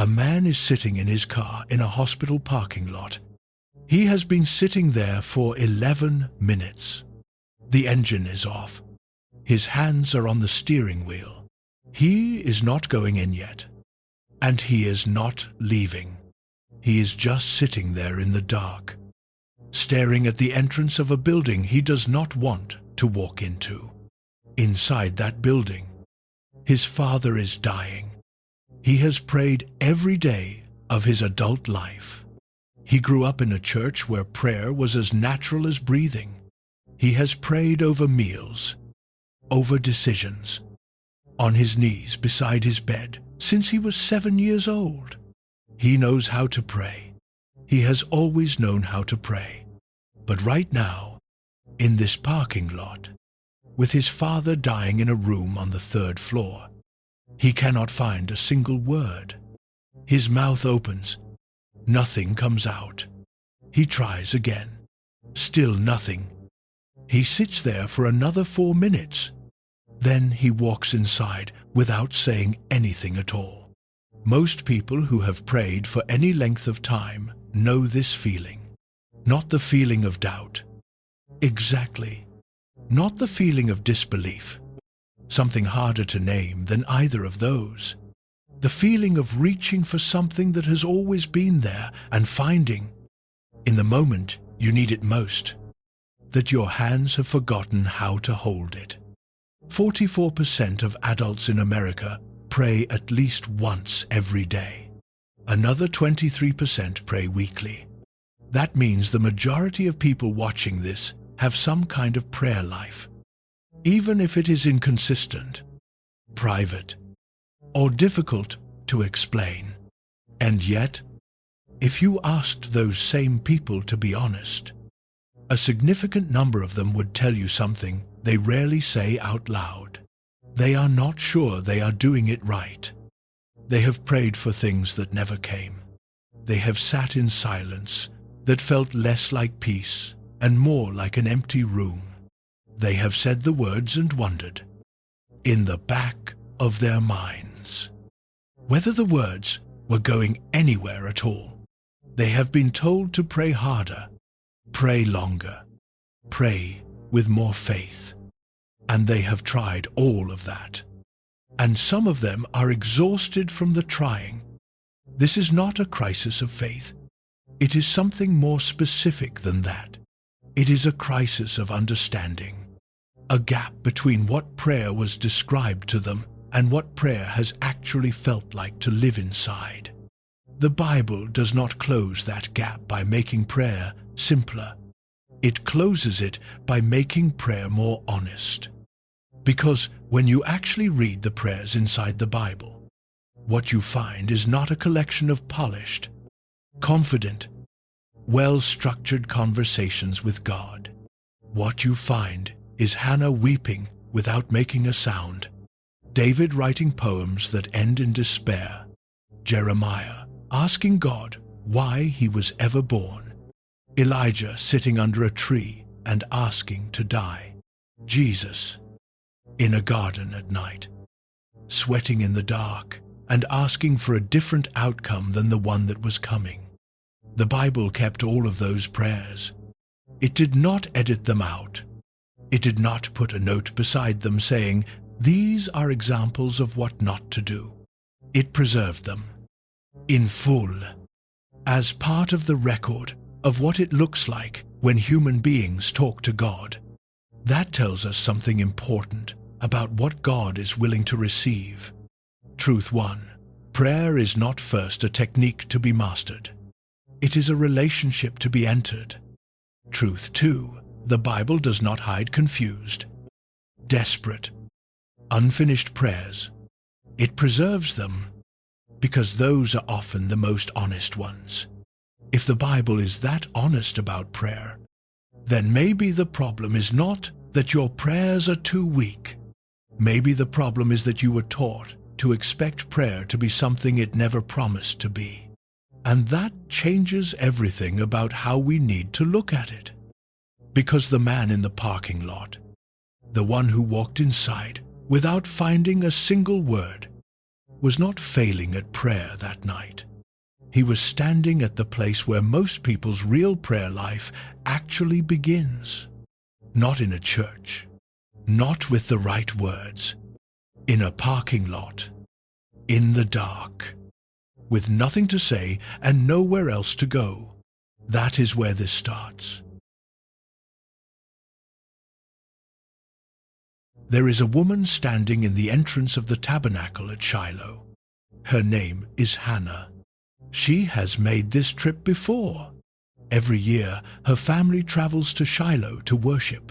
A man is sitting in his car in a hospital parking lot. He has been sitting there for 11 minutes. The engine is off. His hands are on the steering wheel. He is not going in yet. And he is not leaving. He is just sitting there in the dark, staring at the entrance of a building he does not want to walk into. Inside that building, his father is dying. He has prayed every day of his adult life. He grew up in a church where prayer was as natural as breathing. He has prayed over meals, over decisions, on his knees beside his bed since he was 7 years old. He knows how to pray. He has always known how to pray. But right now, in this parking lot, with his father dying in a room on the 3rd floor, he cannot find a single word. His mouth opens. Nothing comes out. He tries again. Still nothing. He sits there for another 4 minutes. Then he walks inside without saying anything at all. Most people who have prayed for any length of time know this feeling. Not the feeling of doubt. Exactly. Not the feeling of disbelief. Something harder to name than either of those. The feeling of reaching for something that has always been there and finding, in the moment you need it most, that your hands have forgotten how to hold it. 44% of adults in America pray at least once every day. Another 23% pray weekly. That means the majority of people watching this have some kind of prayer life, even if it is inconsistent, private, or difficult to explain. And yet, if you asked those same people to be honest, a significant number of them would tell you something they rarely say out loud. They are not sure they are doing it right. They have prayed for things that never came. They have sat in silence that felt less like peace and more like an empty room. They have said the words and wondered, in the back of their minds, whether the words were going anywhere at all. They have been told to pray harder, pray longer, pray with more faith. And they have tried all of that. And some of them are exhausted from the trying. This is not a crisis of faith. It is something more specific than that. It is a crisis of understanding. A gap between what prayer was described to them and what prayer has actually felt like to live inside. The Bible does not close that gap by making prayer simpler. It closes it by making prayer more honest. Because when you actually read the prayers inside the Bible, what you find is not a collection of polished, confident, well-structured conversations with God. What you find is Hannah weeping without making a sound, David writing poems that end in despair, Jeremiah asking God why he was ever born, Elijah sitting under a tree and asking to die, Jesus in a garden at night, sweating in the dark and asking for a different outcome than the one that was coming. The Bible kept all of those prayers. It did not edit them out. It did not put a note beside them saying, these are examples of what not to do. It preserved them in full, as part of the record of what it looks like when human beings talk to God. That tells us something important about what God is willing to receive. Truth 1. Prayer is not first a technique to be mastered. It is a relationship to be entered. Truth 2. The Bible does not hide confused, desperate, unfinished prayers. It preserves them because those are often the most honest ones. If the Bible is that honest about prayer, then maybe the problem is not that your prayers are too weak. Maybe the problem is that you were taught to expect prayer to be something it never promised to be. And that changes everything about how we need to look at it. Because the man in the parking lot, the one who walked inside without finding a single word, was not failing at prayer that night. He was standing at the place where most people's real prayer life actually begins. Not in a church, not with the right words, in a parking lot, in the dark, with nothing to say and nowhere else to go. That is where this starts. There is a woman standing in the entrance of the tabernacle at Shiloh. Her name is Hannah. She has made this trip before. Every year, her family travels to Shiloh to worship.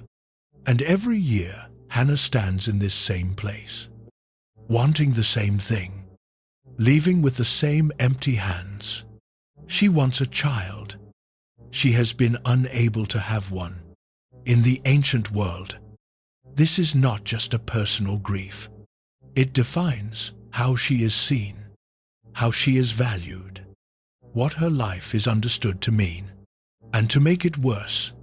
And every year, Hannah stands in this same place, wanting the same thing, leaving with the same empty hands. She wants a child. She has been unable to have one. In the ancient world, this is not just a personal grief. It defines how she is seen, how she is valued, what her life is understood to mean. And to make it worse,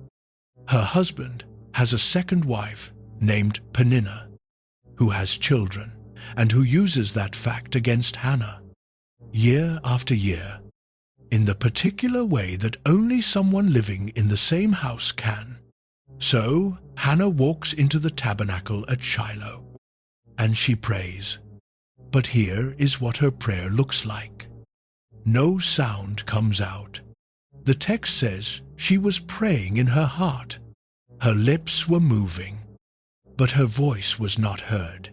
her husband has a second wife named Peninnah, who has children and who uses that fact against Hannah, year after year, in the particular way that only someone living in the same house can. So Hannah walks into the tabernacle at Shiloh, and she prays. But here is what her prayer looks like. No sound comes out. The text says she was praying in her heart. Her lips were moving, but her voice was not heard.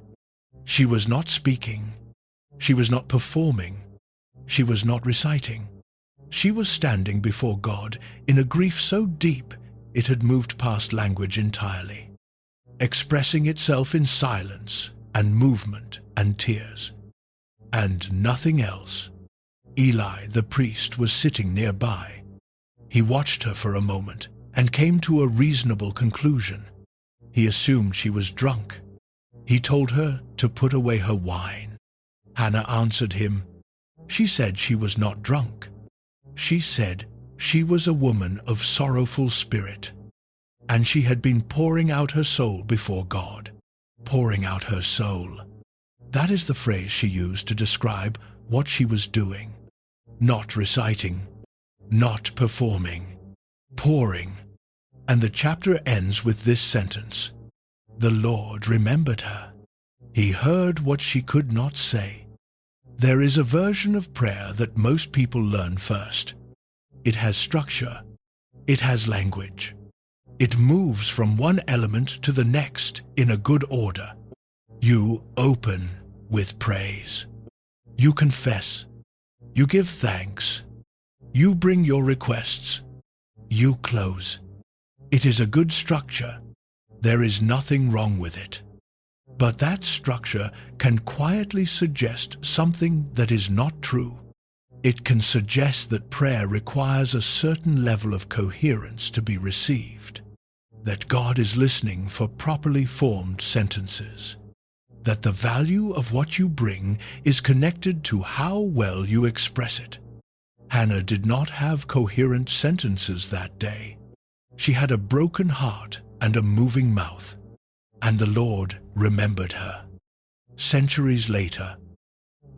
She was not speaking. She was not performing. She was not reciting. She was standing before God in a grief so deep it had moved past language entirely, expressing itself in silence and movement and tears, and nothing else. Eli, the priest, was sitting nearby. He watched her for a moment and came to a reasonable conclusion. He assumed she was drunk. He told her to put away her wine. Hannah answered him. She said she was not drunk. She said she was a woman of sorrowful spirit, and she had been pouring out her soul before God. Pouring out her soul. That is the phrase she used to describe what she was doing. Not reciting, not performing, pouring. And the chapter ends with this sentence: the Lord remembered her. He heard what she could not say. There is a version of prayer that most people learn first. It has structure. It has language. It moves from one element to the next in a good order. You open with praise. You confess. You give thanks. You bring your requests. You close. It is a good structure. There is nothing wrong with it. But that structure can quietly suggest something that is not true. It can suggest that prayer requires a certain level of coherence to be received, that God is listening for properly formed sentences, that the value of what you bring is connected to how well you express it. Hannah did not have coherent sentences that day. She had a broken heart and a moving mouth, and the Lord remembered her. Centuries later,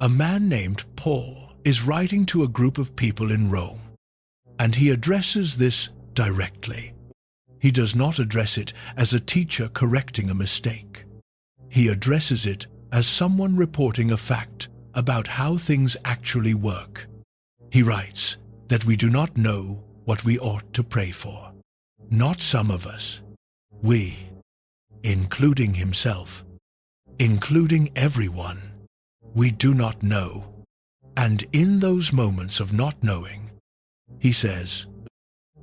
a man named Paul is writing to a group of people in Rome, and he addresses this directly. He does not address it as a teacher correcting a mistake. He addresses it as someone reporting a fact about how things actually work. He writes that we do not know what we ought to pray for. Not some of us. We, including himself, including everyone, we do not know. And in those moments of not knowing, he says,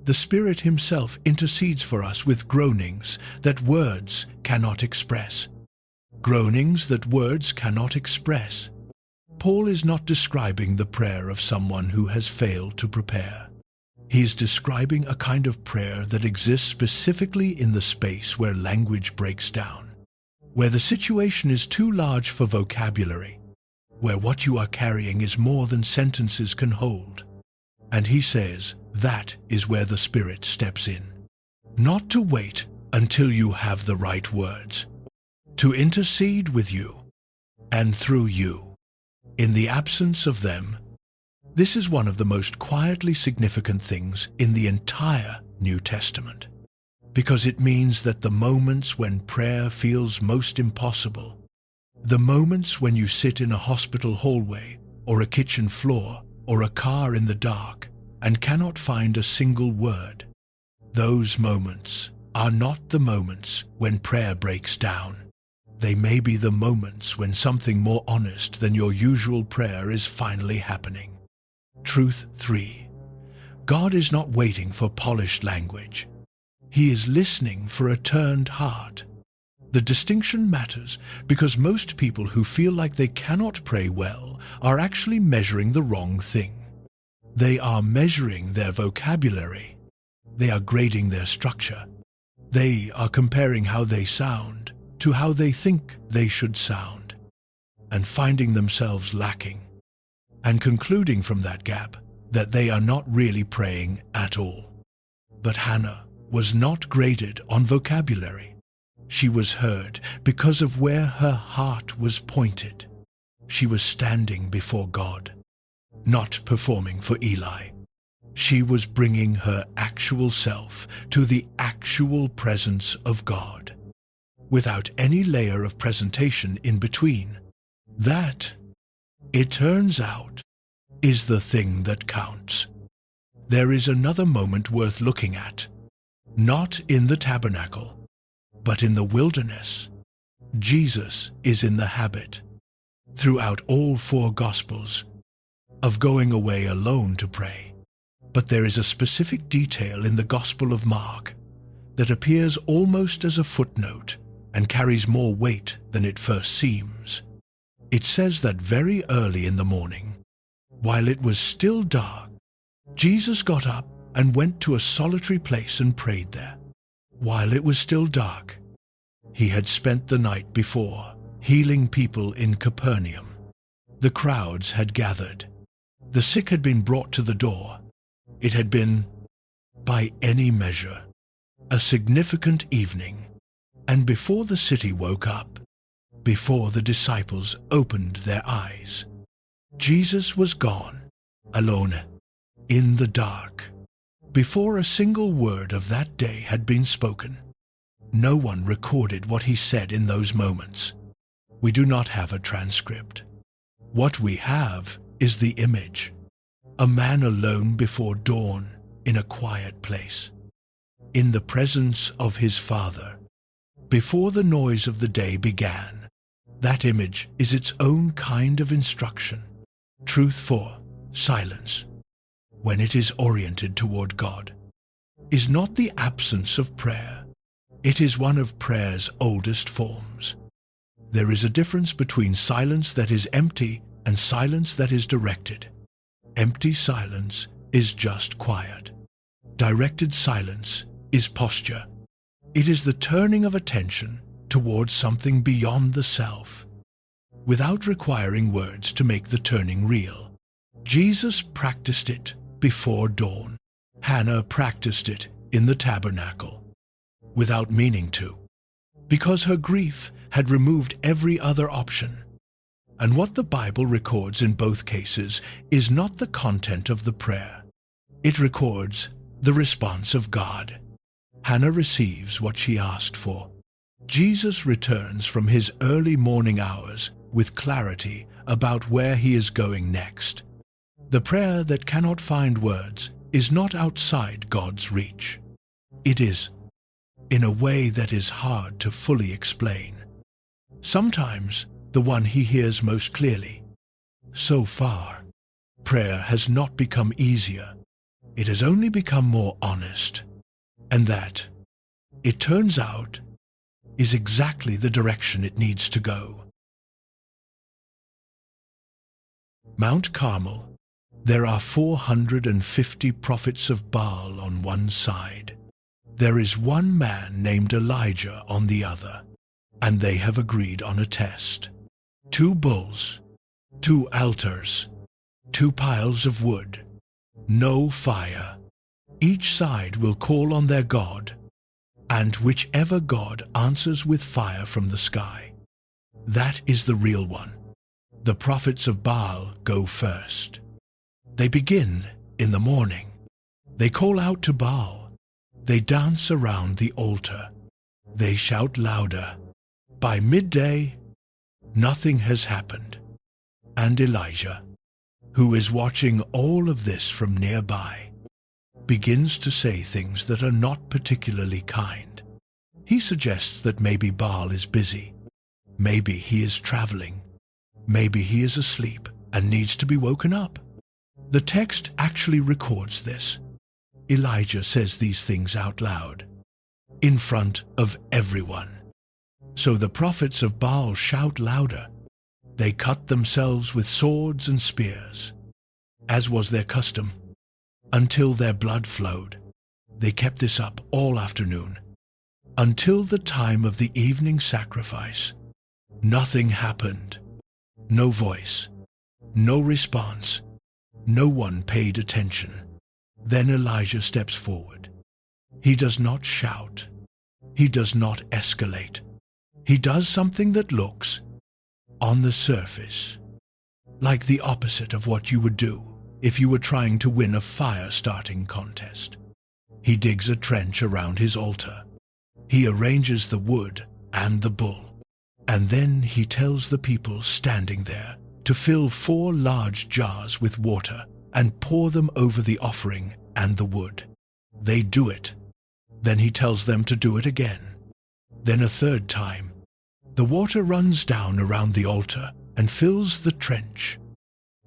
the Spirit himself intercedes for us with groanings that words cannot express. Groanings that words cannot express. Paul is not describing the prayer of someone who has failed to prepare. He is describing a kind of prayer that exists specifically in the space where language breaks down, where the situation is too large for vocabulary, where what you are carrying is more than sentences can hold. And he says that is where the Spirit steps in. Not to wait until you have the right words, to intercede with you and through you. In the absence of them, this is one of the most quietly significant things in the entire New Testament, because it means that the moments when prayer feels most impossible, the moments when you sit in a hospital hallway or a kitchen floor or a car in the dark and cannot find a single word, those moments are not the moments when prayer breaks down. They may be the moments when something more honest than your usual prayer is finally happening. Truth 3. God is not waiting for polished language. He is listening for a turned heart. The distinction matters because most people who feel like they cannot pray well are actually measuring the wrong thing. They are measuring their vocabulary. They are grading their structure. They are comparing how they sound to how they think they should sound, and finding themselves lacking, and concluding from that gap that they are not really praying at all. But Hannah was not graded on vocabulary. She was heard because of where her heart was pointed. She was standing before God, not performing for Eli. She was bringing her actual self to the actual presence of God, without any layer of presentation in between. That, it turns out, is the thing that counts. There is another moment worth looking at, not in the tabernacle, but in the wilderness. Jesus is in the habit, throughout all 4 Gospels, of going away alone to pray. But there is a specific detail in the Gospel of Mark that appears almost as a footnote and carries more weight than it first seems. It says that very early in the morning, while it was still dark, Jesus got up and went to a solitary place and prayed there. While it was still dark, he had spent the night before healing people in Capernaum. The crowds had gathered. The sick had been brought to the door. It had been, by any measure, a significant evening. And before the city woke up, before the disciples opened their eyes, Jesus was gone, alone, in the dark. Before a single word of that day had been spoken, no one recorded what he said in those moments. We do not have a transcript. What we have is the image. A man alone before dawn in a quiet place, in the presence of his Father. Before the noise of the day began, that image is its own kind of instruction. Truth 4. Silence, when it is oriented toward God, is not the absence of prayer. It is one of prayer's oldest forms. There is a difference between silence that is empty and silence that is directed. Empty silence is just quiet. Directed silence is posture. It is the turning of attention towards something beyond the self, without requiring words to make the turning real. Jesus practiced it before dawn. Hannah practiced it in the tabernacle, without meaning to, because her grief had removed every other option. And what the Bible records in both cases is not the content of the prayer. It records the response of God. Hannah receives what she asked for. Jesus returns from his early morning hours with clarity about where he is going next. The prayer that cannot find words is not outside God's reach. It is, in a way that is hard to fully explain, sometimes the one he hears most clearly. So far, prayer has not become easier. It has only become more honest. And that, it turns out, is exactly the direction it needs to go. Mount Carmel. There are 450 prophets of Baal on one side. There is one man named Elijah on the other, and they have agreed on a test. 2 bulls, 2 altars, 2 piles of wood, no fire. Each side will call on their God, and whichever God answers with fire from the sky, that is the real one. The prophets of Baal go first. They begin in the morning. They call out to Baal. They dance around the altar. They shout louder. By midday, nothing has happened. And Elijah, who is watching all of this from nearby, begins to say things that are not particularly kind. He suggests that maybe Baal is busy. Maybe he is traveling. Maybe he is asleep and needs to be woken up. The text actually records this. Elijah says these things out loud, in front of everyone. So the prophets of Baal shout louder. They cut themselves with swords and spears, as was their custom, until their blood flowed. They kept this up all afternoon, until the time of the evening sacrifice. Nothing happened. No voice. No response. No one paid attention. Then Elijah steps forward. He does not shout. He does not escalate. He does something that looks, on the surface, like the opposite of what you would do if you were trying to win a fire-starting contest. He digs a trench around his altar. He arranges the wood and the bull. And then he tells the people standing there to fill 4 large jars with water and pour them over the offering and the wood. They do it. Then he tells them to do it again. Then a third time. The water runs down around the altar and fills the trench.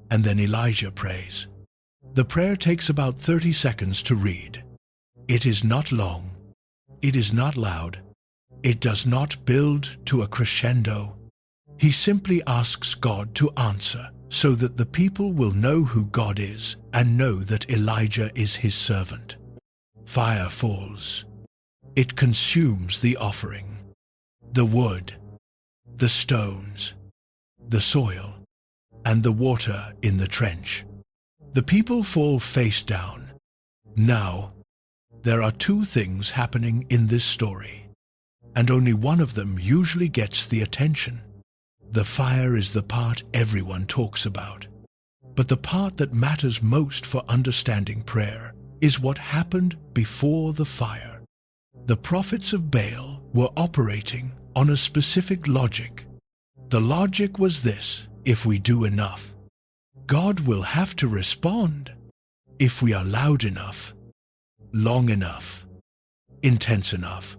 And then Elijah prays. The prayer takes about 30 seconds to read. It is not long. It is not loud. It does not build to a crescendo. He simply asks God to answer so that the people will know who God is and know that Elijah is his servant. Fire falls. It consumes the offering, the wood, the stones, the soil, and the water in the trench. The people fall face down. Now, there are 2 things happening in this story, and only one of them usually gets the attention. The fire is the part everyone talks about. But the part that matters most for understanding prayer is what happened before the fire. The prophets of Baal were operating on a specific logic. The logic was this: if we do enough, God will have to respond. If we are loud enough, long enough, intense enough,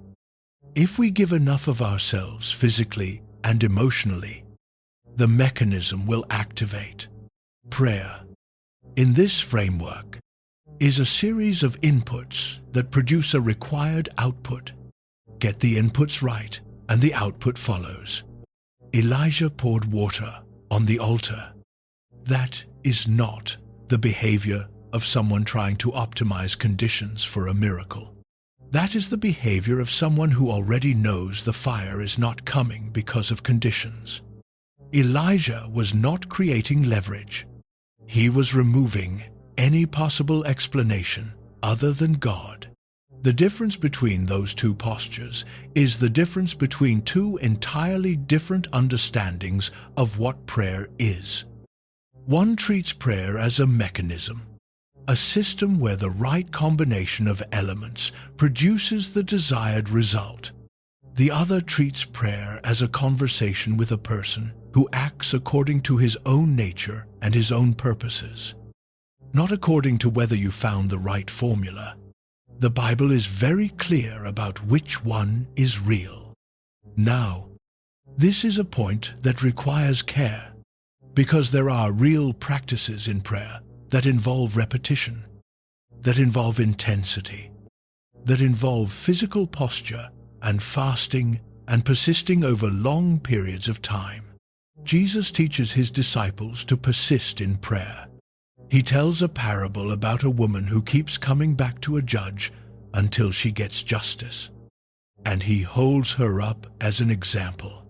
if we give enough of ourselves physically and emotionally, the mechanism will activate. Prayer, in this framework, is a series of inputs that produce a required output. Get the inputs right, and the output follows. Elijah poured water on the altar. That is not the behavior of someone trying to optimize conditions for a miracle. That is the behavior of someone who already knows the fire is not coming because of conditions. Elijah was not creating leverage. He was removing any possible explanation other than God. The difference between those 2 postures is the difference between 2 entirely different understandings of what prayer is. One treats prayer as a mechanism, a system where the right combination of elements produces the desired result. The other treats prayer as a conversation with a person who acts according to his own nature and his own purposes, not according to whether you found the right formula. The Bible is very clear about which one is real. Now, this is a point that requires care, because there are real practices in prayer that involve repetition, that involve intensity, that involve physical posture and fasting and persisting over long periods of time. Jesus teaches his disciples to persist in prayer. He tells a parable about a woman who keeps coming back to a judge until she gets justice, and he holds her up as an example.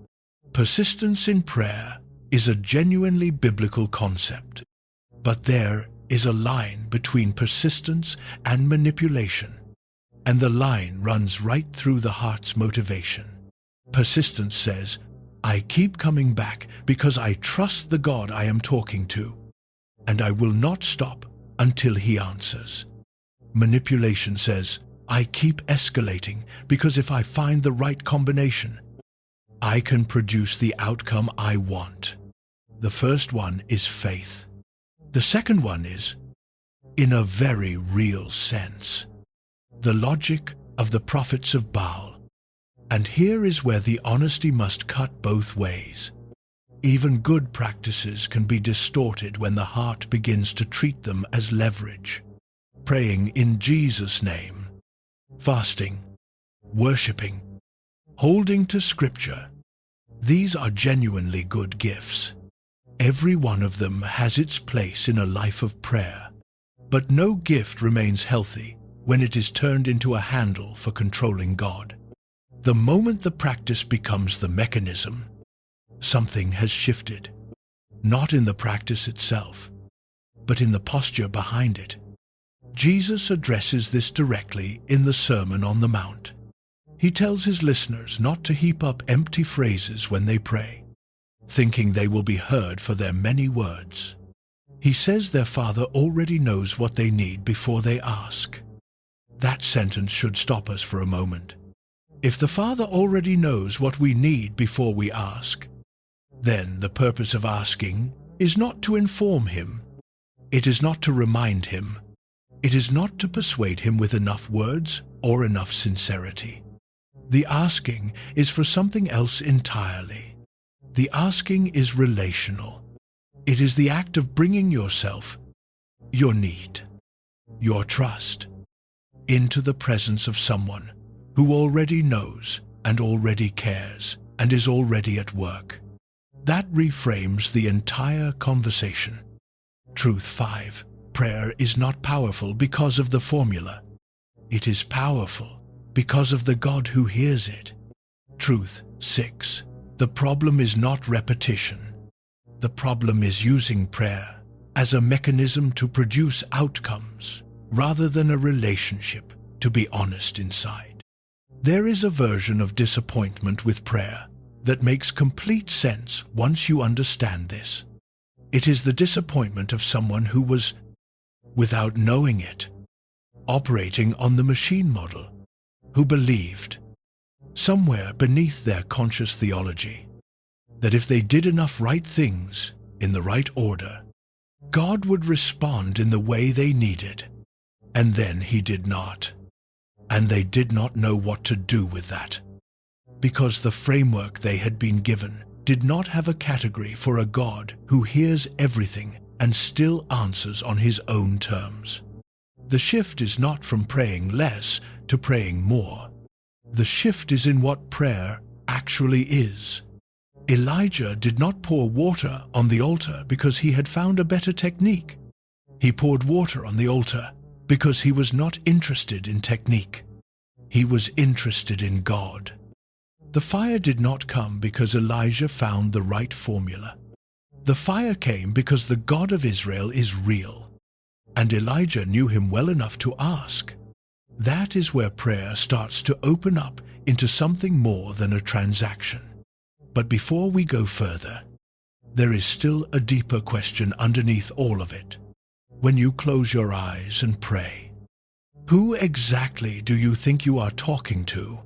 Persistence in prayer is a genuinely biblical concept, but there is a line between persistence and manipulation, and the line runs right through the heart's motivation. Persistence says, I keep coming back because I trust the God I am talking to, and I will not stop until he answers. Manipulation says, I keep escalating because if I find the right combination, I can produce the outcome I want. The first one is faith. The second one is, in a very real sense, the logic of the prophets of Baal. And here is where the honesty must cut both ways. Even good practices can be distorted when the heart begins to treat them as leverage. Praying in Jesus' name, fasting, worshipping, holding to Scripture. These are genuinely good gifts. Every one of them has its place in a life of prayer. But no gift remains healthy when it is turned into a handle for controlling God. The moment the practice becomes the mechanism, something has shifted. Not in the practice itself, but in the posture behind it. Jesus addresses this directly in the Sermon on the Mount. He tells his listeners not to heap up empty phrases when they pray, thinking they will be heard for their many words. He says their Father already knows what they need before they ask. That sentence should stop us for a moment. If the Father already knows what we need before we ask, then the purpose of asking is not to inform him. It is not to remind him. It is not to persuade him with enough words or enough sincerity. The asking is for something else entirely. The asking is relational. It is the act of bringing yourself, your need, your trust, into the presence of someone who already knows and already cares and is already at work. That reframes the entire conversation. Truth 5. Prayer is not powerful because of the formula. It is powerful because of the God who hears it. Truth 6. The problem is not repetition. The problem is using prayer as a mechanism to produce outcomes rather than a relationship to be honest inside. There is a version of disappointment with prayer that makes complete sense once you understand this. It is the disappointment of someone who was, without knowing it, operating on the machine model, who believed, somewhere beneath their conscious theology, that if they did enough right things in the right order, God would respond in the way they needed. And then he did not. And they did not know what to do with that, because the framework they had been given did not have a category for a God who hears everything and still answers on his own terms. The shift is not from praying less to praying more. The shift is in what prayer actually is. Elijah did not pour water on the altar because he had found a better technique. He poured water on the altar because he was not interested in technique. He was interested in God. The fire did not come because Elijah found the right formula. The fire came because the God of Israel is real, and Elijah knew him well enough to ask. That is where prayer starts to open up into something more than a transaction. But before we go further, there is still a deeper question underneath all of it. When you close your eyes and pray, who exactly do you think you are talking to?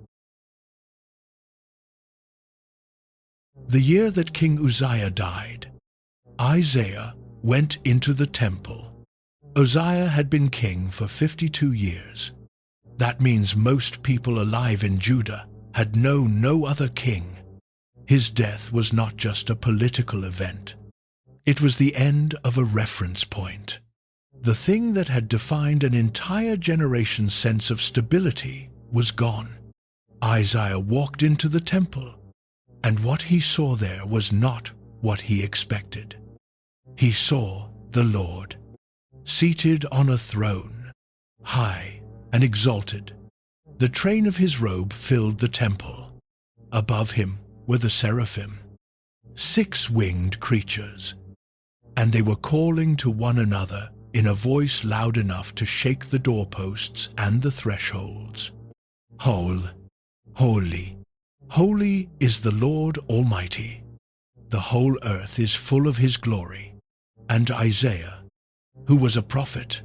The year that King Uzziah died, Isaiah went into the temple. Uzziah had been king for 52 years. That means most people alive in Judah had known no other king. His death was not just a political event. It was the end of a reference point. The thing that had defined an entire generation's sense of stability was gone. Isaiah walked into the temple, and what he saw there was not what he expected. He saw the Lord, seated on a throne, high and exalted. The train of his robe filled the temple. Above him were the seraphim, 6-winged creatures, and they were calling to one another in a voice loud enough to shake the doorposts and the thresholds. Holy, Holy is the Lord Almighty. The whole earth is full of his glory. And Isaiah, who was a prophet,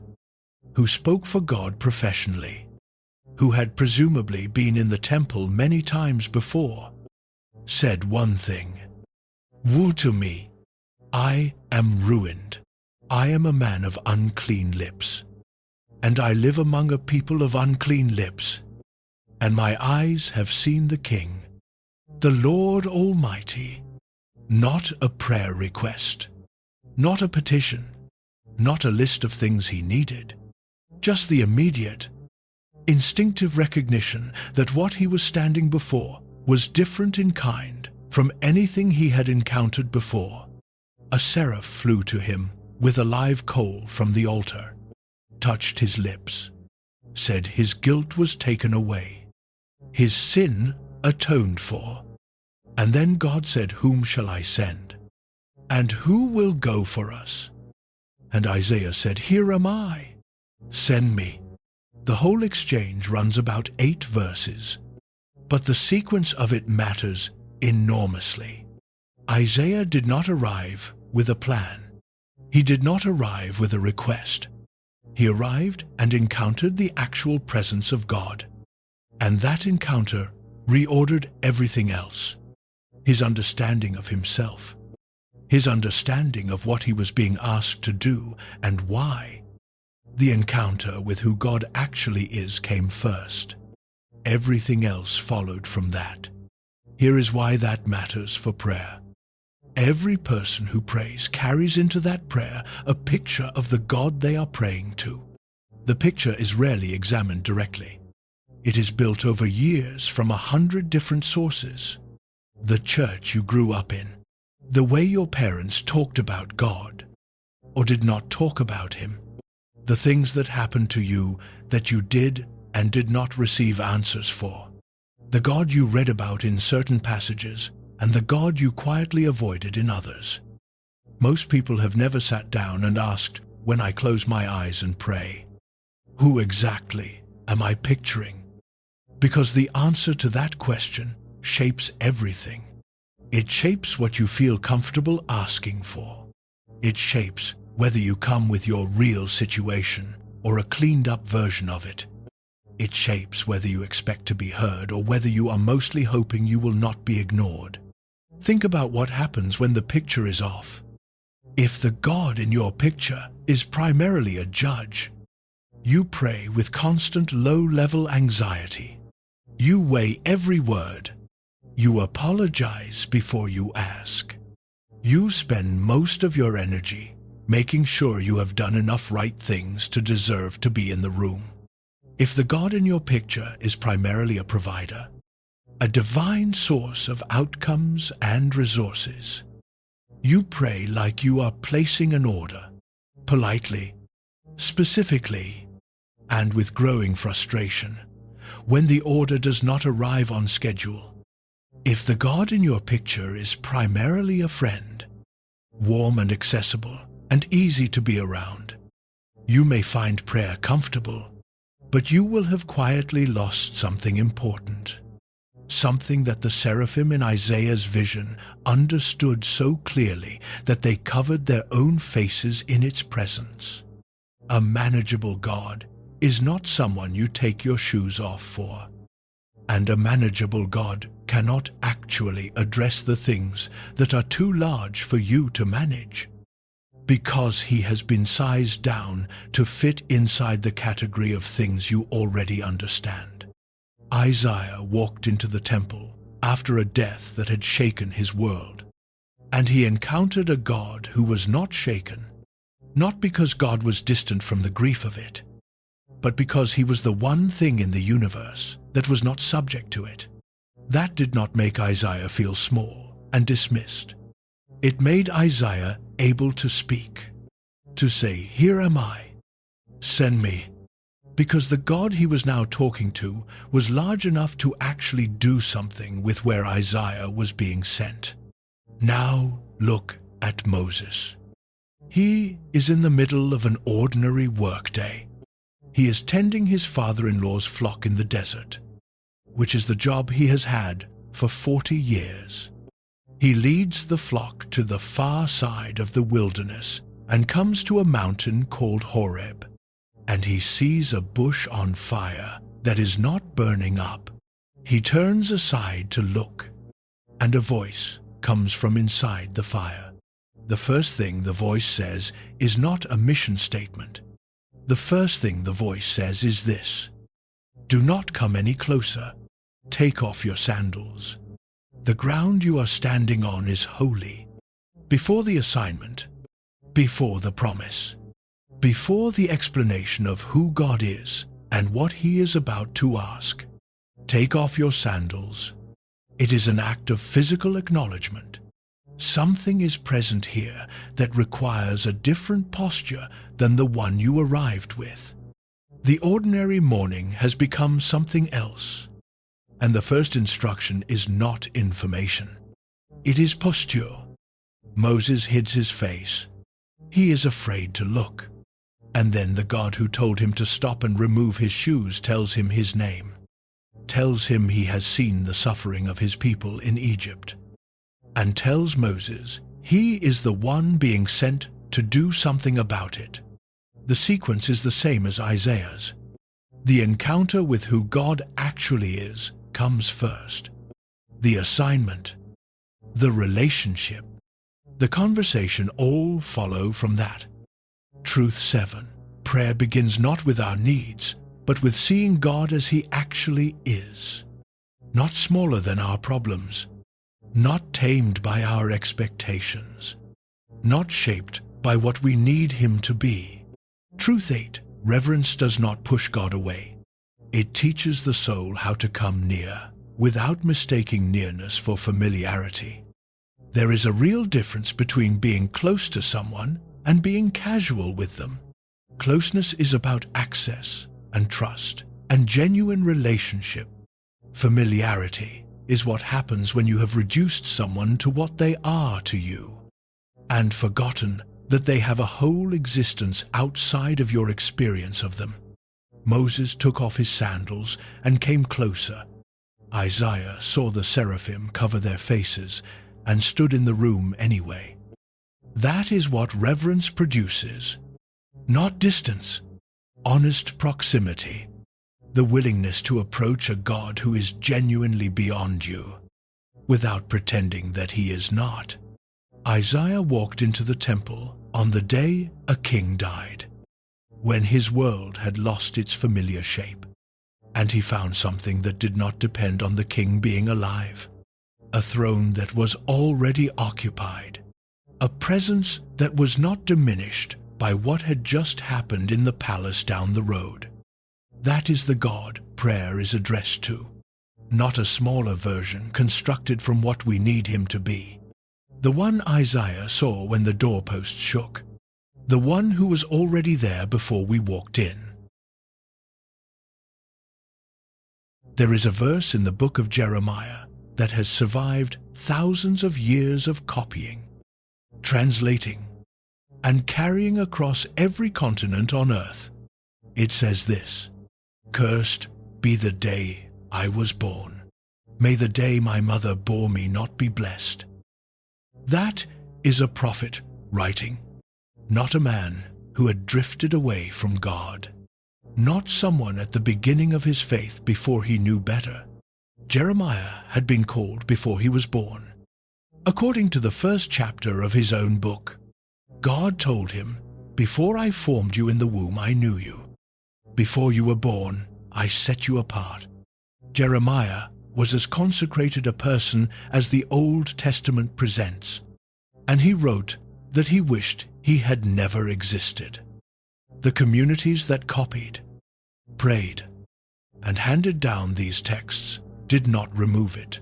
who spoke for God professionally, who had presumably been in the temple many times before, said one thing: "Woe to me! I am ruined. I am a man of unclean lips, and I live among a people of unclean lips, and my eyes have seen the King, the Lord Almighty." Not a prayer request, not a petition, not a list of things he needed, just the immediate, instinctive recognition that what he was standing before was different in kind from anything he had encountered before. A seraph flew to him with a live coal from the altar, touched his lips, said his guilt was taken away, his sin atoned for. And then God said, "Whom shall I send? And who will go for us?" And Isaiah said, "Here am I. Send me." The whole exchange runs about 8 verses, but the sequence of it matters enormously. Isaiah did not arrive with a plan. He did not arrive with a request. He arrived and encountered the actual presence of God. And that encounter reordered everything else. His understanding of himself, his understanding of what he was being asked to do and why. The encounter with who God actually is came first. Everything else followed from that. Here is why that matters for prayer. Every person who prays carries into that prayer a picture of the God they are praying to. The picture is rarely examined directly. It is built over years from 100 different sources. The church you grew up in, the way your parents talked about God, or did not talk about him, the things that happened to you that you did and did not receive answers for, the God you read about in certain passages, and the God you quietly avoided in others. Most people have never sat down and asked, when I close my eyes and pray, who exactly am I picturing? Because the answer to that question shapes everything. It shapes what you feel comfortable asking for. It shapes whether you come with your real situation or a cleaned-up version of it. It shapes whether you expect to be heard or whether you are mostly hoping you will not be ignored. Think about what happens when the picture is off. If the God in your picture is primarily a judge, you pray with constant low-level anxiety. You weigh every word. You apologize before you ask. You spend most of your energy making sure you have done enough right things to deserve to be in the room. If the God in your picture is primarily a provider, a divine source of outcomes and resources, you pray like you are placing an order, politely, specifically, and with growing frustration, when the order does not arrive on schedule. If the God in your picture is primarily a friend, warm and accessible and easy to be around, you may find prayer comfortable, but you will have quietly lost something important, something that the seraphim in Isaiah's vision understood so clearly that they covered their own faces in its presence. A manageable God is not someone you take your shoes off for. And a manageable God cannot actually address the things that are too large for you to manage, because he has been sized down to fit inside the category of things you already understand. Isaiah walked into the temple after a death that had shaken his world, and he encountered a God who was not shaken, not because God was distant from the grief of it, but because he was the one thing in the universe that was not subject to it. That did not make Isaiah feel small and dismissed. It made Isaiah able to speak, to say, "Here am I, send me," because the God he was now talking to was large enough to actually do something with where Isaiah was being sent. Now look at Moses. He is in the middle of an ordinary workday. He is tending his father-in-law's flock in the desert, which is the job he has had for 40 years. He leads the flock to the far side of the wilderness and comes to a mountain called Horeb, and he sees a bush on fire that is not burning up. He turns aside to look, and a voice comes from inside the fire. The first thing the voice says is not a mission statement. The first thing the voice says is this: "Do not come any closer. Take off your sandals. The ground you are standing on is holy." Before the assignment, before the promise, before the explanation of who God is and what He is about to ask, take off your sandals. It is an act of physical acknowledgement. Something is present here that requires a different posture than the one you arrived with. The ordinary morning has become something else, and the first instruction is not information. It is posture. Moses hides his face. He is afraid to look. And then the God who told him to stop and remove his shoes tells him his name, tells him he has seen the suffering of his people in Egypt, and tells Moses he is the one being sent to do something about it. The sequence is the same as Isaiah's. The encounter with who God actually is comes first. The assignment, the relationship, the conversation all follow from that. Truth 7. Prayer begins not with our needs, but with seeing God as He actually is. Not smaller than our problems, not tamed by our expectations, not shaped by what we need Him to be. Truth 8. Reverence does not push God away. It teaches the soul how to come near, without mistaking nearness for familiarity. There is a real difference between being close to someone and being casual with them. Closeness is about access and trust and genuine relationship. Familiarity is what happens when you have reduced someone to what they are to you, and forgotten that they have a whole existence outside of your experience of them. Moses took off his sandals and came closer. Isaiah saw the seraphim cover their faces and stood in the room anyway. That is what reverence produces. Not distance, honest proximity, the willingness to approach a God who is genuinely beyond you, without pretending that He is not. Isaiah walked into the temple on the day a king died, when his world had lost its familiar shape, and he found something that did not depend on the king being alive, a throne that was already occupied, a presence that was not diminished by what had just happened in the palace down the road. That is the God prayer is addressed to, not a smaller version constructed from what we need Him to be. The one Isaiah saw when the doorpost shook, the one who was already there before we walked in. There is a verse in the book of Jeremiah that has survived thousands of years of copying, translating, and carrying across every continent on earth. It says this: "Cursed be the day I was born. May the day my mother bore me not be blessed." That is a prophet writing, not a man who had drifted away from God, not someone at the beginning of his faith before he knew better. Jeremiah had been called before he was born. According to the first chapter of his own book, God told him, "Before I formed you in the womb, I knew you. Before you were born, I set you apart." Jeremiah was as consecrated a person as the Old Testament presents, and he wrote that he wished he had never existed. The communities that copied, prayed, and handed down these texts did not remove it.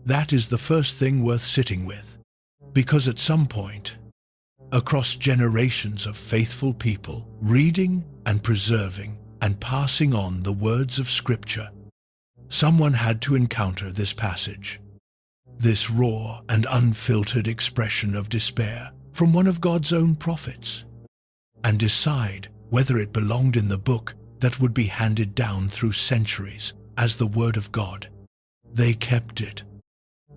That is the first thing worth sitting with, because at some point, across generations of faithful people reading and preserving and passing on the words of Scripture, someone had to encounter this passage, this raw and unfiltered expression of despair from one of God's own prophets, and decide whether it belonged in the book that would be handed down through centuries as the Word of God. They kept it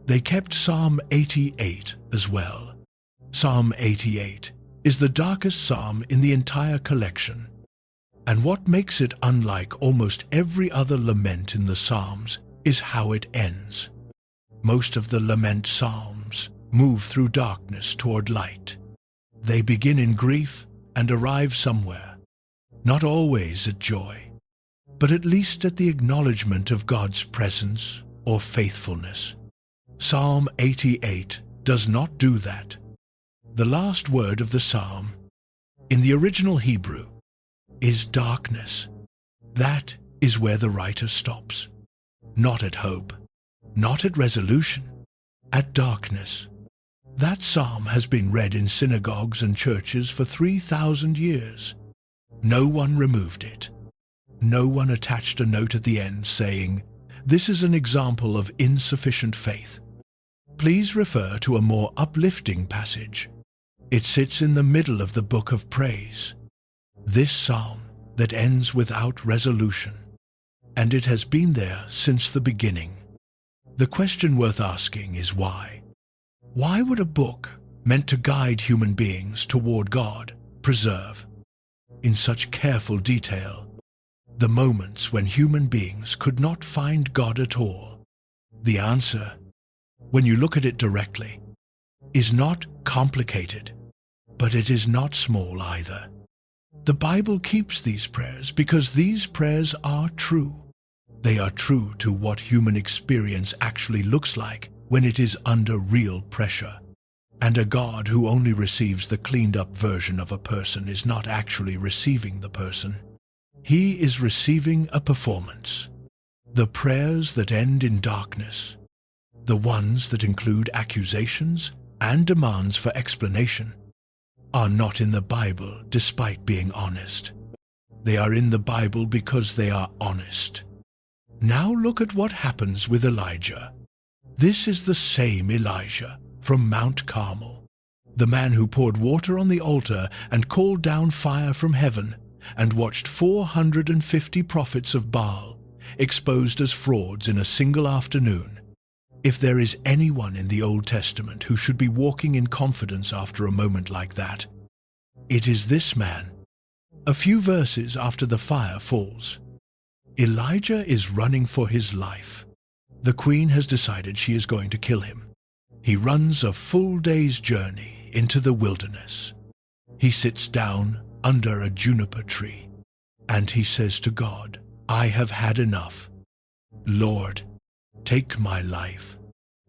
They kept Psalm 88 as well. Psalm 88 is the darkest psalm in the entire collection. And what makes it unlike almost every other lament in the Psalms is how it ends. Most of the lament psalms move through darkness toward light. They begin in grief and arrive somewhere, not always at joy, but at least at the acknowledgement of God's presence or faithfulness. Psalm 88 does not do that. The last word of the psalm, in the original Hebrew, is darkness. That is where the writer stops. Not at hope, not at resolution, at darkness. That psalm has been read in synagogues and churches for 3,000 years. No one removed it. No one attached a note at the end saying, "This is an example of insufficient faith." Please refer to a more uplifting passage. It sits in the middle of the book of praise. This psalm that ends without resolution. And it has been there since the beginning. The question worth asking is why? Why would a book meant to guide human beings toward God preserve, in such careful detail, the moments when human beings could not find God at all? The answer, when you look at it directly, is not complicated, but it is not small either. The Bible keeps these prayers because these prayers are true. They are true to what human experience actually looks like when it is under real pressure. And a God who only receives the cleaned-up version of a person is not actually receiving the person. He is receiving a performance. The prayers that end in darkness, the ones that include accusations and demands for explanation, are not in the Bible despite being honest. They are in the Bible because they are honest. Now look at what happens with Elijah. This is the same Elijah from Mount Carmel, the man who poured water on the altar and called down fire from heaven and watched 450 prophets of Baal exposed as frauds in a single afternoon. If there is anyone in the Old Testament who should be walking in confidence after a moment like that, it is this man. A few verses after the fire falls, Elijah is running for his life. The queen has decided she is going to kill him. He runs a full day's journey into the wilderness. He sits down under a juniper tree, and he says to God, "I have had enough. Lord, take my life.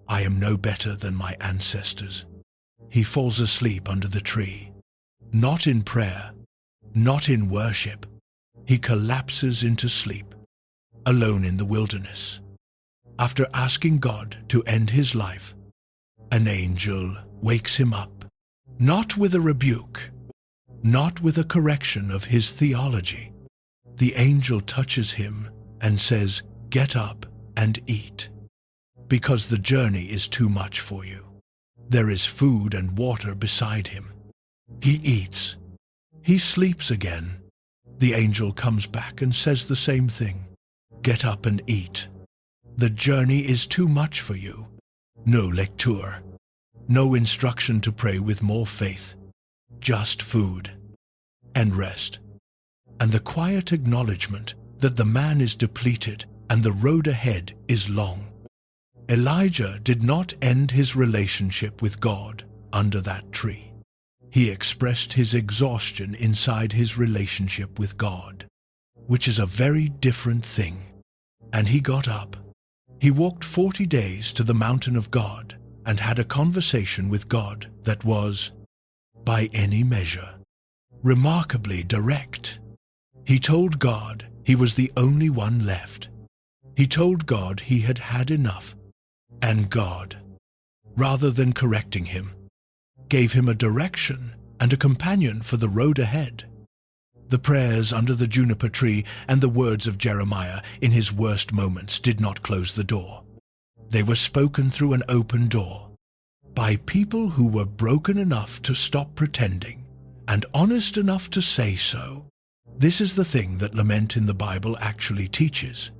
I am no better than my ancestors." He falls asleep under the tree. Not in prayer, not in worship. He collapses into sleep, alone in the wilderness. After asking God to end his life, an angel wakes him up, not with a rebuke, not with a correction of his theology. The angel touches him and says, "Get up and eat, because the journey is too much for you." There is food and water beside him. He eats. He sleeps again. The angel comes back and says the same thing. "Get up and eat. The journey is too much for you." No lecture, no instruction to pray with more faith, just food and rest, and the quiet acknowledgement that the man is depleted and the road ahead is long. Elijah did not end his relationship with God under that tree. He expressed his exhaustion inside his relationship with God, which is a very different thing. And he got up. He walked 40 days to the mountain of God and had a conversation with God that was, by any measure, remarkably direct. He told God he was the only one left. He told God he had had enough. And God, rather than correcting him, gave him a direction and a companion for the road ahead. The prayers under the juniper tree and the words of Jeremiah in his worst moments did not close the door. They were spoken through an open door, by people who were broken enough to stop pretending and honest enough to say so. This is the thing that lament in the Bible actually teaches.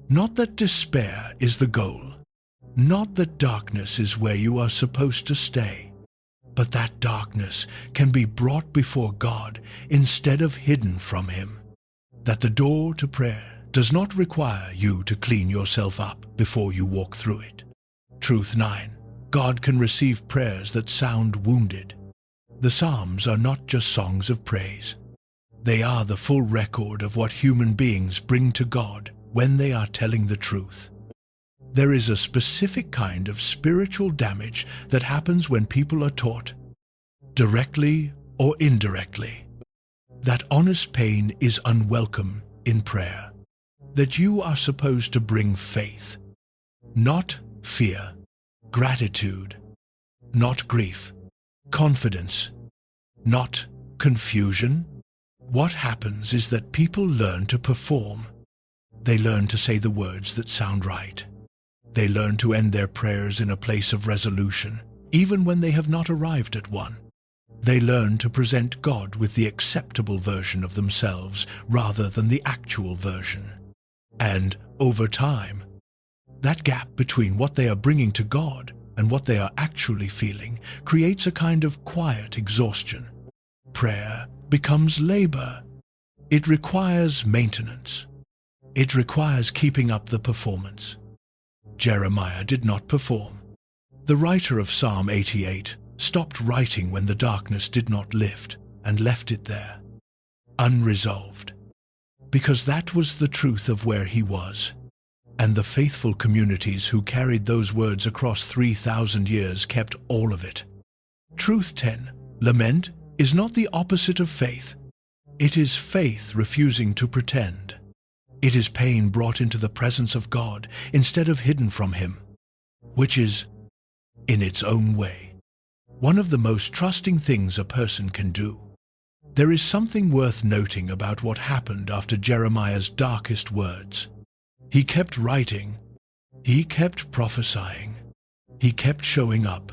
Not that despair is the goal, Not that darkness is where you are supposed to stay, but that darkness can be brought before God instead of hidden from Him. That the door to prayer does not require you to clean yourself up before you walk through it. Truth 9. God can receive prayers that sound wounded. The Psalms are not just songs of praise. They are the full record of what human beings bring to God when they are telling the truth. There is a specific kind of spiritual damage that happens when people are taught, directly or indirectly, that honest pain is unwelcome in prayer, that you are supposed to bring faith, not fear, gratitude, not grief, confidence, not confusion. What happens is that people learn to perform. They learn to say the words that sound right. They learn to end their prayers in a place of resolution, even when they have not arrived at one. They learn to present God with the acceptable version of themselves rather than the actual version. And, over time, that gap between what they are bringing to God and what they are actually feeling creates a kind of quiet exhaustion. Prayer becomes labor. It requires maintenance. It requires keeping up the performance. Jeremiah did not perform. The writer of Psalm 88 stopped writing when the darkness did not lift and left it there, unresolved, because that was the truth of where he was. And the faithful communities who carried those words across 3,000 years kept all of it. Truth 10. Lament is not the opposite of faith. It is faith refusing to pretend. It is pain brought into the presence of God instead of hidden from Him, which is, in its own way, one of the most trusting things a person can do. There is something worth noting about what happened after Jeremiah's darkest words. He kept writing. He kept prophesying. He kept showing up.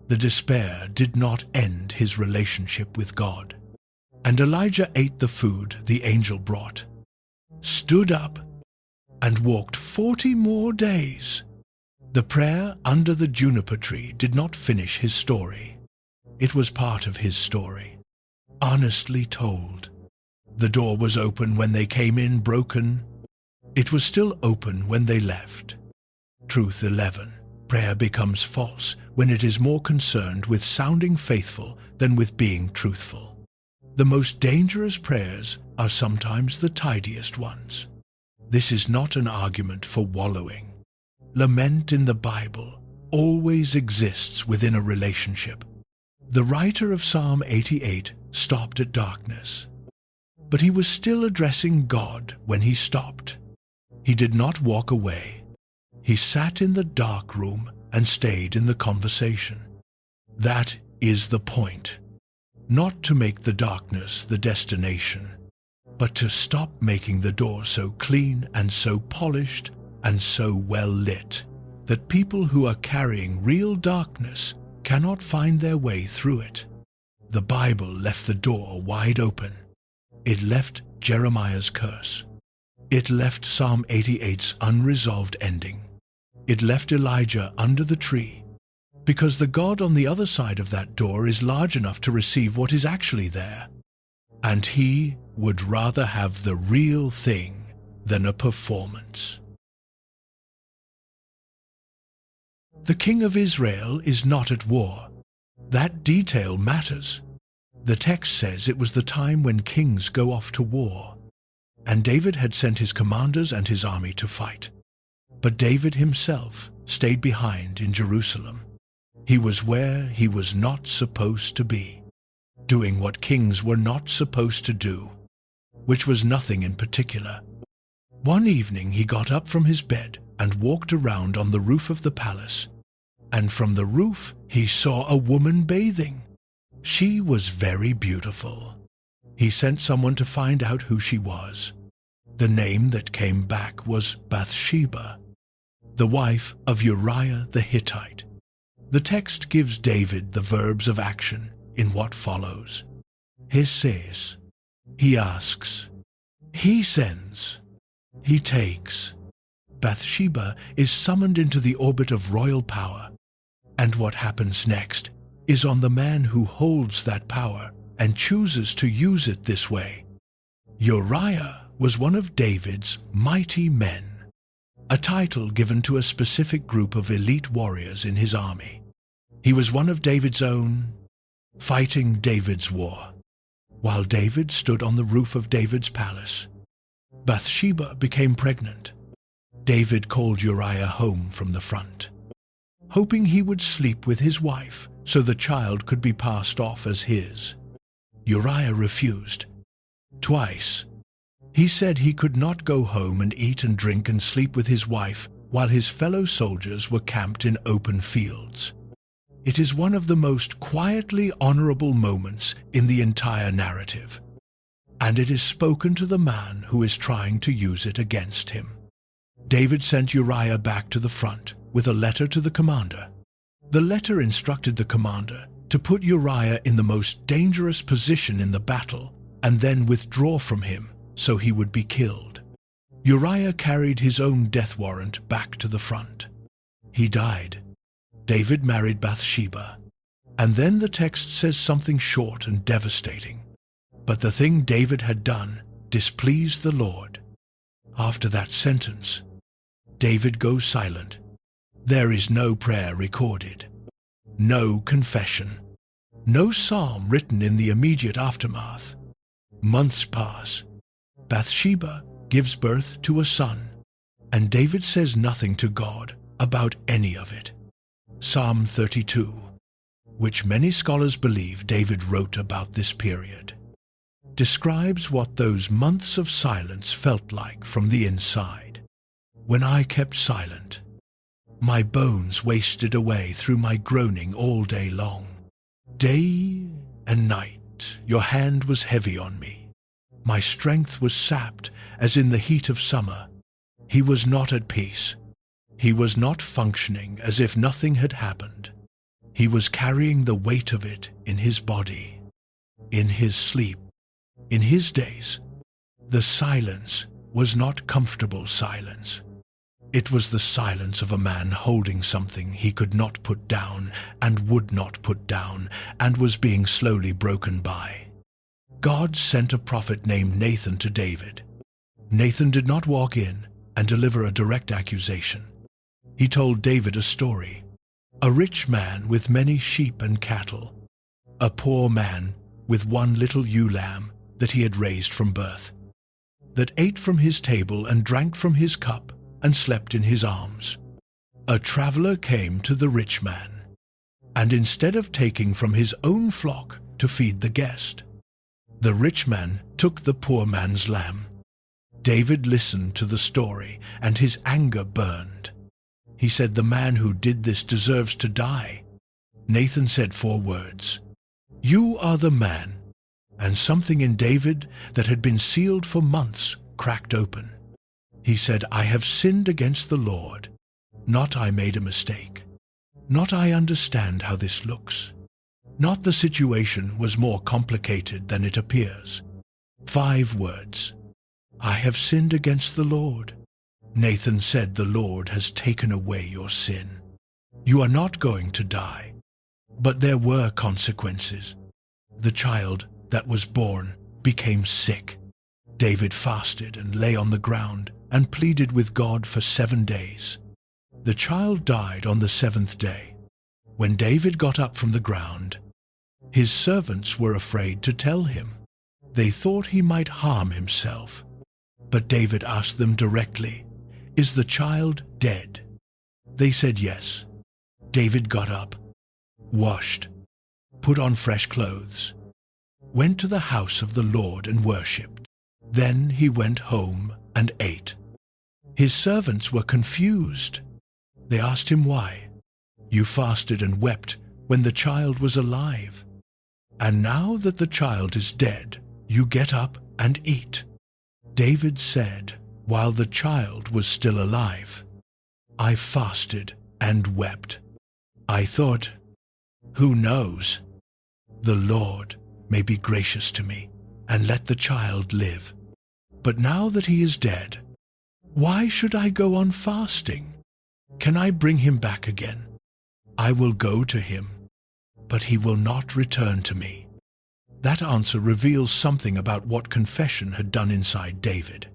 The despair did not end his relationship with God. And Elijah ate the food the angel brought, stood up, and walked 40 more days. The prayer under the juniper tree did not finish his story. It was part of his story, honestly told. The door was open when they came in broken. It was still open when they left. Truth 11. Prayer becomes false when it is more concerned with sounding faithful than with being truthful. The most dangerous prayers are sometimes the tidiest ones. This is not an argument for wallowing. Lament in the Bible always exists within a relationship. The writer of Psalm 88 stopped at darkness, but he was still addressing God when he stopped. He did not walk away. He sat in the dark room and stayed in the conversation. That is the point. Not to make the darkness the destination, but to stop making the door so clean and so polished and so well lit that people who are carrying real darkness cannot find their way through it. The Bible left the door wide open. It left Jeremiah's curse. It left Psalm 88's unresolved ending. It left Elijah under the tree, because the God on the other side of that door is large enough to receive what is actually there. And He would rather have the real thing than a performance. The king of Israel is not at war. That detail matters. The text says it was the time when kings go off to war, and David had sent his commanders and his army to fight. But David himself stayed behind in Jerusalem. He was where he was not supposed to be, doing what kings were not supposed to do, which was nothing in particular. One evening he got up from his bed and walked around on the roof of the palace, and from the roof he saw a woman bathing. She was very beautiful. He sent someone to find out who she was. The name that came back was Bathsheba, the wife of Uriah the Hittite. The text gives David the verbs of action in what follows. He says, he asks, he sends, he takes, Bathsheba is summoned into the orbit of royal power, and what happens next is on the man who holds that power and chooses to use it this way. Uriah was one of David's mighty men, a title given to a specific group of elite warriors in his army. He was one of David's own, fighting David's war. While David stood on the roof of David's palace, Bathsheba became pregnant. David called Uriah home from the front, hoping he would sleep with his wife so the child could be passed off as his. Uriah refused. Twice. He said he could not go home and eat and drink and sleep with his wife while his fellow soldiers were camped in open fields. It is one of the most quietly honorable moments in the entire narrative, and it is spoken to the man who is trying to use it against him. David sent Uriah back to the front with a letter to the commander. The letter instructed the commander to put Uriah in the most dangerous position in the battle and then withdraw from him so he would be killed. Uriah carried his own death warrant back to the front. He died. David married Bathsheba, and then the text says something short and devastating. But the thing David had done displeased the Lord. After that sentence, David goes silent. There is no prayer recorded, no confession, no psalm written in the immediate aftermath. Months pass. Bathsheba gives birth to a son, and David says nothing to God about any of it. Psalm 32, which many scholars believe David wrote about this period, describes what those months of silence felt like from the inside. When I kept silent, my bones wasted away through my groaning all day long. Day and night your hand was heavy on me. My strength was sapped as in the heat of summer. He was not at peace. He was not functioning as if nothing had happened. He was carrying the weight of it in his body, in his sleep, in his days. The silence was not comfortable silence. It was the silence of a man holding something he could not put down and would not put down and was being slowly broken by. God sent a prophet named Nathan to David. Nathan did not walk in and deliver a direct accusation. He told David a story. A rich man with many sheep and cattle, a poor man with one little ewe lamb that he had raised from birth, that ate from his table and drank from his cup and slept in his arms. A traveler came to the rich man, and instead of taking from his own flock to feed the guest, the rich man took the poor man's lamb. David listened to the story, and his anger burned. He said, "The man who did this deserves to die." Nathan said 4 words. "You are the man." And something in David that had been sealed for months cracked open. He said, "I have sinned against the Lord. Not I made a mistake. Not I understand how this looks. Not the situation was more complicated than it appears." 5 words. "I have sinned against the Lord." Nathan said, "The Lord has taken away your sin. You are not going to die." But there were consequences. The child that was born became sick. David fasted and lay on the ground and pleaded with God for 7 days. The child died on the 7th day. When David got up from the ground, his servants were afraid to tell him. They thought he might harm himself. But David asked them directly, "Is the child dead?" They said yes. David got up, washed, put on fresh clothes, went to the house of the Lord and worshipped. Then he went home and ate. His servants were confused. They asked him why. "You fasted and wept when the child was alive. And now that the child is dead, you get up and eat." David said, "While the child was still alive, I fasted and wept. I thought, who knows? The Lord may be gracious to me and let the child live. But now that he is dead, Why should I go on fasting? Can I bring him back again? I will go to him, but he will not return to me. That answer reveals something about what confession had done inside David.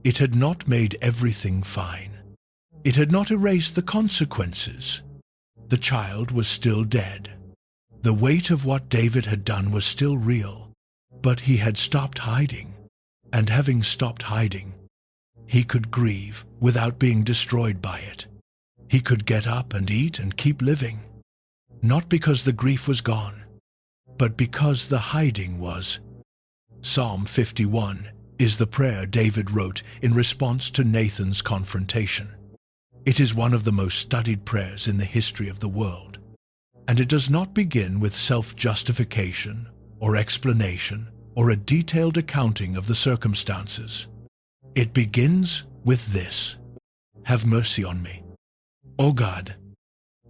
It had not made everything fine. It had not erased the consequences. The child was still dead. The weight of what David had done was still real, but he had stopped hiding, and having stopped hiding, he could grieve without being destroyed by it. He could get up and eat and keep living, not because the grief was gone, but because the hiding was. Psalm 51 is the prayer David wrote in response to Nathan's confrontation. It is one of the most studied prayers in the history of the world, and it does not begin with self-justification or explanation or a detailed accounting of the circumstances. It begins with this: "Have mercy on me, O God,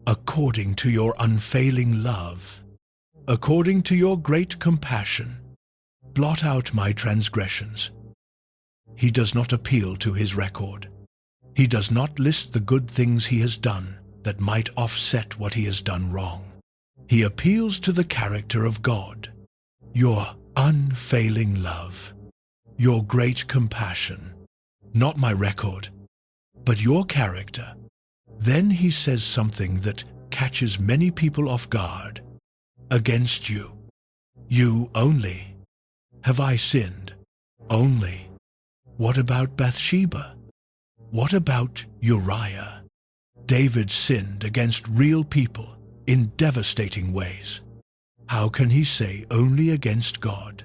according to your unfailing love, according to your great compassion, blot out my transgressions." He does not appeal to his record. He does not list the good things he has done that might offset what he has done wrong. He appeals to the character of God, your unfailing love, your great compassion, not my record, but your character. Then he says something that catches many people off guard. Against you, you only, have I sinned. Only. What about Bathsheba? What about Uriah? David sinned against real people in devastating ways. How can he say only against God?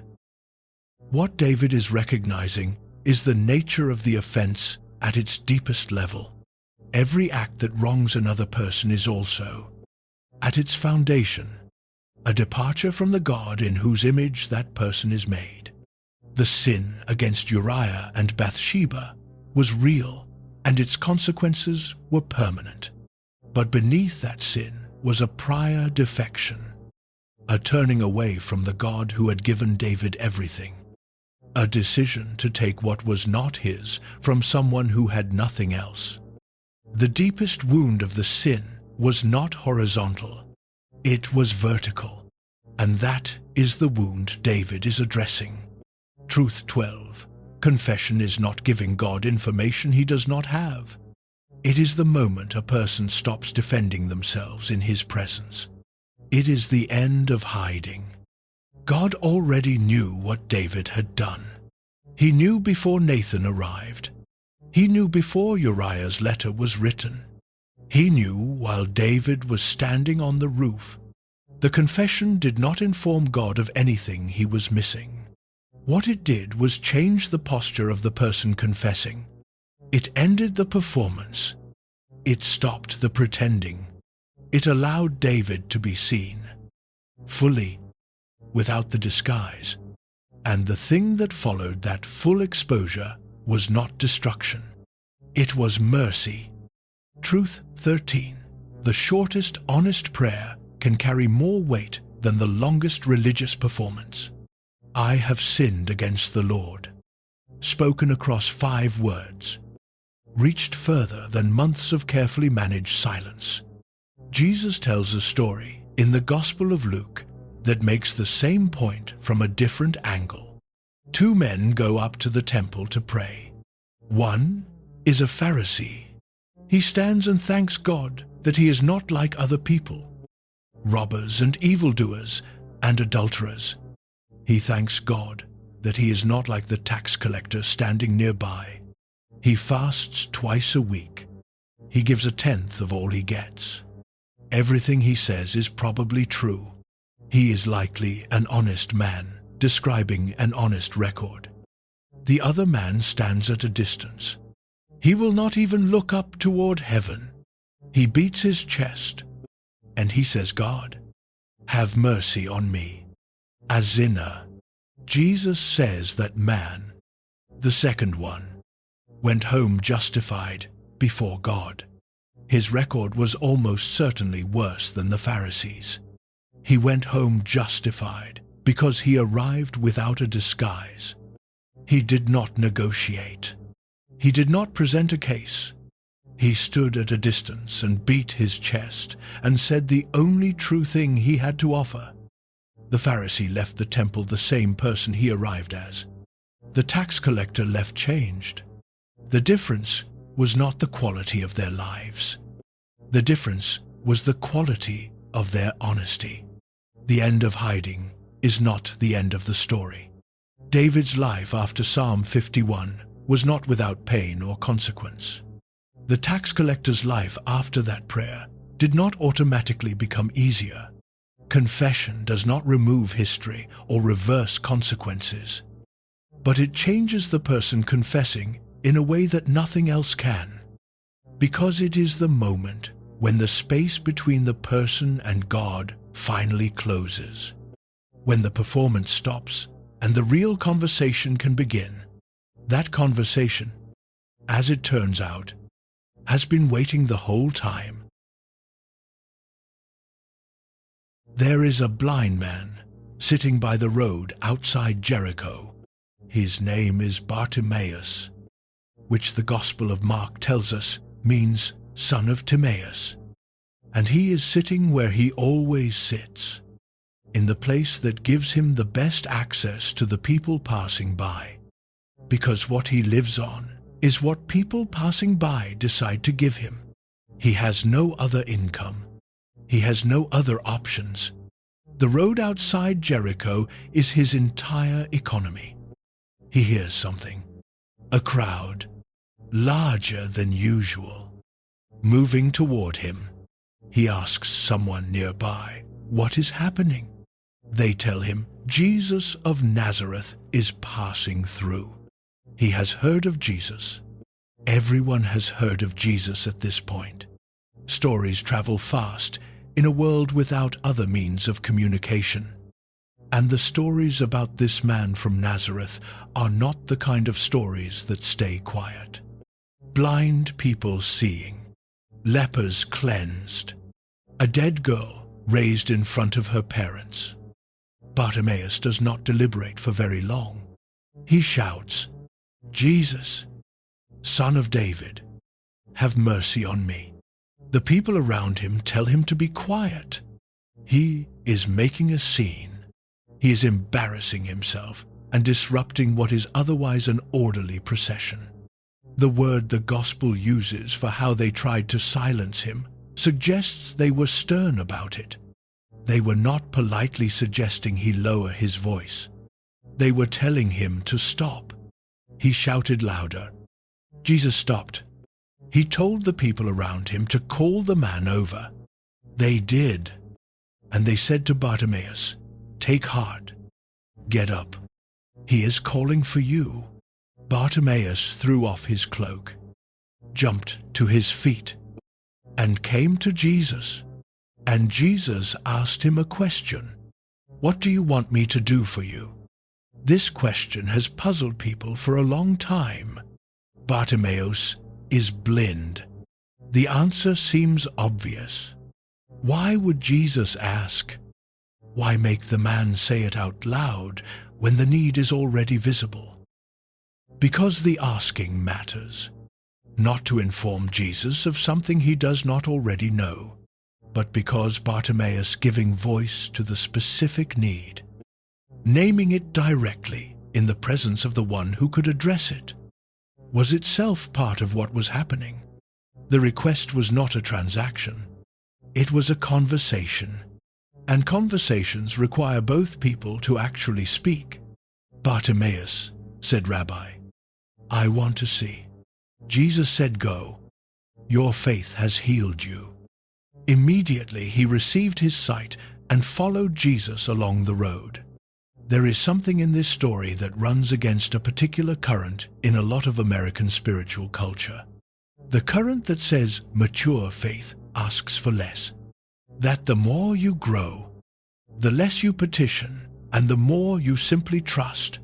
What David is recognizing is the nature of the offense at its deepest level. Every act that wrongs another person is also, at its foundation, a departure from the God in whose image that person is made. The sin against Uriah and Bathsheba was real, and its consequences were permanent. But beneath that sin was a prior defection, a turning away from the God who had given David everything, a decision to take what was not his from someone who had nothing else. The deepest wound of the sin was not horizontal, it was vertical, and that is the wound David is addressing. Truth 12. Confession is not giving God information he does not have. It is the moment a person stops defending themselves in his presence. It is the end of hiding. God already knew what David had done. He knew before Nathan arrived. He knew before Uriah's letter was written. He knew while David was standing on the roof. The confession did not inform God of anything he was missing. What it did was change the posture of the person confessing. It ended the performance. It stopped the pretending. It allowed David to be seen, fully, without the disguise. And the thing that followed that full exposure was not destruction. It was mercy. Truth 13. The shortest honest prayer can carry more weight than the longest religious performance. I have sinned against the Lord, spoken across 5 words, reached further than months of carefully managed silence. Jesus tells a story in the Gospel of Luke that makes the same point from a different angle. 2 men go up to the temple to pray. One is a Pharisee. He stands and thanks God that he is not like other people, robbers and evildoers and adulterers. He thanks God that he is not like the tax collector standing nearby. He fasts twice a week. He gives 1/10 of all he gets. Everything he says is probably true. He is likely an honest man, describing an honest record. The other man stands at a distance. He will not even look up toward heaven. He beats his chest, and he says, God, have mercy on me, a sinner. Jesus says that man, the second one, went home justified before God. His record was almost certainly worse than the Pharisees. He went home justified because he arrived without a disguise. He did not negotiate. He did not present a case. He stood at a distance and beat his chest and said the only true thing he had to offer. The Pharisee left the temple the same person he arrived as. The tax collector left changed. The difference was not the quality of their lives. The difference was the quality of their honesty. The end of hiding is not the end of the story. David's life after Psalm 51 was not without pain or consequence. The tax collector's life after that prayer did not automatically become easier. Confession does not remove history or reverse consequences, but it changes the person confessing in a way that nothing else can, because it is the moment when the space between the person and God finally closes, when the performance stops and the real conversation can begin. That conversation, as it turns out, has been waiting the whole time. There is a blind man sitting by the road outside Jericho. His name is Bartimaeus, which the Gospel of Mark tells us means son of Timaeus. And he is sitting where he always sits, in the place that gives him the best access to the people passing by, because what he lives on is what people passing by decide to give him. He has no other income. He has no other options. The road outside Jericho is his entire economy. He hears something. A crowd, larger than usual, moving toward him. He asks someone nearby, "What is happening?" They tell him, "Jesus of Nazareth is passing through." He has heard of Jesus. Everyone has heard of Jesus at this point. Stories travel fast in a world without other means of communication. And the stories about this man from Nazareth are not the kind of stories that stay quiet. Blind people seeing, lepers cleansed, a dead girl raised in front of her parents. Bartimaeus does not deliberate for very long. He shouts, "Jesus, Son of David, have mercy on me." The people around him tell him to be quiet. He is making a scene. He is embarrassing himself and disrupting what is otherwise an orderly procession. The word the gospel uses for how they tried to silence him suggests they were stern about it. They were not politely suggesting he lower his voice. They were telling him to stop. He shouted louder. Jesus stopped. He told the people around him to call the man over. They did. And they said to Bartimaeus, "Take heart. Get up. He is calling for you." Bartimaeus threw off his cloak, jumped to his feet, and came to Jesus. And Jesus asked him a question. "What do you want me to do for you?" This question has puzzled people for a long time. Bartimaeus is blind. The answer seems obvious. Why would Jesus ask? Why make the man say it out loud when the need is already visible? Because the asking matters, not to inform Jesus of something he does not already know, but because Bartimaeus giving voice to the specific need, naming it directly in the presence of the one who could address it, was itself part of what was happening. The request was not a transaction. It was a conversation, and conversations require both people to actually speak. "Bartimaeus," said Rabbi, "I want to see." Jesus said, "Go. Your faith has healed you." Immediately he received his sight and followed Jesus along the road. There is something in this story that runs against a particular current in a lot of American spiritual culture. The current that says mature faith asks for less. That the more you grow, the less you petition, and the more you simply trust.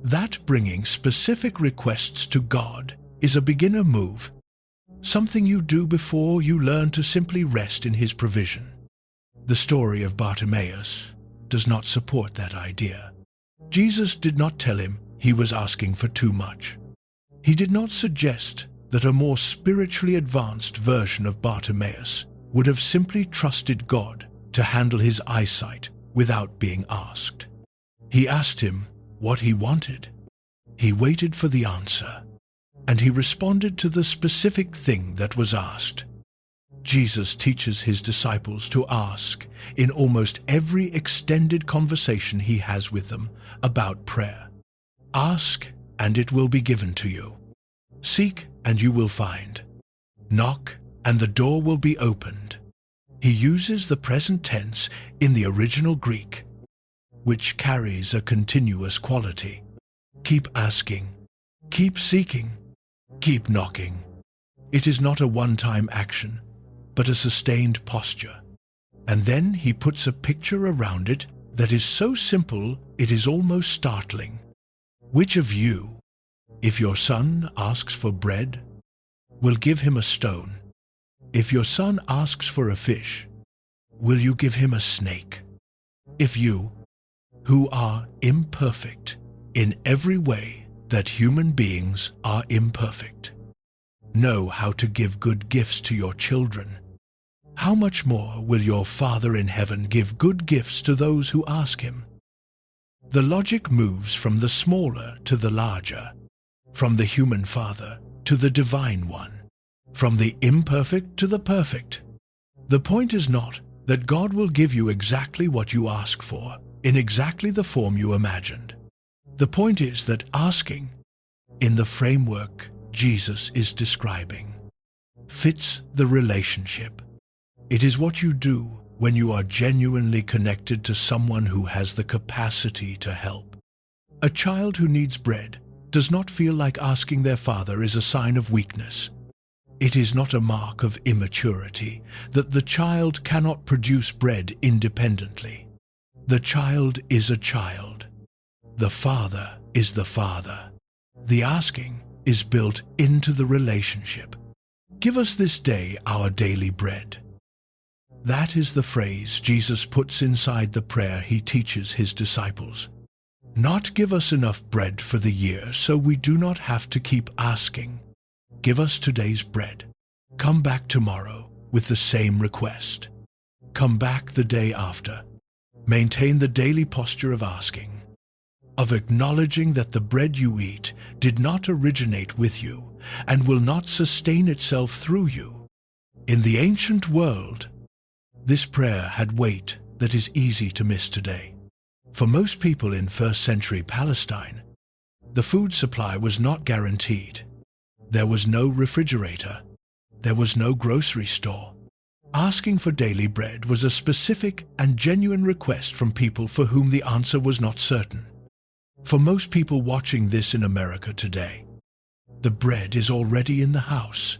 That bringing specific requests to God is a beginner move, something you do before you learn to simply rest in His provision. The story of Bartimaeus does not support that idea. Jesus did not tell him he was asking for too much. He did not suggest that a more spiritually advanced version of Bartimaeus would have simply trusted God to handle his eyesight without being asked. He asked him what he wanted. He waited for the answer, and he responded to the specific thing that was asked. Jesus teaches his disciples to ask in almost every extended conversation he has with them about prayer. Ask, and it will be given to you. Seek, and you will find. Knock, and the door will be opened. He uses the present tense in the original Greek, which carries a continuous quality. Keep asking, keep seeking, keep knocking. It is not a one-time action, but a sustained posture. And then he puts a picture around it that is so simple it is almost startling. Which of you, if your son asks for bread, will give him a stone? If your son asks for a fish, will you give him a snake? If you, who are imperfect in every way that human beings are imperfect, know how to give good gifts to your children, how much more will your Father in heaven give good gifts to those who ask him? The logic moves from the smaller to the larger, from the human Father to the divine one, from the imperfect to the perfect. The point is not that God will give you exactly what you ask for, in exactly the form you imagined. The point is that asking, in the framework Jesus is describing, fits the relationship. It is what you do when you are genuinely connected to someone who has the capacity to help. A child who needs bread does not feel like asking their father is a sign of weakness. It is not a mark of immaturity that the child cannot produce bread independently. The child is a child. The father is the father. The asking is built into the relationship. Give us this day our daily bread. That is the phrase Jesus puts inside the prayer he teaches his disciples. Not give us enough bread for the year so we do not have to keep asking. Give us today's bread. Come back tomorrow with the same request. Come back the day after. Maintain the daily posture of asking, of acknowledging that the bread you eat did not originate with you and will not sustain itself through you. In the ancient world, this prayer had weight that is easy to miss today. For most people in first-century Palestine, the food supply was not guaranteed. There was no refrigerator. There was no grocery store. Asking for daily bread was a specific and genuine request from people for whom the answer was not certain. For most people watching this in America today, the bread is already in the house.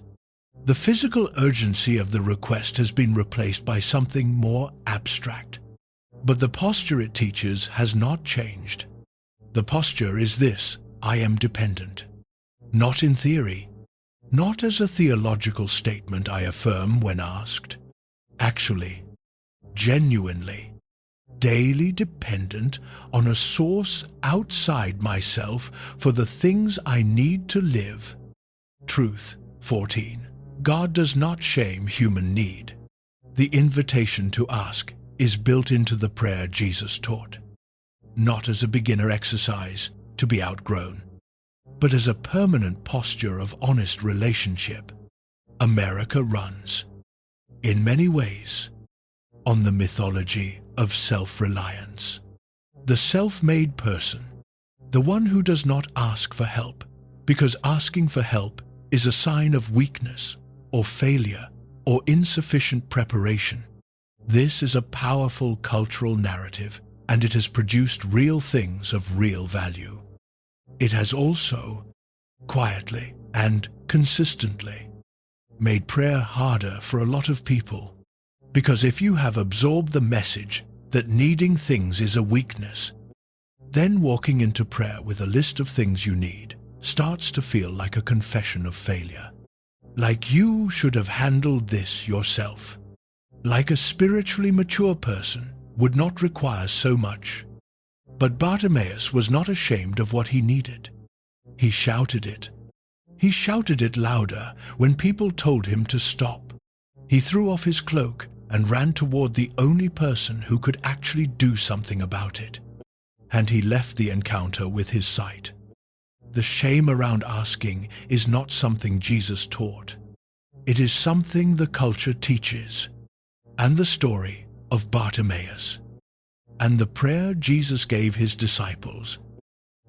The physical urgency of the request has been replaced by something more abstract. But the posture it teaches has not changed. The posture is this: I am dependent. Not in theory, not as a theological statement I affirm when asked. Actually, genuinely, daily dependent on a source outside myself for the things I need to live. Truth 14. God does not shame human need. The invitation to ask is built into the prayer Jesus taught, not as a beginner exercise to be outgrown, but as a permanent posture of honest relationship. America runs, in many ways, on the mythology of self-reliance. The self-made person, the one who does not ask for help, because asking for help is a sign of weakness or failure or insufficient preparation. This is a powerful cultural narrative, and it has produced real things of real value. It has also, quietly and consistently, made prayer harder for a lot of people. Because if you have absorbed the message that needing things is a weakness, then walking into prayer with a list of things you need starts to feel like a confession of failure. Like you should have handled this yourself. Like a spiritually mature person would not require so much. But Bartimaeus was not ashamed of what he needed. He shouted it. He shouted it louder when people told him to stop. He threw off his cloak and ran toward the only person who could actually do something about it. And he left the encounter with his sight. The shame around asking is not something Jesus taught. It is something the culture teaches. And the story of Bartimaeus, and the prayer Jesus gave his disciples,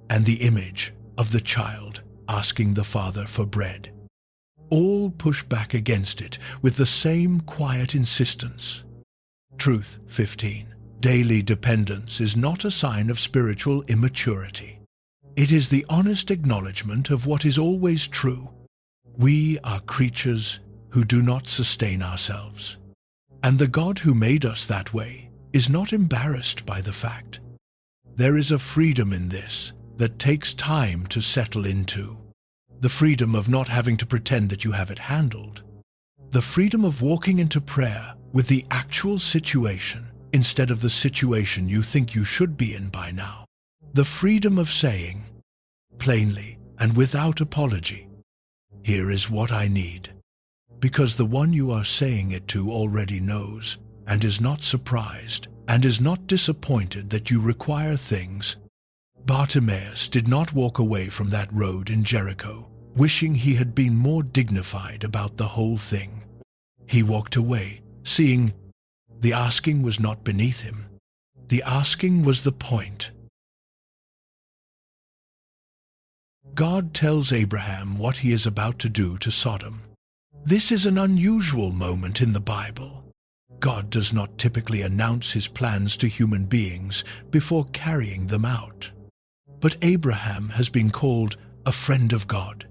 and the image of the child asking the Father for bread, all push back against it with the same quiet insistence. Truth 15. Daily dependence is not a sign of spiritual immaturity. It is the honest acknowledgement of what is always true. We are creatures who do not sustain ourselves. And the God who made us that way is not embarrassed by the fact. There is a freedom in this that takes time to settle into. The freedom of not having to pretend that you have it handled. The freedom of walking into prayer with the actual situation instead of the situation you think you should be in by now. The freedom of saying, plainly and without apology, "Here is what I need." Because the one you are saying it to already knows, and is not surprised, and is not disappointed that you require things. Bartimaeus did not walk away from that road in Jericho, wishing he had been more dignified about the whole thing. He walked away, seeing the asking was not beneath him. The asking was the point. God tells Abraham what he is about to do to Sodom. This is an unusual moment in the Bible. God does not typically announce his plans to human beings before carrying them out. But Abraham has been called a friend of God,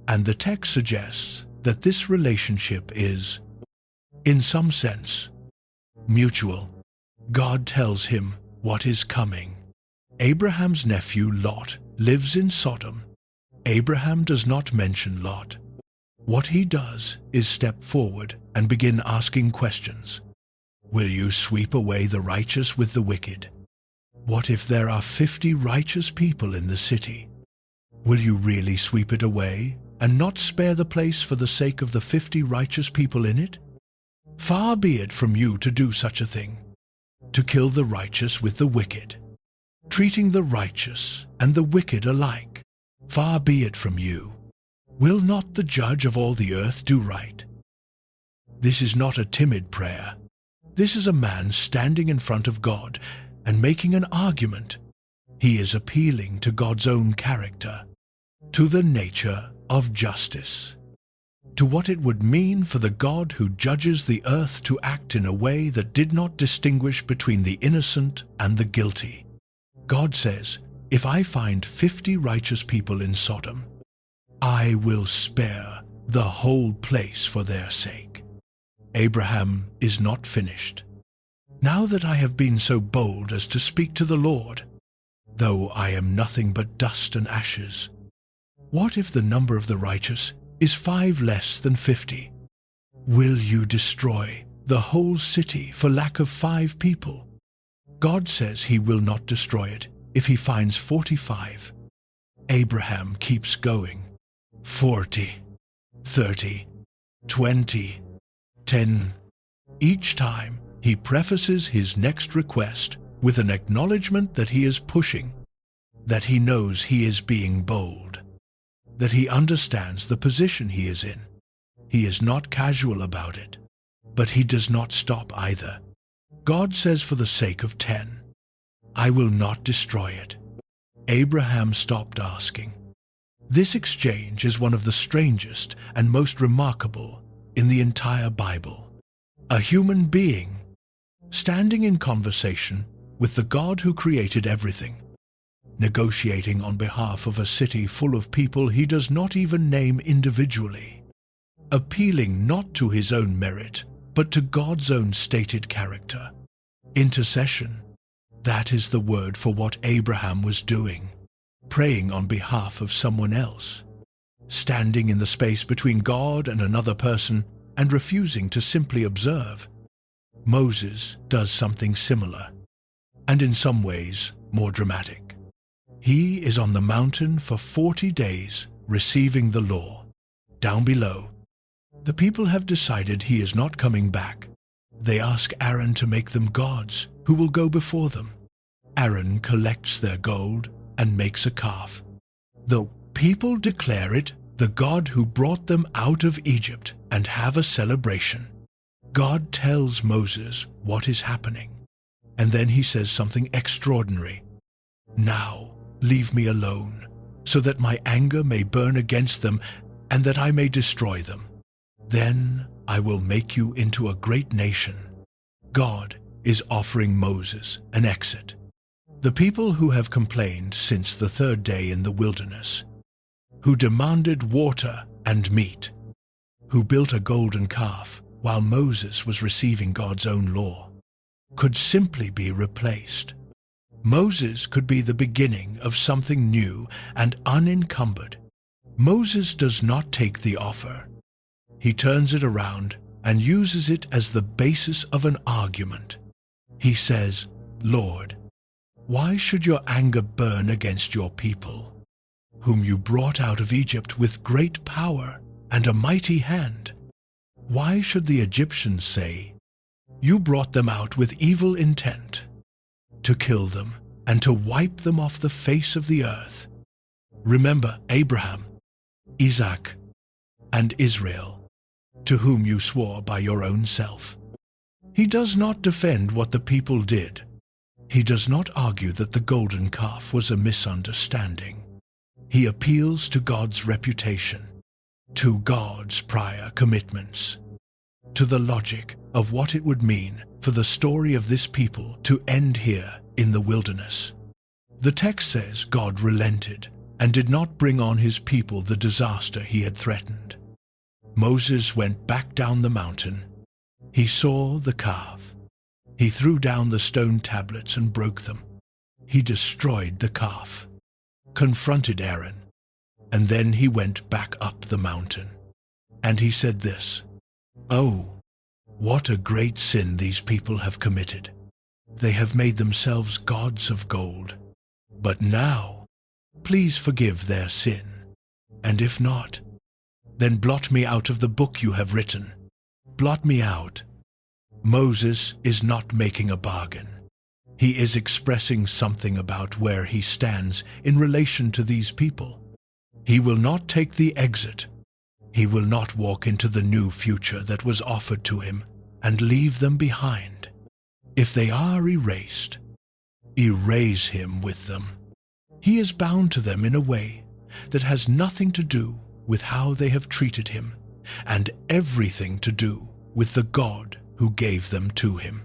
and the text suggests that this relationship is, in some sense, mutual. God tells him what is coming. Abraham's nephew Lot lives in Sodom. Abraham does not mention Lot. What he does is step forward and begin asking questions. Will you sweep away the righteous with the wicked? What if there are 50 righteous people in the city? Will you really sweep it away and not spare the place for the sake of the 50 righteous people in it? Far be it from you to do such a thing, to kill the righteous with the wicked, treating the righteous and the wicked alike. Far be it from you. Will not the judge of all the earth do right? This is not a timid prayer. This is a man standing in front of God and making an argument. He is appealing to God's own character, to the nature of justice, to what it would mean for the God who judges the earth to act in a way that did not distinguish between the innocent and the guilty. God says, if I find 50 righteous people in Sodom, I will spare the whole place for their sake. Abraham is not finished. Now that I have been so bold as to speak to the Lord, though I am nothing but dust and ashes, what if the number of the righteous is 5 less than 50? Will you destroy the whole city for lack of 5 people? God says he will not destroy it if he finds 45. Abraham keeps going. 40, 30, 20, 10. Each time he prefaces his next request with an acknowledgement that he is pushing, that he knows he is being bold, that he understands the position he is in. He is not casual about it, but he does not stop either. God says, for the sake of 10, I will not destroy it. Abraham stopped asking. This exchange is one of the strangest and most remarkable in the entire Bible. A human being standing in conversation with the God who created everything, negotiating on behalf of a city full of people he does not even name individually, appealing not to his own merit, but to God's own stated character. Intercession, that is the word for what Abraham was doing. Praying on behalf of someone else, standing in the space between God and another person and refusing to simply observe. Moses does something similar, and in some ways more dramatic. He is on the mountain for 40 days receiving the law. Down below, the people have decided he is not coming back. They ask Aaron to make them gods who will go before them. Aaron collects their gold and makes a calf. The people declare it the God who brought them out of Egypt and have a celebration. God tells Moses what is happening, and then he says something extraordinary. Now leave me alone, so that my anger may burn against them and that I may destroy them. Then I will make you into a great nation. God is offering Moses an exit. The people who have complained since the third day in the wilderness, who demanded water and meat, who built a golden calf while Moses was receiving God's own law, could simply be replaced. Moses could be the beginning of something new and unencumbered. Moses does not take the offer. He turns it around and uses it as the basis of an argument. He says, "Lord, why should your anger burn against your people, whom you brought out of Egypt with great power and a mighty hand? Why should the Egyptians say, 'You brought them out with evil intent, to kill them and to wipe them off the face of the earth?' Remember Abraham, Isaac, and Israel, to whom you swore by your own self." He does not defend what the people did. He does not argue that the golden calf was a misunderstanding. He appeals to God's reputation, to God's prior commitments, to the logic of what it would mean for the story of this people to end here in the wilderness. The text says God relented and did not bring on his people the disaster he had threatened. Moses went back down the mountain. He saw the calf. He threw down the stone tablets and broke them. He destroyed the calf, confronted Aaron, and then he went back up the mountain. And he said this, "Oh, what a great sin these people have committed. They have made themselves gods of gold. But now, please forgive their sin. And if not, then blot me out of the book you have written. Blot me out." Moses is not making a bargain. He is expressing something about where he stands in relation to these people. He will not take the exit. He will not walk into the new future that was offered to him and leave them behind. If they are erased, erase him with them. He is bound to them in a way that has nothing to do with how they have treated him, and everything to do with the God who gave them to him.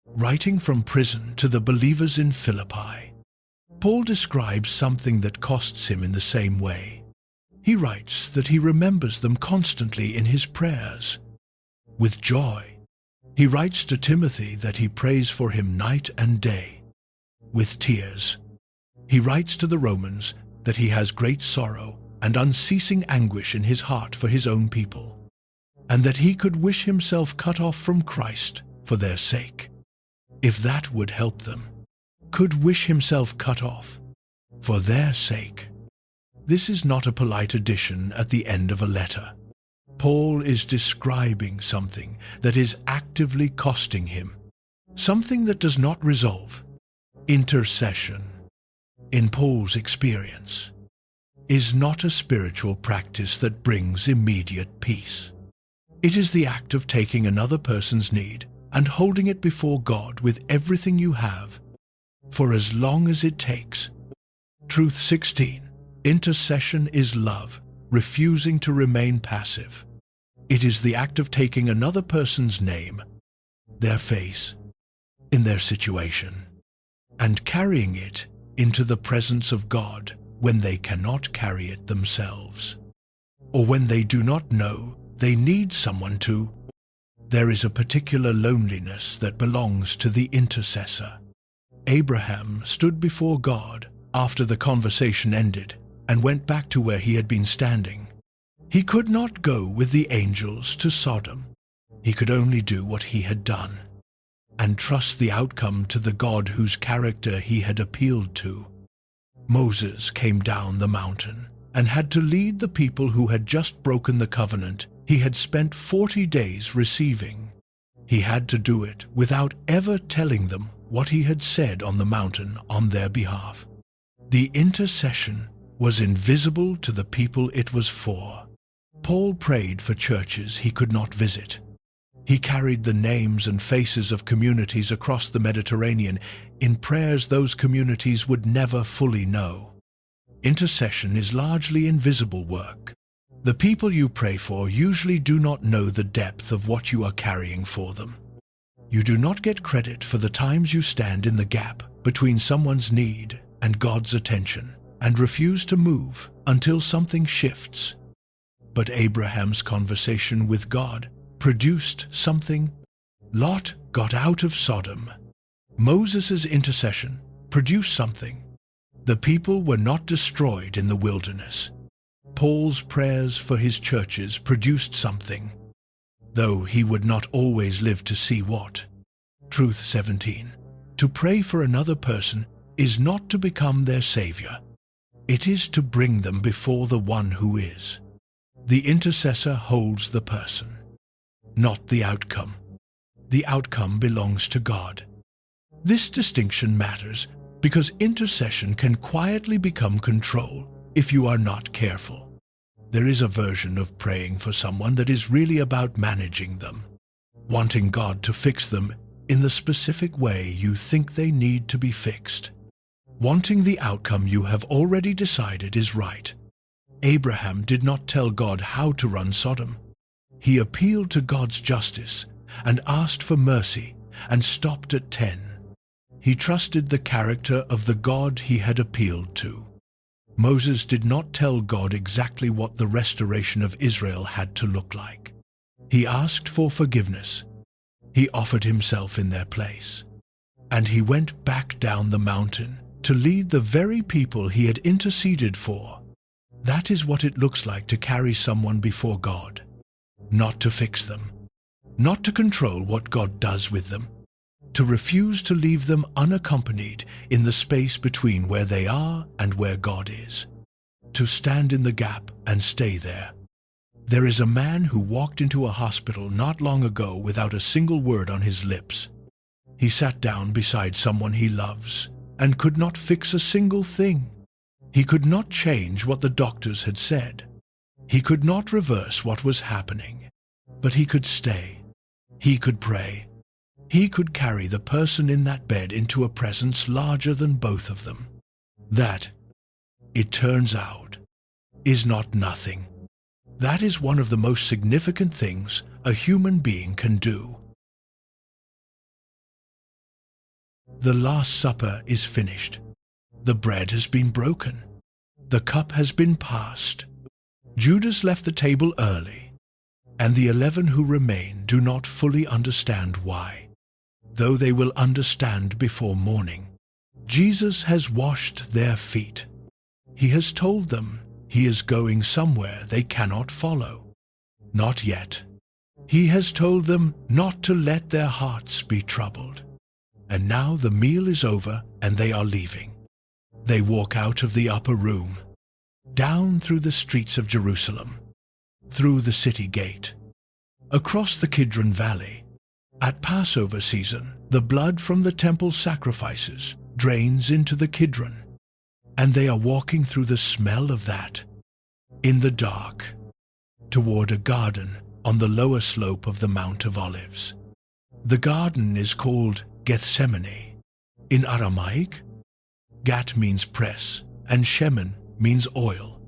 Writing from prison to the believers in Philippi, Paul describes something that costs him in the same way. He writes that he remembers them constantly in his prayers, with joy. He writes to Timothy that he prays for him night and day, with tears. He writes to the Romans that he has great sorrow and unceasing anguish in his heart for his own people, and that he could wish himself cut off from Christ for their sake, if that would help them. Could wish himself cut off for their sake. This is not a polite addition at the end of a letter. Paul is describing something that is actively costing him, something that does not resolve. Intercession, in Paul's experience, is not a spiritual practice that brings immediate peace. It is the act of taking another person's need and holding it before God with everything you have, for as long as it takes. Truth 16. Intercession is love, refusing to remain passive. It is the act of taking another person's name, their face, in their situation, and carrying it into the presence of God when they cannot carry it themselves, or when they do not know they need someone to. There is a particular loneliness that belongs to the intercessor. Abraham stood before God after the conversation ended and went back to where he had been standing. He could not go with the angels to Sodom. He could only do what he had done and trust the outcome to the God whose character he had appealed to. Moses came down the mountain and had to lead the people who had just broken the covenant he had spent 40 days receiving. He had to do it without ever telling them what he had said on the mountain on their behalf. The intercession was invisible to the people it was for. Paul prayed for churches he could not visit. He carried the names and faces of communities across the Mediterranean in prayers those communities would never fully know. Intercession is largely invisible work. The people you pray for usually do not know the depth of what you are carrying for them. You do not get credit for the times you stand in the gap between someone's need and God's attention and refuse to move until something shifts. But Abraham's conversation with God produced something. Lot got out of Sodom. Moses' intercession produced something. The people were not destroyed in the wilderness. Paul's prayers for his churches produced something, though he would not always live to see what. Truth 17. To pray for another person is not to become their savior. It is to bring them before the one who is. The intercessor holds the person, not the outcome. The outcome belongs to God. This distinction matters because intercession can quietly become control if you are not careful. There is a version of praying for someone that is really about managing them, wanting God to fix them in the specific way you think they need to be fixed, wanting the outcome you have already decided is right. Abraham did not tell God how to run Sodom. He appealed to God's justice and asked for mercy and stopped at 10. He trusted the character of the God he had appealed to. Moses did not tell God exactly what the restoration of Israel had to look like. He asked for forgiveness. He offered himself in their place. And he went back down the mountain to lead the very people he had interceded for. That is what it looks like to carry someone before God. Not to fix them. Not to control what God does with them. To refuse to leave them unaccompanied in the space between where they are and where God is. To stand in the gap and stay there. There is a man who walked into a hospital not long ago without a single word on his lips. He sat down beside someone he loves and could not fix a single thing. He could not change what the doctors had said. He could not reverse what was happening. But he could stay. He could pray. He could carry the person in that bed into a presence larger than both of them. That, it turns out, is not nothing. That is one of the most significant things a human being can do. The Last Supper is finished. The bread has been broken. The cup has been passed. Judas left the table early, and the 11 who remain do not fully understand why. Though they will understand before morning. Jesus has washed their feet. He has told them he is going somewhere they cannot follow. Not yet. He has told them not to let their hearts be troubled. And now the meal is over and they are leaving. They walk out of the upper room, down through the streets of Jerusalem, through the city gate, across the Kidron Valley. At Passover season, the blood from the temple sacrifices drains into the Kidron, and they are walking through the smell of that, in the dark, toward a garden on the lower slope of the Mount of Olives. The garden is called Gethsemane. In Aramaic, Gat means press, and Shemen means oil.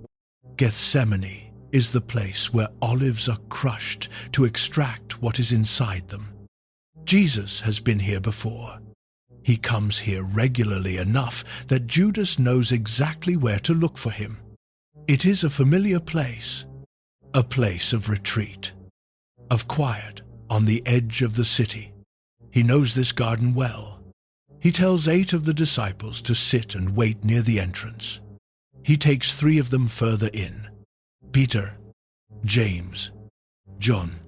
Gethsemane is the place where olives are crushed to extract what is inside them. Jesus has been here before. He comes here regularly enough that Judas knows exactly where to look for him. It is a familiar place, a place of retreat, of quiet on the edge of the city. He knows this garden well. He tells 8 of the disciples to sit and wait near the entrance. He takes 3 of them further in, Peter, James, John,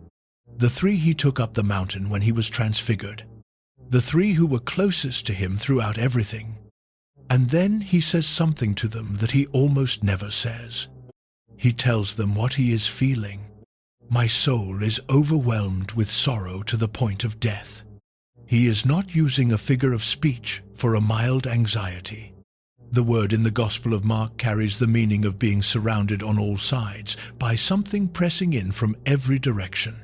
the 3 he took up the mountain when he was transfigured, the 3 who were closest to him throughout everything. And then he says something to them that he almost never says. He tells them what he is feeling. My soul is overwhelmed with sorrow to the point of death. He is not using a figure of speech for a mild anxiety. The word in the Gospel of Mark carries the meaning of being surrounded on all sides by something pressing in from every direction.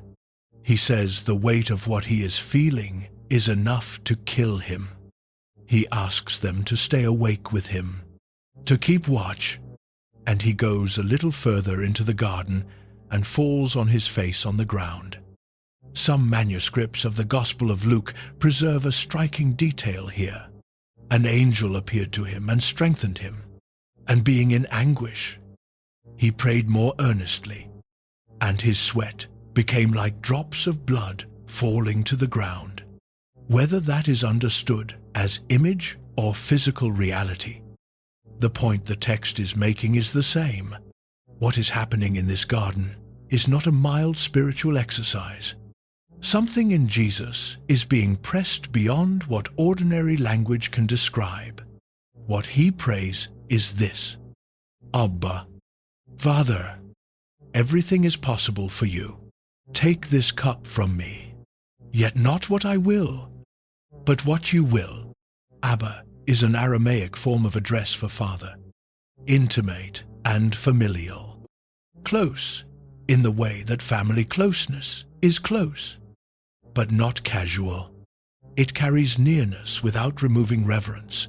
He says the weight of what he is feeling is enough to kill him. He asks them to stay awake with him, to keep watch, and he goes a little further into the garden and falls on his face on the ground. Some manuscripts of the Gospel of Luke preserve a striking detail here. An angel appeared to him and strengthened him, and being in anguish, he prayed more earnestly, and his sweat became like drops of blood falling to the ground. Whether that is understood as image or physical reality, the point the text is making is the same. What is happening in this garden is not a mild spiritual exercise. Something in Jesus is being pressed beyond what ordinary language can describe. What he prays is this: Abba, Father, everything is possible for you. Take this cup from me, yet not what I will, but what you will. Abba is an Aramaic form of address for Father, intimate and familial, close in the way that family closeness is close, but not casual. It carries nearness without removing reverence.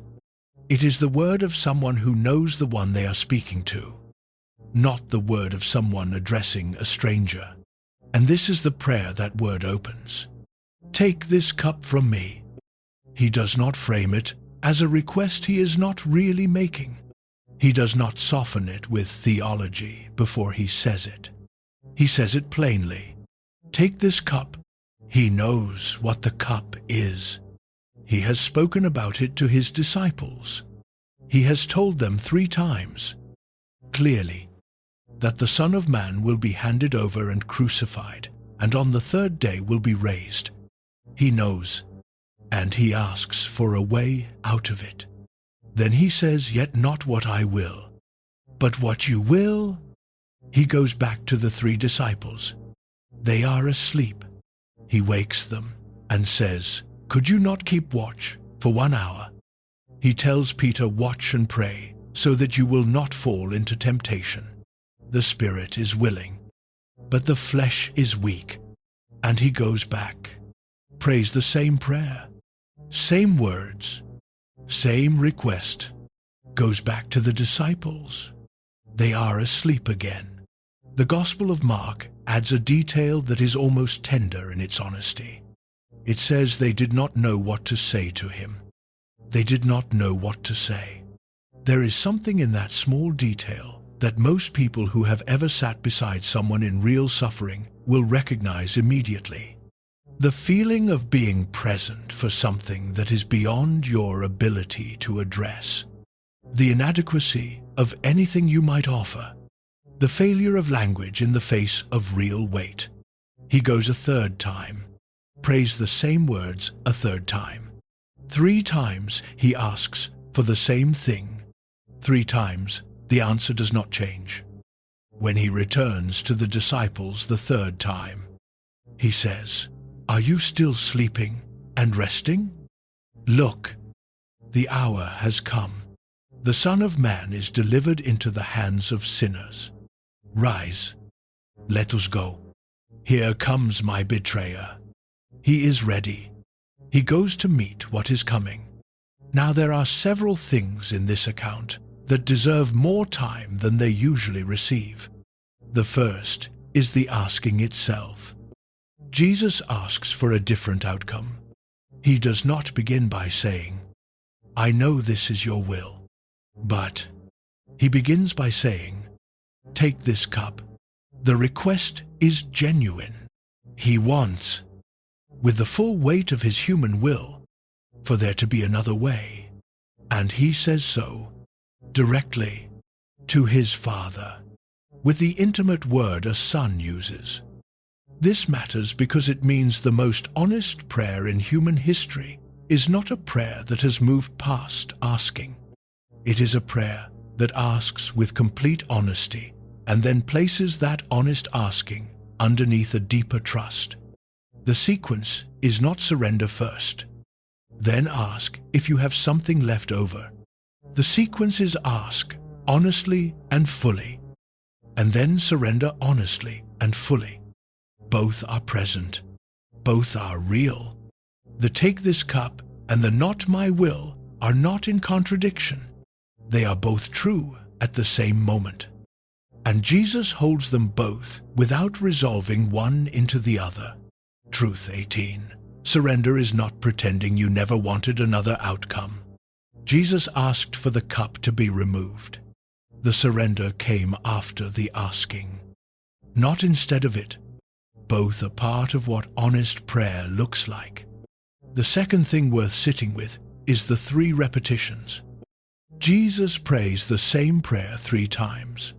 It is the word of someone who knows the one they are speaking to, not the word of someone addressing a stranger. And this is the prayer that word opens. Take this cup from me. He does not frame it as a request he is not really making. He does not soften it with theology before he says it. He says it plainly. Take this cup. He knows what the cup is. He has spoken about it to his disciples. He has told them 3 times, clearly, that the Son of Man will be handed over and crucified, and on the 3rd day will be raised. He knows, and he asks for a way out of it. Then he says, yet not what I will, but what you will. He goes back to the 3 disciples. They are asleep. He wakes them and says, could you not keep watch for 1 hour? He tells Peter, watch and pray, so that you will not fall into temptation. The spirit is willing, but the flesh is weak. And he goes back, prays the same prayer, same words, same request, goes back to the disciples. They are asleep again. The Gospel of Mark adds a detail that is almost tender in its honesty. It says they did not know what to say to him. They did not know what to say. There is something in that small detail that most people who have ever sat beside someone in real suffering will recognize immediately. The feeling of being present for something that is beyond your ability to address. The inadequacy of anything you might offer. The failure of language in the face of real weight. He goes a 3rd time, prays the same words a 3rd time. 3 times he asks for the same thing. 3 times the answer does not change. When he returns to the disciples the 3rd time, he says, are you still sleeping and resting? Look, the hour has come. The Son of Man is delivered into the hands of sinners. Rise, let us go. Here comes my betrayer. He is ready. He goes to meet what is coming. Now there are several things in this account that deserve more time than they usually receive. The first is the asking itself. Jesus asks for a different outcome. He does not begin by saying, I know this is your will, but he begins by saying, take this cup. The request is genuine. He wants, with the full weight of his human will, for there to be another way, and he says so directly to his Father, with the intimate word a son uses. This matters because it means the most honest prayer in human history is not a prayer that has moved past asking. It is a prayer that asks with complete honesty and then places that honest asking underneath a deeper trust. The sequence is not surrender first, then ask if you have something left over. The sequence is ask honestly and fully, and then surrender honestly and fully. Both are present. Both are real. The take this cup and the not my will are not in contradiction. They are both true at the same moment. And Jesus holds them both without resolving one into the other. Truth 18. Surrender is not pretending you never wanted another outcome. Jesus asked for the cup to be removed. The surrender came after the asking, not instead of it. Both are part of what honest prayer looks like. The second thing worth sitting with is the 3 repetitions. Jesus prays the same prayer 3 times.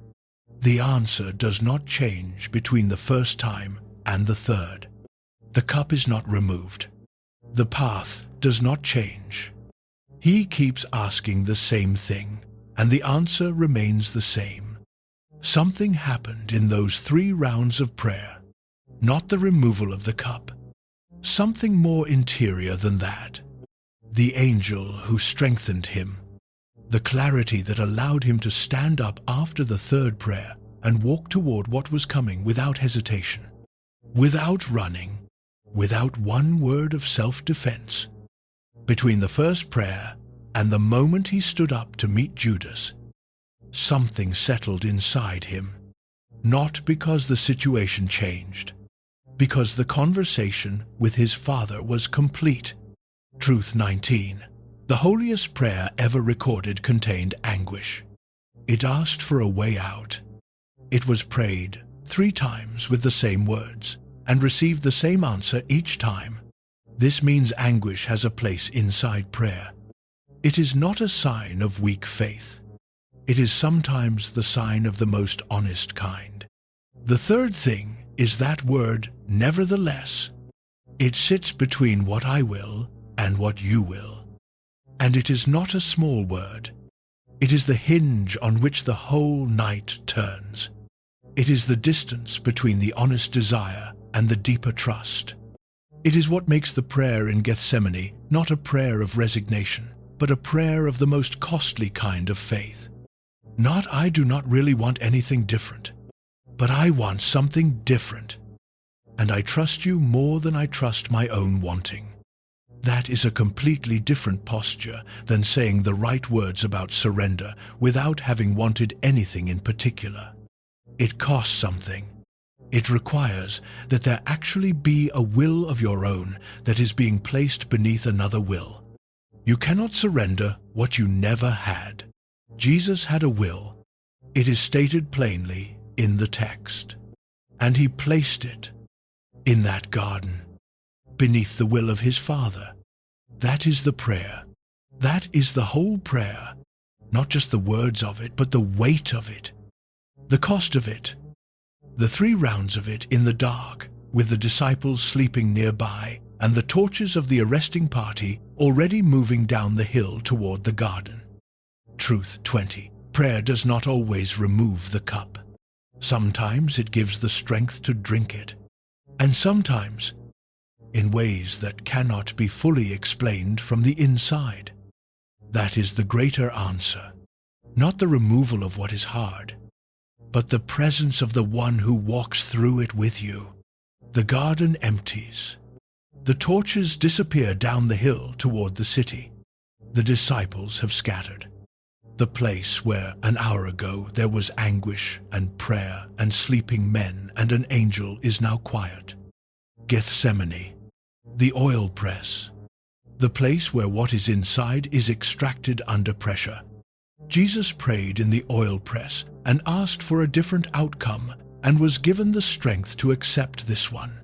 The answer does not change between the first time and the third. The cup is not removed. The path does not change. He keeps asking the same thing, and the answer remains the same. Something happened in those 3 rounds of prayer, not the removal of the cup. Something more interior than that. The angel who strengthened him. The clarity that allowed him to stand up after the 3rd prayer and walk toward what was coming without hesitation, without running, without one word of self-defense. Between the first prayer and the moment he stood up to meet Judas, something settled inside him. Not because the situation changed, because the conversation with his Father was complete. Truth 19. The holiest prayer ever recorded contained anguish. It asked for a way out. It was prayed 3 times with the same words and received the same answer each time. This means anguish has a place inside prayer. It is not a sign of weak faith. It is sometimes the sign of the most honest kind. The third thing is that word, nevertheless. It sits between what I will and what you will. And it is not a small word. It is the hinge on which the whole night turns. It is the distance between the honest desire and the deeper trust. It is what makes the prayer in Gethsemane not a prayer of resignation, but a prayer of the most costly kind of faith. Not I do not really want anything different, but I want something different, and I trust you more than I trust my own wanting. That is a completely different posture than saying the right words about surrender without having wanted anything in particular. It costs something. It requires that there actually be a will of your own that is being placed beneath another will. You cannot surrender what you never had. Jesus had a will. It is stated plainly in the text. And he placed it in that garden, beneath the will of his Father. That is the prayer. That is the whole prayer. Not just the words of it, but the weight of it, the cost of it. The 3 rounds of it in the dark, with the disciples sleeping nearby, and the torches of the arresting party already moving down the hill toward the garden. Truth 20. Prayer does not always remove the cup. Sometimes it gives the strength to drink it, and sometimes in ways that cannot be fully explained from the inside. That is the greater answer. Not the removal of what is hard, but the presence of the one who walks through it with you. The garden empties. The torches disappear down the hill toward the city. The disciples have scattered. The place where an hour ago there was anguish and prayer and sleeping men and an angel is now quiet. Gethsemane, the oil press, the place where what is inside is extracted under pressure. Jesus prayed in the oil press and asked for a different outcome and was given the strength to accept this one.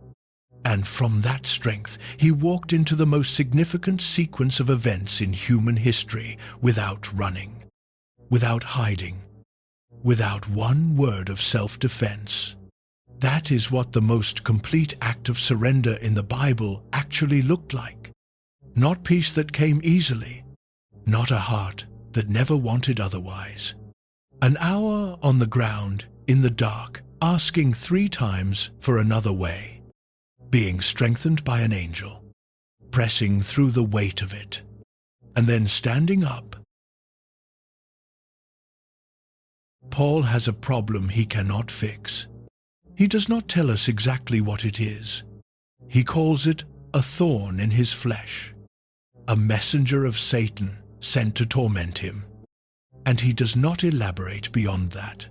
And from that strength, he walked into the most significant sequence of events in human history without running, without hiding, without one word of self-defense. That is what the most complete act of surrender in the Bible actually looked like. Not peace that came easily, not a heart that never wanted otherwise. An hour on the ground in the dark, asking 3 times for another way, being strengthened by an angel, pressing through the weight of it, and then standing up. Paul has a problem he cannot fix. He does not tell us exactly what it is. He calls it a thorn in his flesh, a messenger of Satan sent to torment him, and he does not elaborate beyond that.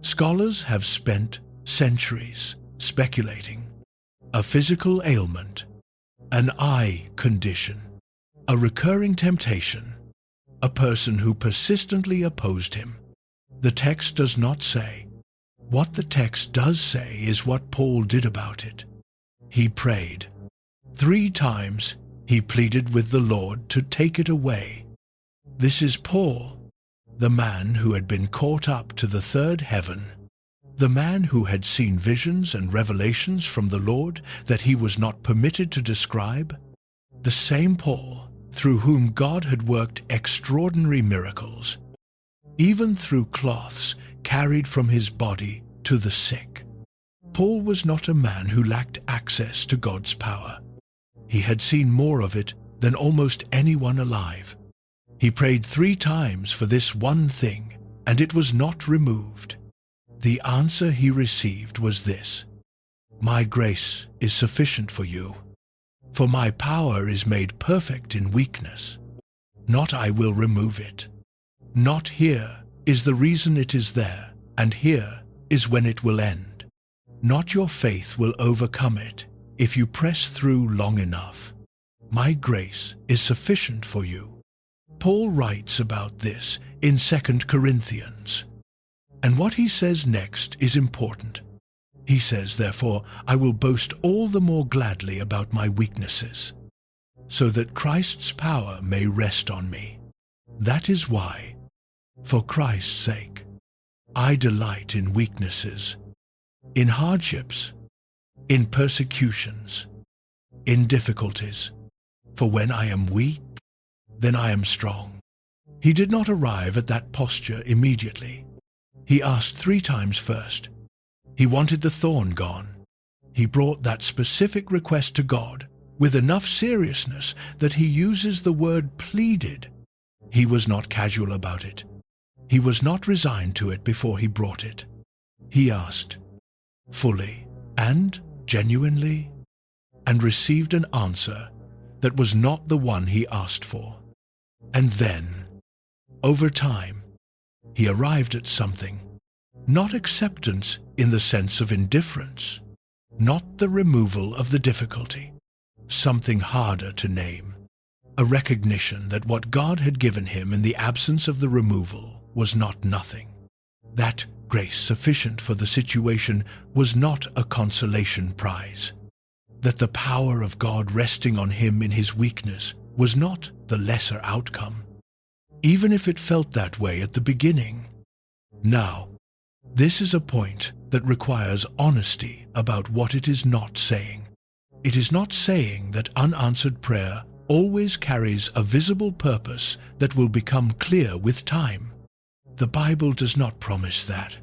Scholars have spent centuries speculating. A physical ailment, an eye condition, a recurring temptation, a person who persistently opposed him. The text does not say. What the text does say is what Paul did about it. He prayed. 3 times he pleaded with the Lord to take it away. This is Paul, the man who had been caught up to the 3rd heaven, the man who had seen visions and revelations from the Lord that he was not permitted to describe, the same Paul through whom God had worked extraordinary miracles, even through cloths carried from his body to the sick. Paul was not a man who lacked access to God's power. He had seen more of it than almost anyone alive. He prayed 3 times for this one thing, and it was not removed. The answer he received was this: "My grace is sufficient for you, for my power is made perfect in weakness. Not I will remove it. Not here is the reason it is there, and here is when it will end. Not your faith will overcome it if you press through long enough. My grace is sufficient for you." Paul writes about this in 2 Corinthians. And what he says next is important. He says, "Therefore, I will boast all the more gladly about my weaknesses, so that Christ's power may rest on me. That is why, for Christ's sake, I delight in weaknesses, in hardships, in persecutions, in difficulties. For when I am weak, then I am strong." He did not arrive at that posture immediately. He asked 3 times first. He wanted the thorn gone. He brought that specific request to God with enough seriousness that he uses the word pleaded. He was not casual about it. He was not resigned to it before he brought it. He asked fully and genuinely, and received an answer that was not the one he asked for. And then, over time, he arrived at something. Not acceptance in the sense of indifference, not the removal of the difficulty, something harder to name, a recognition that what God had given him in the absence of the removal was not nothing. That grace sufficient for the situation was not a consolation prize. That the power of God resting on him in his weakness was not the lesser outcome, even if it felt that way at the beginning. Now, this is a point that requires honesty about what it is not saying. It is not saying that unanswered prayer always carries a visible purpose that will become clear with time. The Bible does not promise that.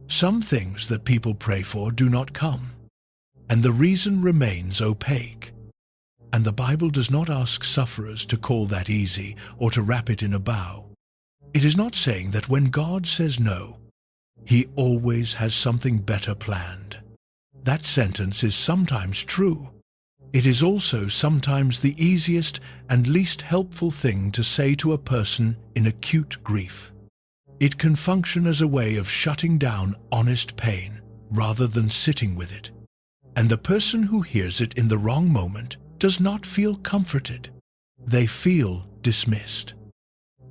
Some things that people pray for do not come, and the reason remains opaque. And the Bible does not ask sufferers to call that easy or to wrap it in a bow. It is not saying that when God says no, He always has something better planned. That sentence is sometimes true. It is also sometimes the easiest and least helpful thing to say to a person in acute grief. It can function as a way of shutting down honest pain rather than sitting with it. And the person who hears it in the wrong moment does not feel comforted. They feel dismissed.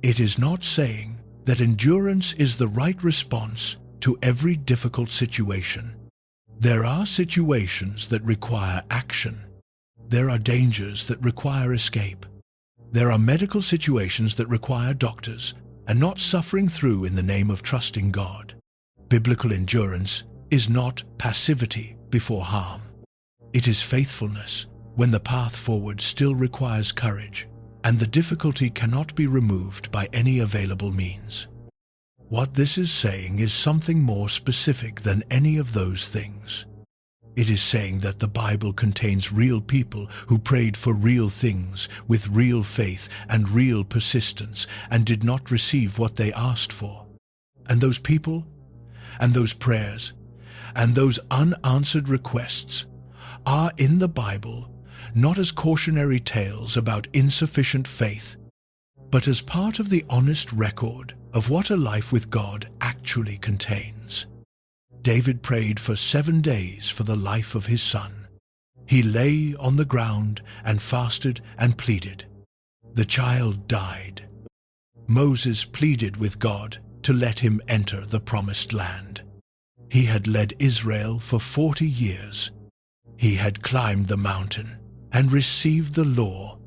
It is not saying that endurance is the right response to every difficult situation. There are situations that require action. There are dangers that require escape. There are medical situations that require doctors and not suffering through in the name of trusting God. Biblical endurance is not passivity before harm. It is faithfulness when the path forward still requires courage and the difficulty cannot be removed by any available means. What this is saying is something more specific than any of those things. It is saying that the Bible contains real people who prayed for real things with real faith and real persistence and did not receive what they asked for. And those people, and those prayers, and those unanswered requests are in the Bible not as cautionary tales about insufficient faith, but as part of the honest record of what a life with God actually contains. David prayed for 7 days for the life of his son. He lay on the ground and fasted and pleaded. The child died. Moses pleaded with God to let him enter the promised land. He had led Israel for 40 years. He had climbed the mountain and received the law.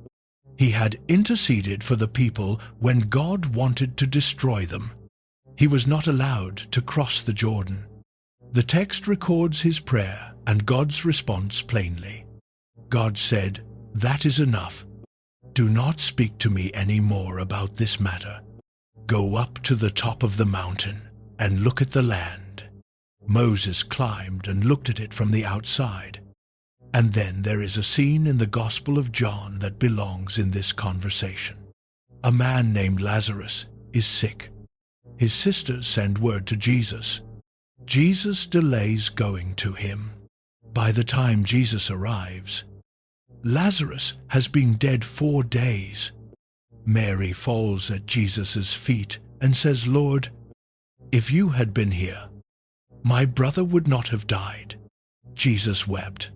He had interceded for the people when God wanted to destroy them. He was not allowed to cross the Jordan. The text records his prayer and God's response plainly. God said, "That is enough. Do not speak to me any more about this matter. Go up to the top of the mountain and look at the land." Moses climbed and looked at it from the outside. And then there is a scene in the Gospel of John that belongs in this conversation. A man named Lazarus is sick. His sisters send word to Jesus. Jesus delays going to him. By the time Jesus arrives, Lazarus has been dead 4 days. Mary falls at Jesus' feet and says, "Lord, if you had been here, my brother would not have died." Jesus wept.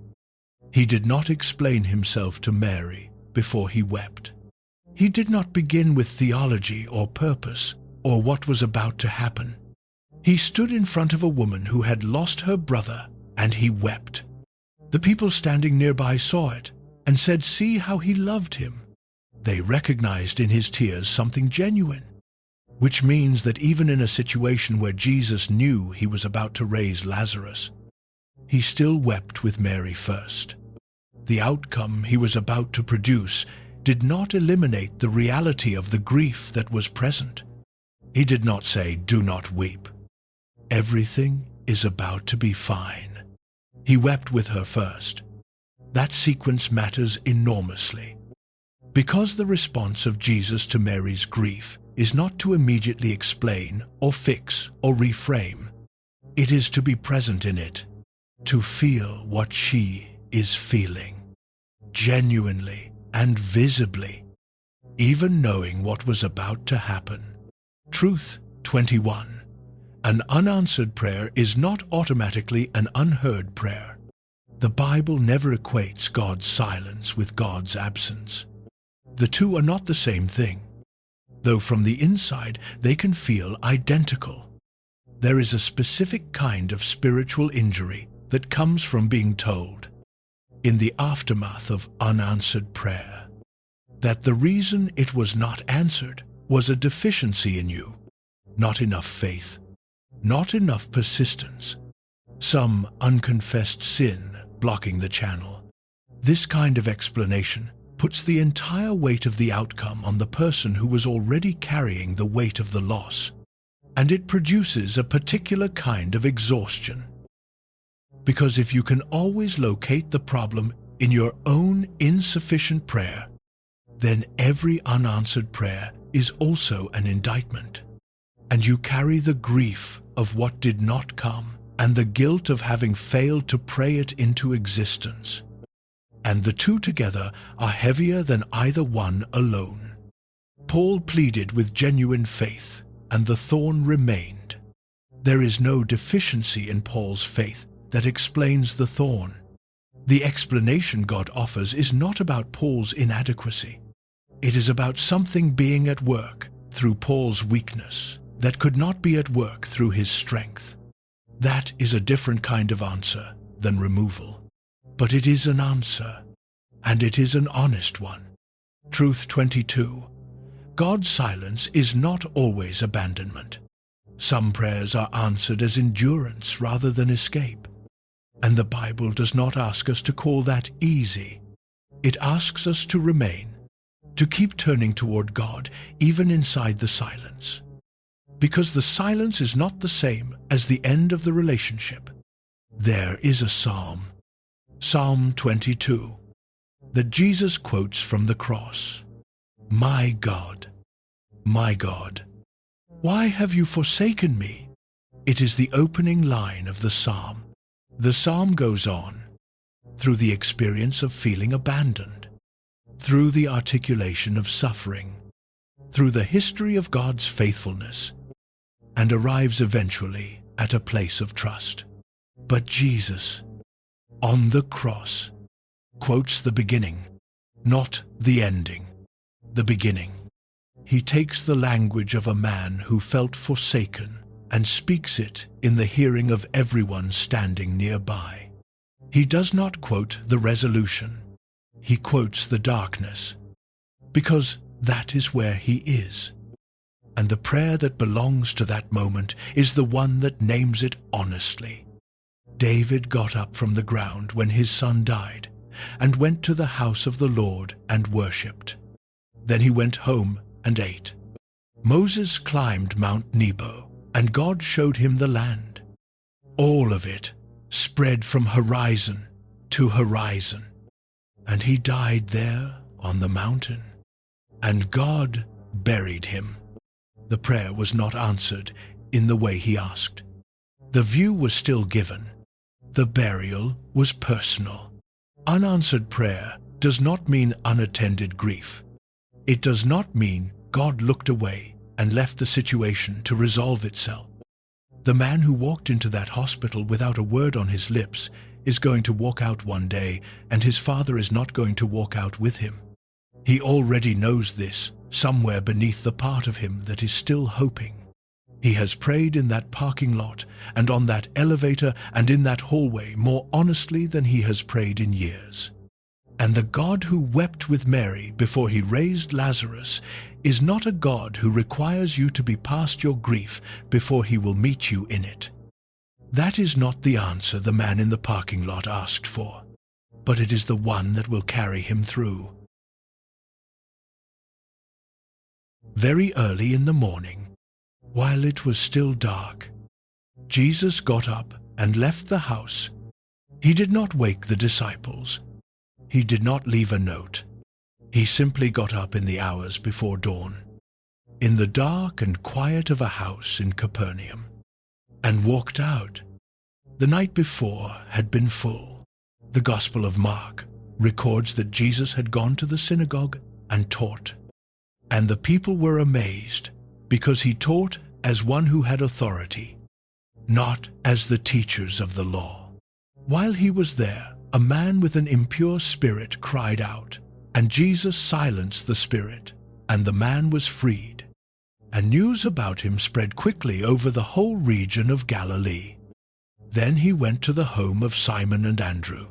He did not explain himself to Mary before he wept. He did not begin with theology or purpose or what was about to happen. He stood in front of a woman who had lost her brother, and he wept. The people standing nearby saw it and said, "See how he loved him." They recognized in his tears something genuine, which means that even in a situation where Jesus knew he was about to raise Lazarus, he still wept with Mary first. The outcome he was about to produce did not eliminate the reality of the grief that was present. He did not say, "Do not weep. Everything is about to be fine." He wept with her first. That sequence matters enormously, because the response of Jesus to Mary's grief is not to immediately explain or fix or reframe. It is to be present in it, to feel what she is feeling, genuinely and visibly, even knowing what was about to happen. Truth 21. An unanswered prayer is not automatically an unheard prayer. The Bible never equates God's silence with God's absence. The two are not the same thing, though from the inside they can feel identical. There is a specific kind of spiritual injury that comes from being told, in the aftermath of unanswered prayer, that the reason it was not answered was a deficiency in you, not enough faith, not enough persistence, some unconfessed sin blocking the channel. This kind of explanation puts the entire weight of the outcome on the person who was already carrying the weight of the loss, and it produces a particular kind of exhaustion. Because if you can always locate the problem in your own insufficient prayer, then every unanswered prayer is also an indictment, and you carry the grief of what did not come and the guilt of having failed to pray it into existence. And the two together are heavier than either one alone. Paul pleaded with genuine faith, and the thorn remained. There is no deficiency in Paul's faith that explains the thorn. The explanation God offers is not about Paul's inadequacy. It is about something being at work through Paul's weakness that could not be at work through his strength. That is a different kind of answer than removal. But it is an answer, and it is an honest one. Truth 22. God's silence is not always abandonment. Some prayers are answered as endurance rather than escape. And the Bible does not ask us to call that easy. It asks us to remain, to keep turning toward God even inside the silence. because the silence is not the same as the end of the relationship. There is a psalm, Psalm 22, that Jesus quotes from the cross. My God, why have you forsaken me? It is the opening line of the psalm. The psalm goes on through the experience of feeling abandoned, through the articulation of suffering, through the history of God's faithfulness, and arrives eventually at a place of trust. But Jesus, on the cross, quotes the beginning, not the ending, the beginning. He takes the language of a man who felt forsaken and speaks it in the hearing of everyone standing nearby. He does not quote the resolution. He quotes the darkness, because that is where he is. And the prayer that belongs to that moment is the one that names it honestly. David got up from the ground when his son died and went to the house of the Lord and worshipped. Then he went home and ate. Moses climbed Mount Nebo, and God showed him the land. All of it spread from horizon to horizon. And he died there on the mountain. And God buried him. The prayer was not answered in the way he asked. The view was still given. The burial was personal. Unanswered prayer does not mean unattended grief. It does not mean God looked away and left the situation to resolve itself. The man who walked into that hospital without a word on his lips is going to walk out one day, and his father is not going to walk out with him. He already knows this, somewhere beneath the part of him that is still hoping. He has prayed in that parking lot and on that elevator and in that hallway more honestly than he has prayed in years. And the God who wept with Mary before he raised Lazarus is not a God who requires you to be past your grief before he will meet you in it. That is not the answer the man in the parking lot asked for, but it is the one that will carry him through. Very early in the morning, while it was still dark, Jesus got up and left the house. He did not wake the disciples. He did not leave a note. He simply got up in the hours before dawn, in the dark and quiet of a house in Capernaum, and walked out. The night before had been full. The Gospel of Mark records that Jesus had gone to the synagogue and taught. And the people were amazed, because he taught as one who had authority, not as the teachers of the law. While he was there, a man with an impure spirit cried out, and Jesus silenced the spirit, and the man was freed. And news about him spread quickly over the whole region of Galilee. Then he went to the home of Simon and Andrew.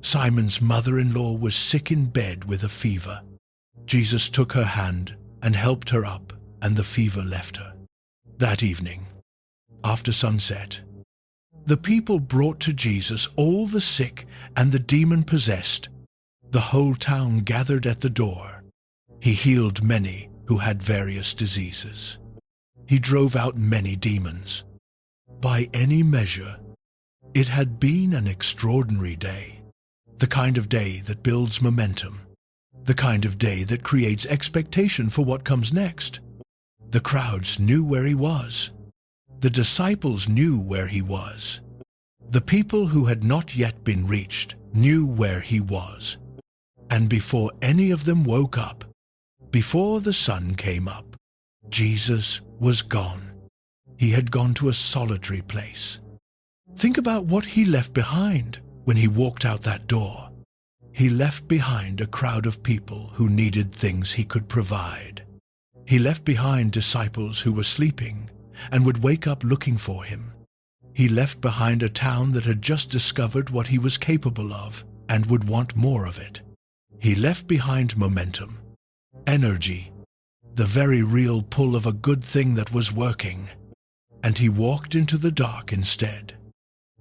Simon's mother-in-law was sick in bed with a fever. Jesus took her hand and helped her up, and the fever left her. That evening, after sunset, the people brought to Jesus all the sick and the demon-possessed. The whole town gathered at the door. He healed many who had various diseases. He drove out many demons. By any measure, it had been an extraordinary day, the kind of day that builds momentum, the kind of day that creates expectation for what comes next. The crowds knew where he was. The disciples knew where he was. The people who had not yet been reached knew where he was. And before any of them woke up, before the sun came up, Jesus was gone. He had gone to a solitary place. Think about what he left behind when he walked out that door. He left behind a crowd of people who needed things he could provide. He left behind disciples who were sleeping and would wake up looking for him. He left behind a town that had just discovered what he was capable of and would want more of it. He left behind momentum, energy, the very real pull of a good thing that was working, and he walked into the dark instead.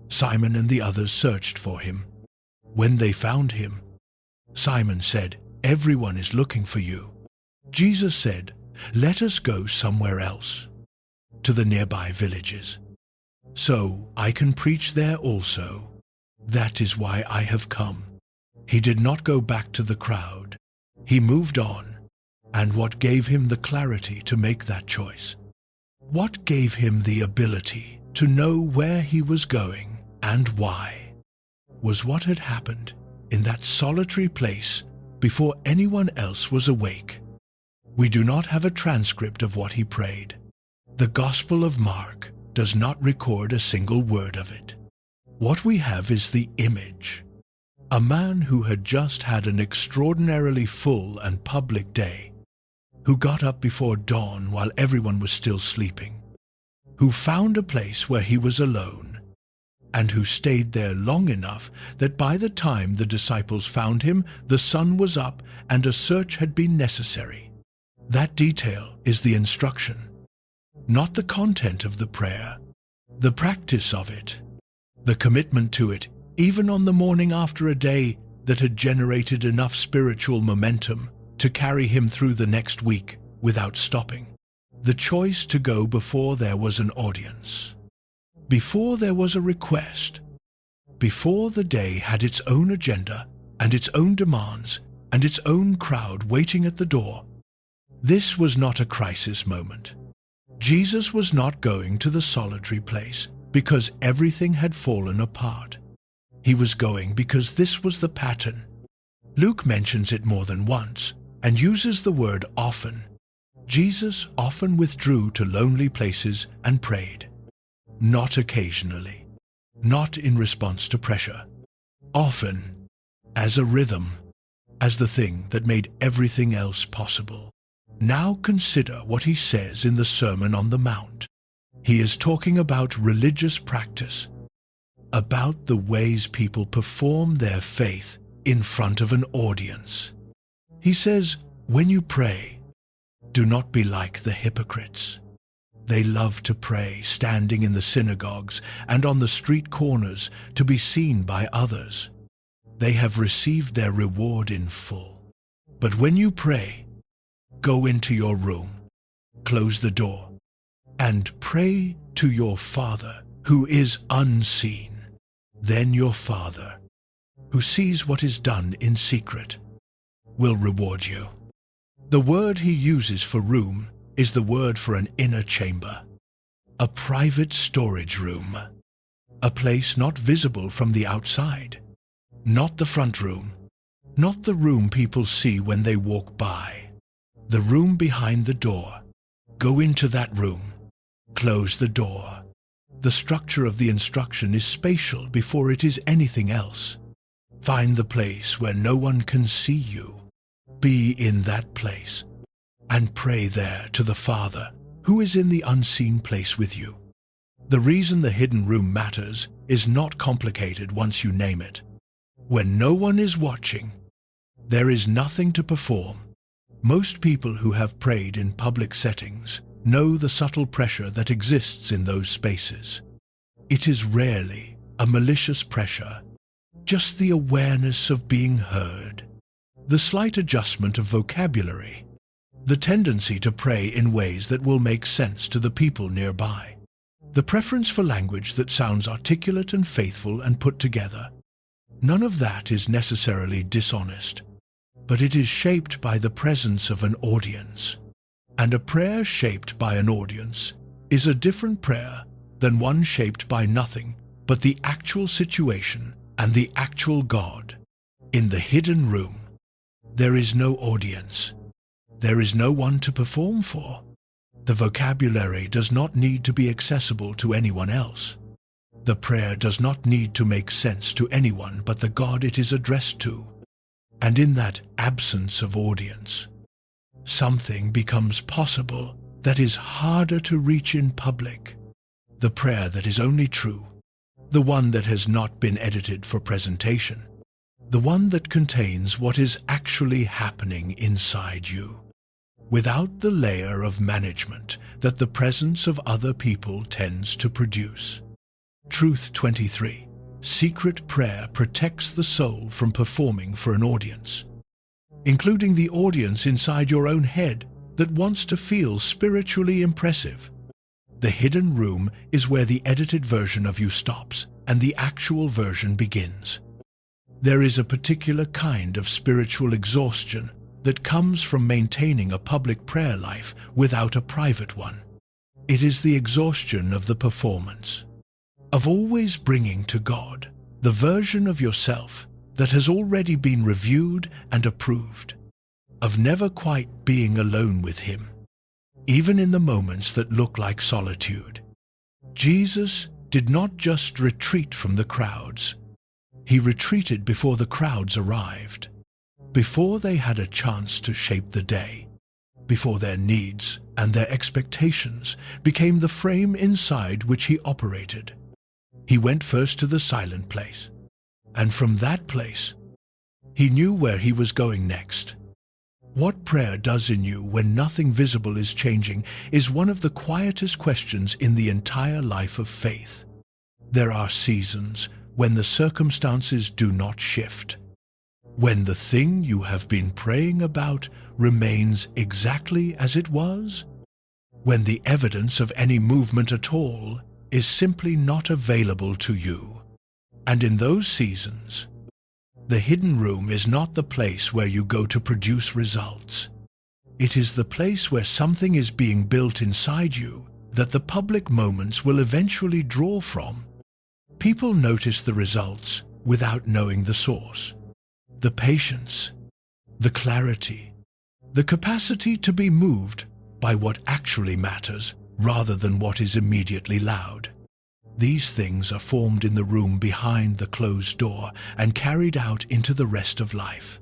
Simon and the others searched for him. When they found him, Simon said, "Everyone is looking for you." Jesus said, "Let us go somewhere else." to the nearby villages. So I can preach there also. That is why I have come. He did not go back to the crowd. He moved on. And what gave him the clarity to make that choice? What gave him the ability to know where he was going and why? Was what had happened in that solitary place before anyone else was awake. We do not have a transcript of what he prayed. The Gospel of Mark does not record a single word of it. What we have is the image. A man who had just had an extraordinarily full and public day, who got up before dawn while everyone was still sleeping, who found a place where he was alone, and who stayed there long enough that by the time the disciples found him, the sun was up and a search had been necessary. That detail is the instruction, not the content of the prayer, the practice of it, the commitment to it, even on the morning after a day that had generated enough spiritual momentum to carry him through the next week without stopping. The choice to go before there was an audience, before there was a request, before the day had its own agenda and its own demands and its own crowd waiting at the door. This was not a crisis moment. Jesus was not going to the solitary place because everything had fallen apart. He was going because this was the pattern. Luke mentions it more than once and uses the word often. Jesus often withdrew to lonely places and prayed. Not occasionally, not in response to pressure. Often, as a rhythm, as the thing that made everything else possible. Now consider what he says in the Sermon on the Mount. He is talking about religious practice, about the ways people perform their faith in front of an audience. He says, when you pray, do not be like the hypocrites. They love to pray standing in the synagogues and on the street corners to be seen by others. They have received their reward in full. But when you pray, go into your room, close the door, and pray to your Father who is unseen. Then your Father, who sees what is done in secret, will reward you. The word he uses for room is the word for an inner chamber, a private storage room, a place not visible from the outside, not the front room, not the room people see when they walk by, the room behind the door. Go into that room, close the door. The structure of the instruction is spatial before it is anything else. Find the place where no one can see you. Be in that place and pray there to the Father who is in the unseen place with you. The reason the hidden room matters is not complicated once you name it. When no one is watching, there is nothing to perform. Most people who have prayed in public settings know the subtle pressure that exists in those spaces. It is rarely a malicious pressure, just the awareness of being heard, the slight adjustment of vocabulary, the tendency to pray in ways that will make sense to the people nearby, the preference for language that sounds articulate and faithful and put together. None of that is necessarily dishonest, but it is shaped by the presence of an audience. And a prayer shaped by an audience is a different prayer than one shaped by nothing but the actual situation and the actual God. In the hidden room, there is no audience. There is no one to perform for. The vocabulary does not need to be accessible to anyone else. The prayer does not need to make sense to anyone but the God it is addressed to. And in that absence of audience, something becomes possible that is harder to reach in public. The prayer that is only true, the one that has not been edited for presentation, the one that contains what is actually happening inside you, without the layer of management that the presence of other people tends to produce. Truth 23. Secret prayer protects the soul from performing for an audience, including the audience inside your own head that wants to feel spiritually impressive. The hidden room is where the edited version of you stops and the actual version begins. There is a particular kind of spiritual exhaustion that comes from maintaining a public prayer life without a private one. It is the exhaustion of the performance, of always bringing to God the version of yourself that has already been reviewed and approved, of never quite being alone with Him, even in the moments that look like solitude. Jesus did not just retreat from the crowds. He retreated before the crowds arrived, before they had a chance to shape the day, before their needs and their expectations became the frame inside which He operated. He went first to the silent place, and from that place, He knew where He was going next. What prayer does in you when nothing visible is changing is one of the quietest questions in the entire life of faith. There are seasons when the circumstances do not shift, when the thing you have been praying about remains exactly as it was, when the evidence of any movement at all is simply not available to you. And in those seasons, the hidden room is not the place where you go to produce results. It is the place where something is being built inside you that the public moments will eventually draw from. People notice the results without knowing the source. The patience, the clarity, the capacity to be moved by what actually matters rather than what is immediately loud. These things are formed in the room behind the closed door and carried out into the rest of life.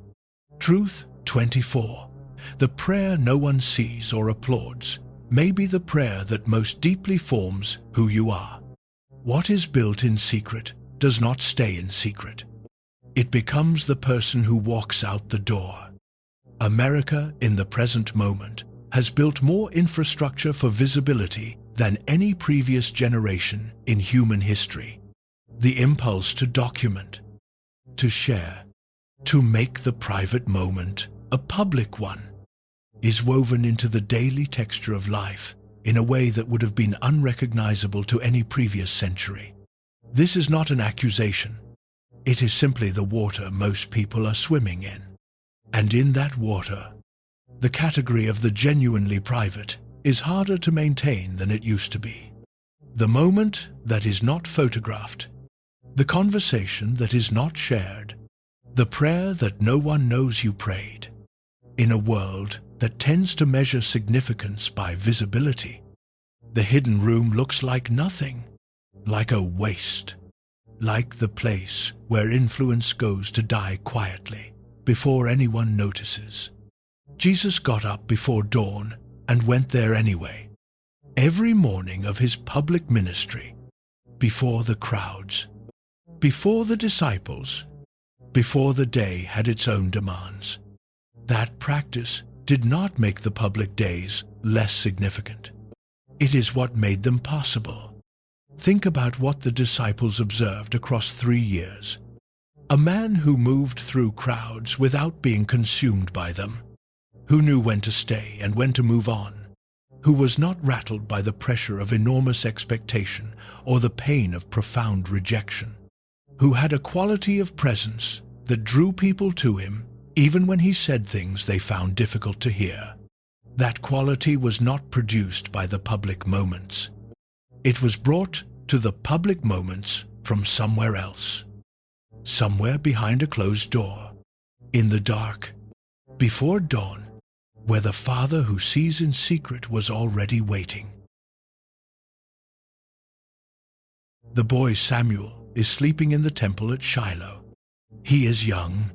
Truth 24. The prayer no one sees or applauds may be the prayer that most deeply forms who you are. What is built in secret does not stay in secret. It becomes the person who walks out the door. America, in the present moment, has built more infrastructure for visibility than any previous generation in human history. The impulse to document, to share, to make the private moment a public one, is woven into the daily texture of life in a way that would have been unrecognizable to any previous century. This is not an accusation. It is simply the water most people are swimming in. And in that water, the category of the genuinely private is harder to maintain than it used to be. The moment that is not photographed, the conversation that is not shared, the prayer that no one knows you prayed. In a world that tends to measure significance by visibility, the hidden room looks like nothing, like a waste, like the place where influence goes to die quietly before anyone notices. Jesus got up before dawn and went there anyway. Every morning of His public ministry, before the crowds, before the disciples, before the day had its own demands. That practice did not make the public days less significant. It is what made them possible. Think about what the disciples observed across 3 years. A man who moved through crowds without being consumed by them, who knew when to stay and when to move on, who was not rattled by the pressure of enormous expectation or the pain of profound rejection, who had a quality of presence that drew people to Him even when He said things they found difficult to hear. That quality was not produced by the public moments. It was brought to the public moments from somewhere else, somewhere behind a closed door, in the dark, before dawn, where the Father who sees in secret was already waiting. The boy Samuel is sleeping in the temple at Shiloh. He is young,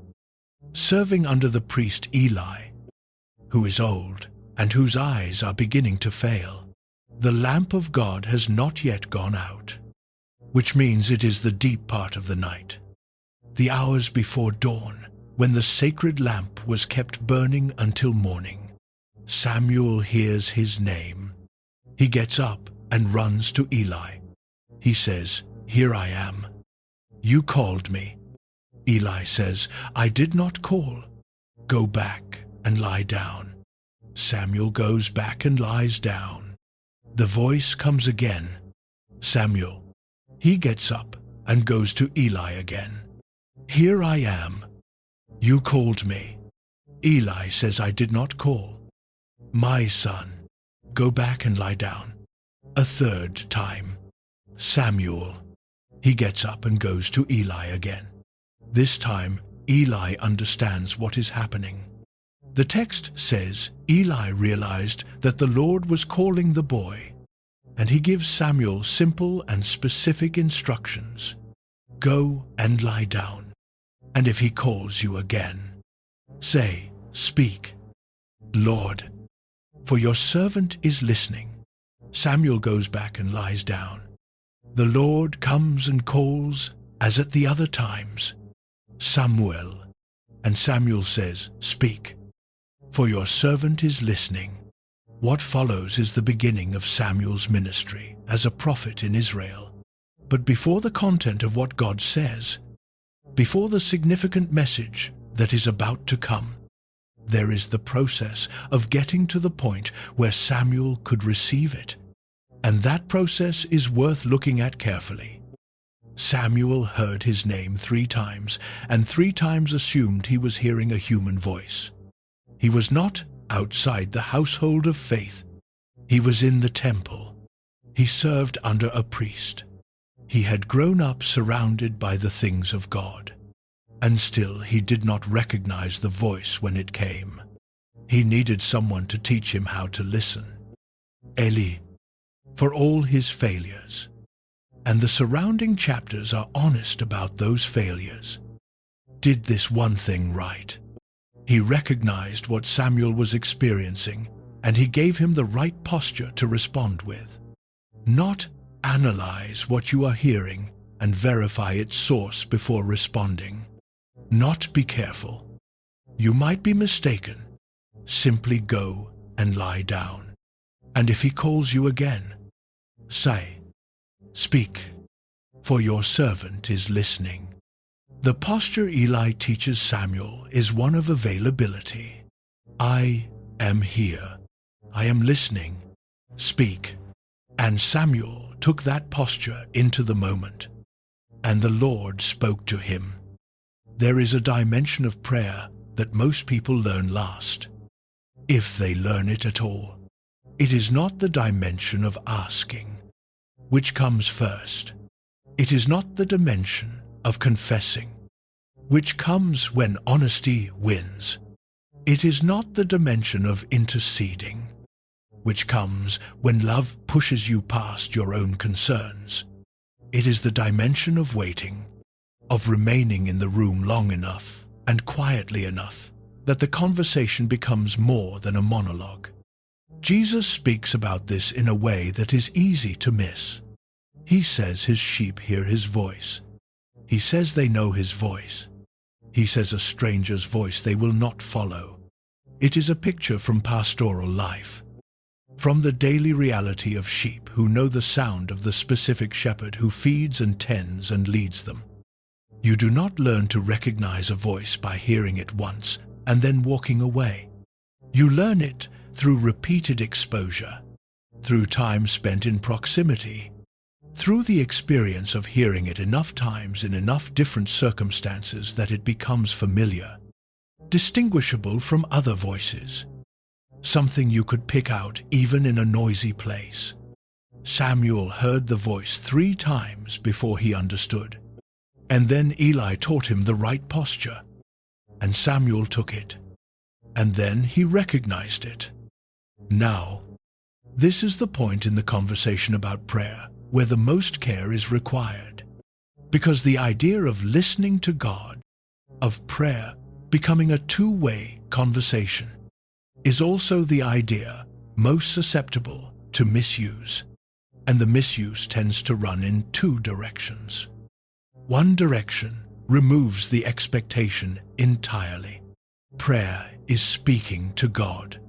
serving under the priest Eli, who is old and whose eyes are beginning to fail. The lamp of God has not yet gone out, which means it is the deep part of the night, the hours before dawn, when the sacred lamp was kept burning until morning. Samuel hears his name. He gets up and runs to Eli. He says, "Here I am. You called me." Eli says, "I did not call. Go back and lie down." Samuel goes back and lies down. The voice comes again. Samuel. He gets up and goes to Eli again. Here I am. You called me. Eli says, I did not call. My son, go back and lie down. A third time. Samuel. He gets up and goes to Eli again. This time, Eli understands what is happening. The text says Eli realized that the Lord was calling the boy, and he gives Samuel simple and specific instructions. Go and lie down, and if he calls you again, say, speak, Lord, for your servant is listening. Samuel goes back and lies down. The Lord comes and calls, as at the other times, Samuel, and Samuel says, speak, for your servant is listening. What follows is the beginning of Samuel's ministry as a prophet in Israel. But before the content of what God says, before the significant message that is about to come, there is the process of getting to the point where Samuel could receive it. And that process is worth looking at carefully. Samuel heard his name 3 times, and 3 times assumed he was hearing a human voice. He was not outside the household of faith. He was in the temple. He served under a priest. He had grown up surrounded by the things of God. And still he did not recognize the voice when it came. He needed someone to teach him how to listen. Eli, for all his failures. And the surrounding chapters are honest about those failures. Did this one thing right. He recognized what Samuel was experiencing, and he gave him the right posture to respond with. Not analyze what you are hearing and verify its source before responding. Not be careful. You might be mistaken. Simply go and lie down. And if he calls you again, say, speak, for your servant is listening. The posture Eli teaches Samuel is one of availability. I am here. I am listening. Speak. And Samuel took that posture into the moment. And the Lord spoke to him. There is a dimension of prayer that most people learn last, if they learn it at all. It is not the dimension of asking, which comes first. It is not the dimension of confessing, which comes when honesty wins. It is not the dimension of interceding, which comes when love pushes you past your own concerns. It is the dimension of waiting, of remaining in the room long enough and quietly enough that the conversation becomes more than a monologue. Jesus speaks about this in a way that is easy to miss. He says his sheep hear his voice. He says they know his voice. He says a stranger's voice they will not follow. It is a picture from pastoral life, from the daily reality of sheep who know the sound of the specific shepherd who feeds and tends and leads them. You do not learn to recognize a voice by hearing it once and then walking away. You learn it through repeated exposure, through time spent in proximity, through the experience of hearing it enough times in enough different circumstances that it becomes familiar, distinguishable from other voices, something you could pick out even in a noisy place. Samuel heard the voice 3 times before he understood, and then Eli taught him the right posture, and Samuel took it, and then he recognized it. Now, this is the point in the conversation about prayer where the most care is required, because the idea of listening to God, of prayer becoming a 2-way conversation, is also the idea most susceptible to misuse, and the misuse tends to run in 2 directions. One direction removes the expectation entirely. Prayer is speaking to God.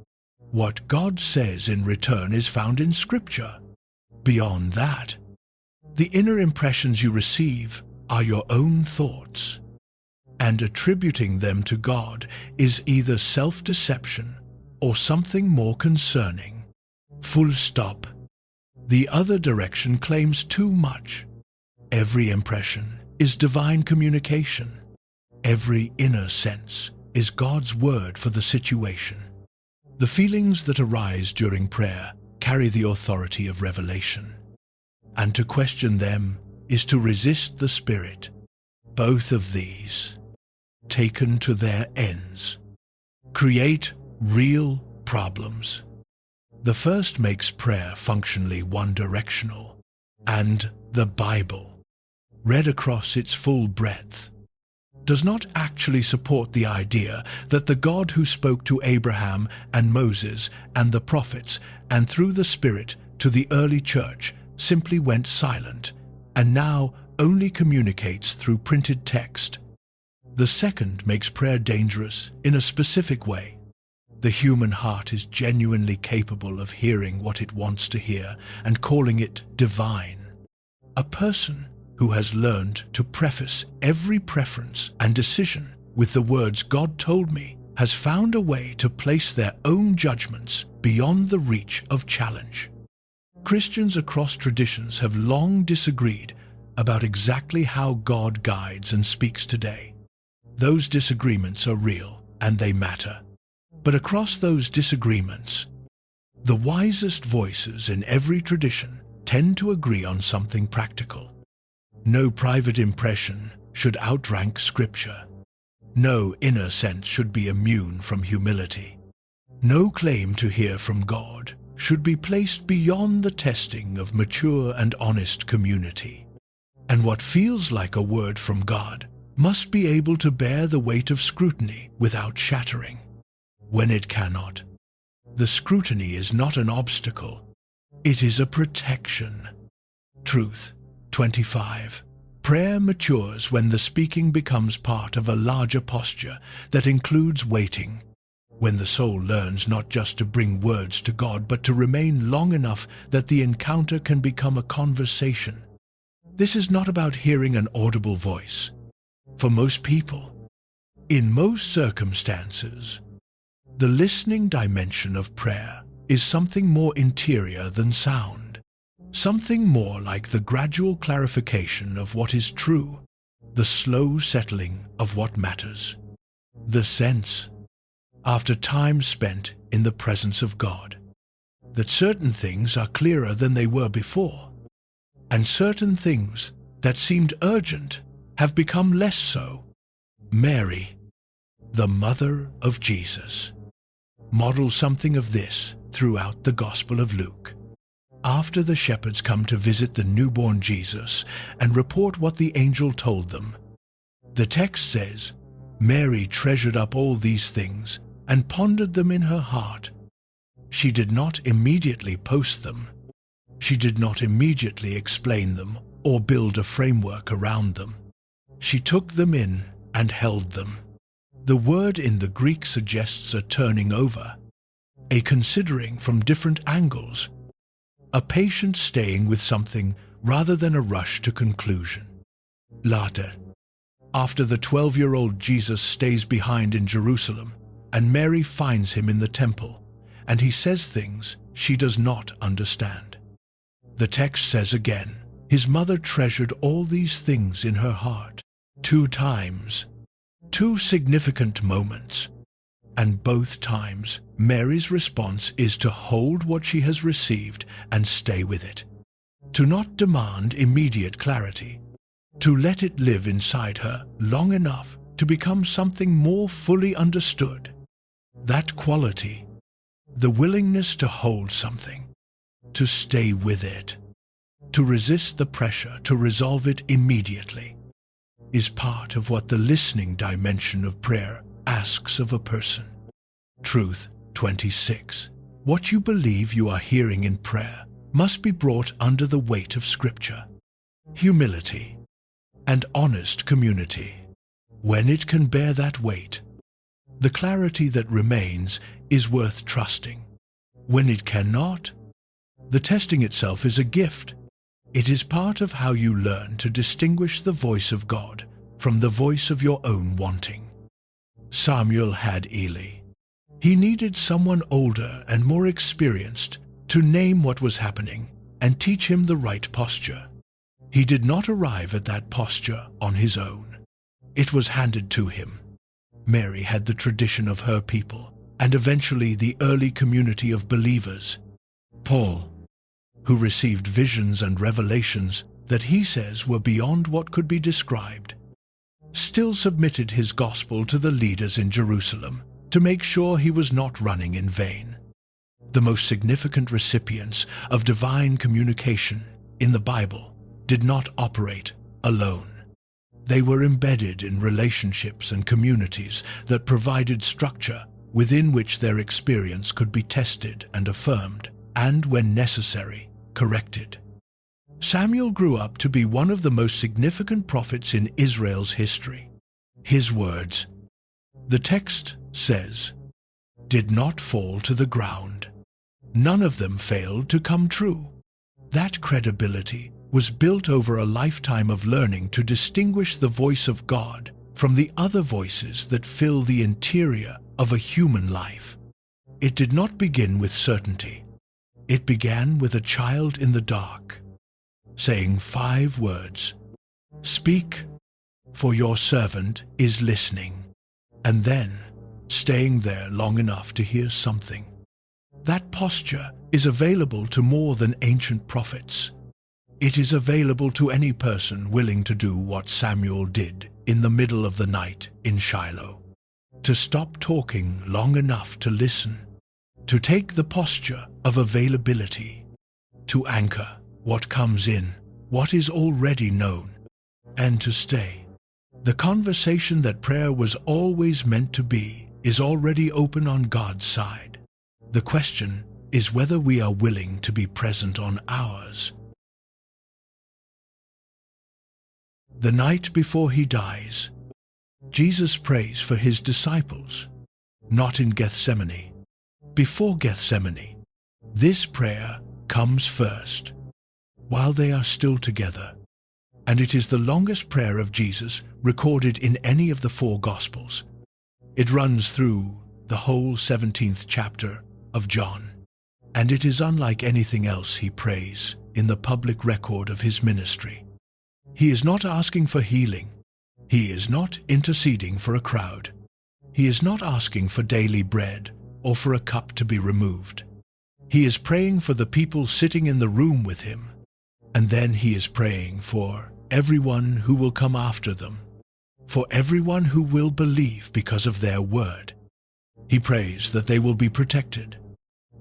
What God says in return is found in Scripture. Beyond that, the inner impressions you receive are your own thoughts, and attributing them to God is either self-deception or something more concerning. Full stop. The other direction claims too much. Every impression is divine communication. Every inner sense is God's word for the situation. The feelings that arise during prayer carry the authority of revelation, and to question them is to resist the Spirit. Both of these, taken to their ends, create real problems. The first makes prayer functionally one-directional, and the Bible, read across its full breadth, does not actually support the idea that the God who spoke to Abraham and Moses and the prophets and through the Spirit to the early church simply went silent and now only communicates through printed text. The second makes prayer dangerous in a specific way. The human heart is genuinely capable of hearing what it wants to hear and calling it divine. A person who has learned to preface every preference and decision with the words "God told me" has found a way to place their own judgments beyond the reach of challenge. Christians across traditions have long disagreed about exactly how God guides and speaks today. Those disagreements are real and they matter. But across those disagreements, the wisest voices in every tradition tend to agree on something practical. No private impression should outrank Scripture. No inner sense should be immune from humility. No claim to hear from God should be placed beyond the testing of mature and honest community. And what feels like a word from God must be able to bear the weight of scrutiny without shattering. When it cannot, the scrutiny is not an obstacle, it is a protection. Truth 25. Prayer matures when the speaking becomes part of a larger posture that includes waiting. When the soul learns not just to bring words to God but to remain long enough that the encounter can become a conversation. This is not about hearing an audible voice. For most people, in most circumstances, the listening dimension of prayer is something more interior than sound, something more like the gradual clarification of what is true, the slow settling of what matters, the sense, after time spent in the presence of God, that certain things are clearer than they were before, and certain things that seemed urgent have become less so. Mary, the mother of Jesus, models something of this throughout the Gospel of Luke. After the shepherds come to visit the newborn Jesus and report what the angel told them, the text says, Mary treasured up all these things and pondered them in her heart. She did not immediately post them. She did not immediately explain them or build a framework around them. She took them in and held them. The word in the Greek suggests a turning over, a considering from different angles, a patient staying with something rather than a rush to conclusion. Later, after the 12-year-old Jesus stays behind in Jerusalem, and Mary finds him in the temple, and he says things she does not understand. The text says again, his mother treasured all these things in her heart. 2 times. 2 significant moments. And both times, Mary's response is to hold what she has received and stay with it. To not demand immediate clarity. To let it live inside her long enough to become something more fully understood. That quality, the willingness to hold something, to stay with it, to resist the pressure to resolve it immediately, is part of what the listening dimension of prayer asks of a person. Truth 26. What you believe you are hearing in prayer must be brought under the weight of Scripture, humility, and honest community. When it can bear that weight, the clarity that remains is worth trusting. When it cannot, the testing itself is a gift. It is part of how you learn to distinguish the voice of God from the voice of your own wanting. Samuel had Eli. He needed someone older and more experienced to name what was happening and teach him the right posture. He did not arrive at that posture on his own. It was handed to him. Mary had the tradition of her people, and eventually the early community of believers. Paul, who received visions and revelations that he says were beyond what could be described, still submitted his gospel to the leaders in Jerusalem to make sure he was not running in vain. The most significant recipients of divine communication in the Bible did not operate alone. They were embedded in relationships and communities that provided structure within which their experience could be tested and affirmed, and, when necessary, corrected. Samuel grew up to be one of the most significant prophets in Israel's history. His words, the text says, did not fall to the ground. None of them failed to come true. That credibility was built over a lifetime of learning to distinguish the voice of God from the other voices that fill the interior of a human life. It did not begin with certainty. It began with a child in the dark, saying 5 words, "Speak, for your servant is listening," and then staying there long enough to hear something. That posture is available to more than ancient prophets. It is available to any person willing to do what Samuel did in the middle of the night in Shiloh, to stop talking long enough to listen, to take the posture of availability, to anchor what comes in, what is already known, and to stay. The conversation that prayer was always meant to be is already open on God's side. The question is whether we are willing to be present on ours. The night before he dies, Jesus prays for his disciples, not in Gethsemane. Before Gethsemane, this prayer comes first, while they are still together, and it is the longest prayer of Jesus recorded in any of the 4 Gospels. It runs through the whole 17th chapter of John, and it is unlike anything else he prays in the public record of his ministry. He is not asking for healing. He is not interceding for a crowd. He is not asking for daily bread or for a cup to be removed. He is praying for the people sitting in the room with him, and then he is praying for everyone who will come after them, for everyone who will believe because of their word. He prays that they will be protected,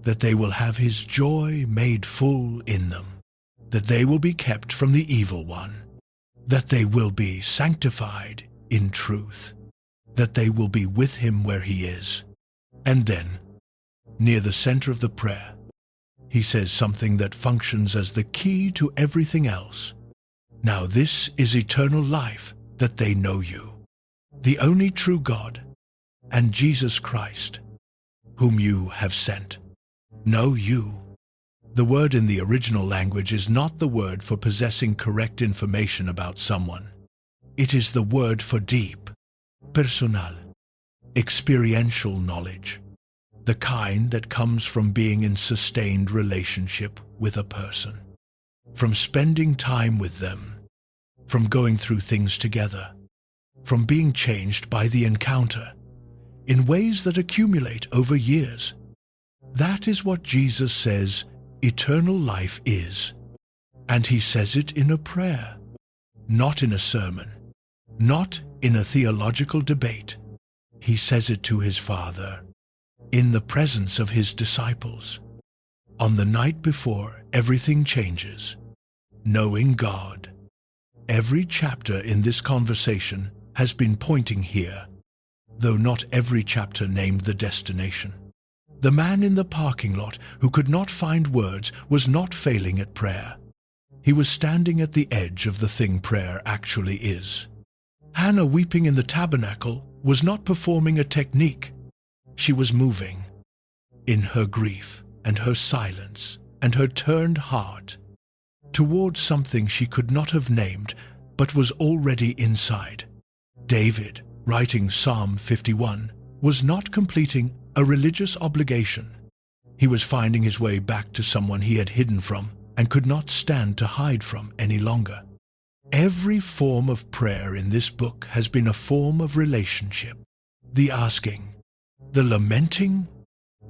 that they will have his joy made full in them, that they will be kept from the evil one, that they will be sanctified in truth, that they will be with him where he is. And then, near the center of the prayer, he says something that functions as the key to everything else. Now this is eternal life, that they know you, the only true God, and Jesus Christ, whom you have sent. Know you. The word in the original language is not the word for possessing correct information about someone. It is the word for deep, personal, experiential knowledge, the kind that comes from being in sustained relationship with a person, from spending time with them, from going through things together, from being changed by the encounter in ways that accumulate over years. That is what Jesus says eternal life is, and he says it in a prayer, not in a sermon, not in a theological debate. He says it to his Father, in the presence of his disciples, on the night before everything changes, knowing God. Every chapter in this conversation has been pointing here, though not every chapter named the destination. The man in the parking lot who could not find words was not failing at prayer. He was standing at the edge of the thing prayer actually is. Hannah weeping in the tabernacle was not performing a technique. She was moving in her grief and her silence and her turned heart towards something she could not have named but was already inside. David, writing Psalm 51, was not completing a religious obligation. He was finding his way back to someone he had hidden from and could not stand to hide from any longer. Every form of prayer in this book has been a form of relationship. The asking, the lamenting,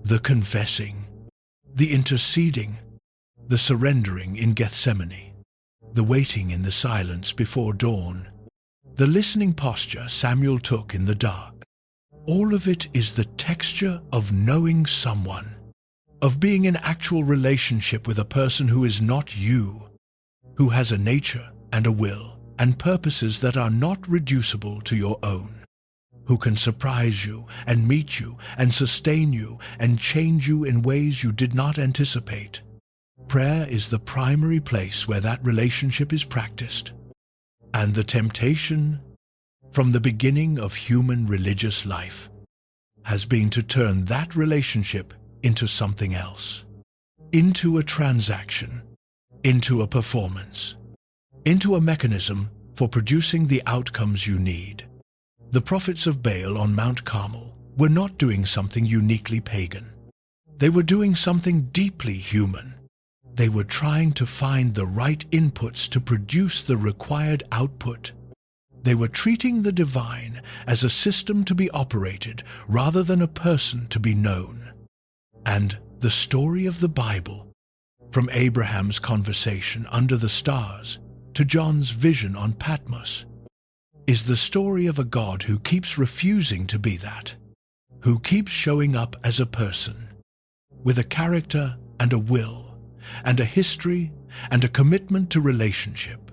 the confessing, the interceding, the surrendering in Gethsemane, the waiting in the silence before dawn, the listening posture Samuel took in the dark. All of it is the texture of knowing someone, of being in actual relationship with a person who is not you, who has a nature and a will and purposes that are not reducible to your own, who can surprise you and meet you and sustain you and change you in ways you did not anticipate. Prayer is the primary place where that relationship is practiced. And the temptation from the beginning of human religious life has been to turn that relationship into something else, into a transaction, into a performance, into a mechanism for producing the outcomes you need. The prophets of Baal on Mount Carmel were not doing something uniquely pagan. They were doing something deeply human. They were trying to find the right inputs to produce the required output. They were treating the divine as a system to be operated rather than a person to be known. And the story of the Bible, from Abraham's conversation under the stars to John's vision on Patmos, is the story of a God who keeps refusing to be that, who keeps showing up as a person, with a character and a will, and a history and a commitment to relationship,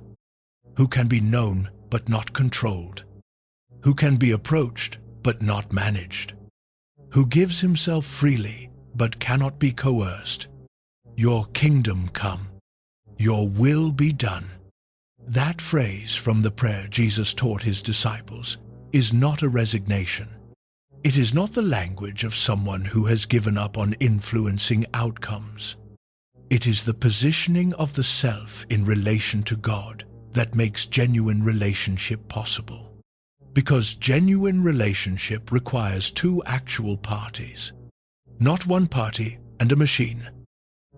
who can be known but not controlled, who can be approached but not managed, who gives himself freely but cannot be coerced. Your kingdom come, your will be done. That phrase from the prayer Jesus taught his disciples is not a resignation. It is not the language of someone who has given up on influencing outcomes. It is the positioning of the self in relation to God that makes genuine relationship possible. Because genuine relationship requires two actual parties, not one party and a machine.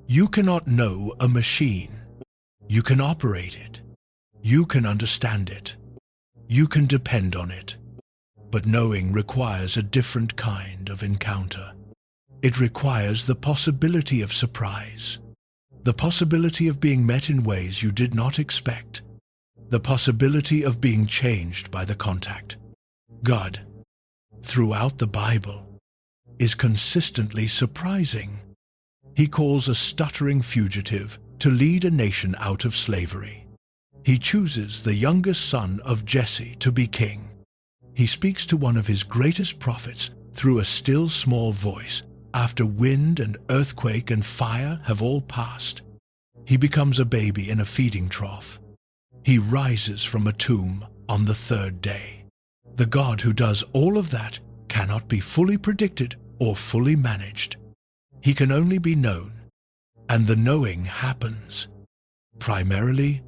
You cannot know a machine. You can operate it. You can understand it. You can depend on it. But knowing requires a different kind of encounter. It requires the possibility of surprise, the possibility of being met in ways you did not expect, the possibility of being changed by the contact. God, throughout the Bible, is consistently surprising. He calls a stuttering fugitive to lead a nation out of slavery. He chooses the youngest son of Jesse to be king. He speaks to one of his greatest prophets through a still small voice after wind and earthquake and fire have all passed. He becomes a baby in a feeding trough. He rises from a tomb on the third day. The God who does all of that cannot be fully predicted or fully managed. He can only be known, and the knowing happens primarily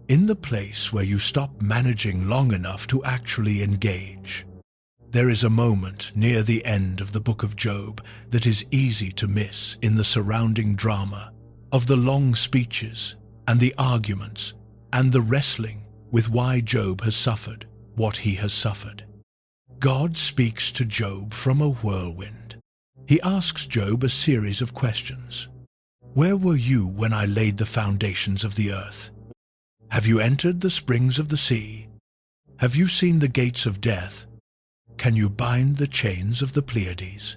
in the place where you stop managing long enough to actually engage. There is a moment near the end of the book of Job that is easy to miss in the surrounding drama of the long speeches and the arguments and the wrestling with why Job has suffered what he has suffered. God speaks to Job from a whirlwind. He asks Job a series of questions. Where were you when I laid the foundations of the earth? Have you entered the springs of the sea? Have you seen the gates of death? Can you bind the chains of the Pleiades?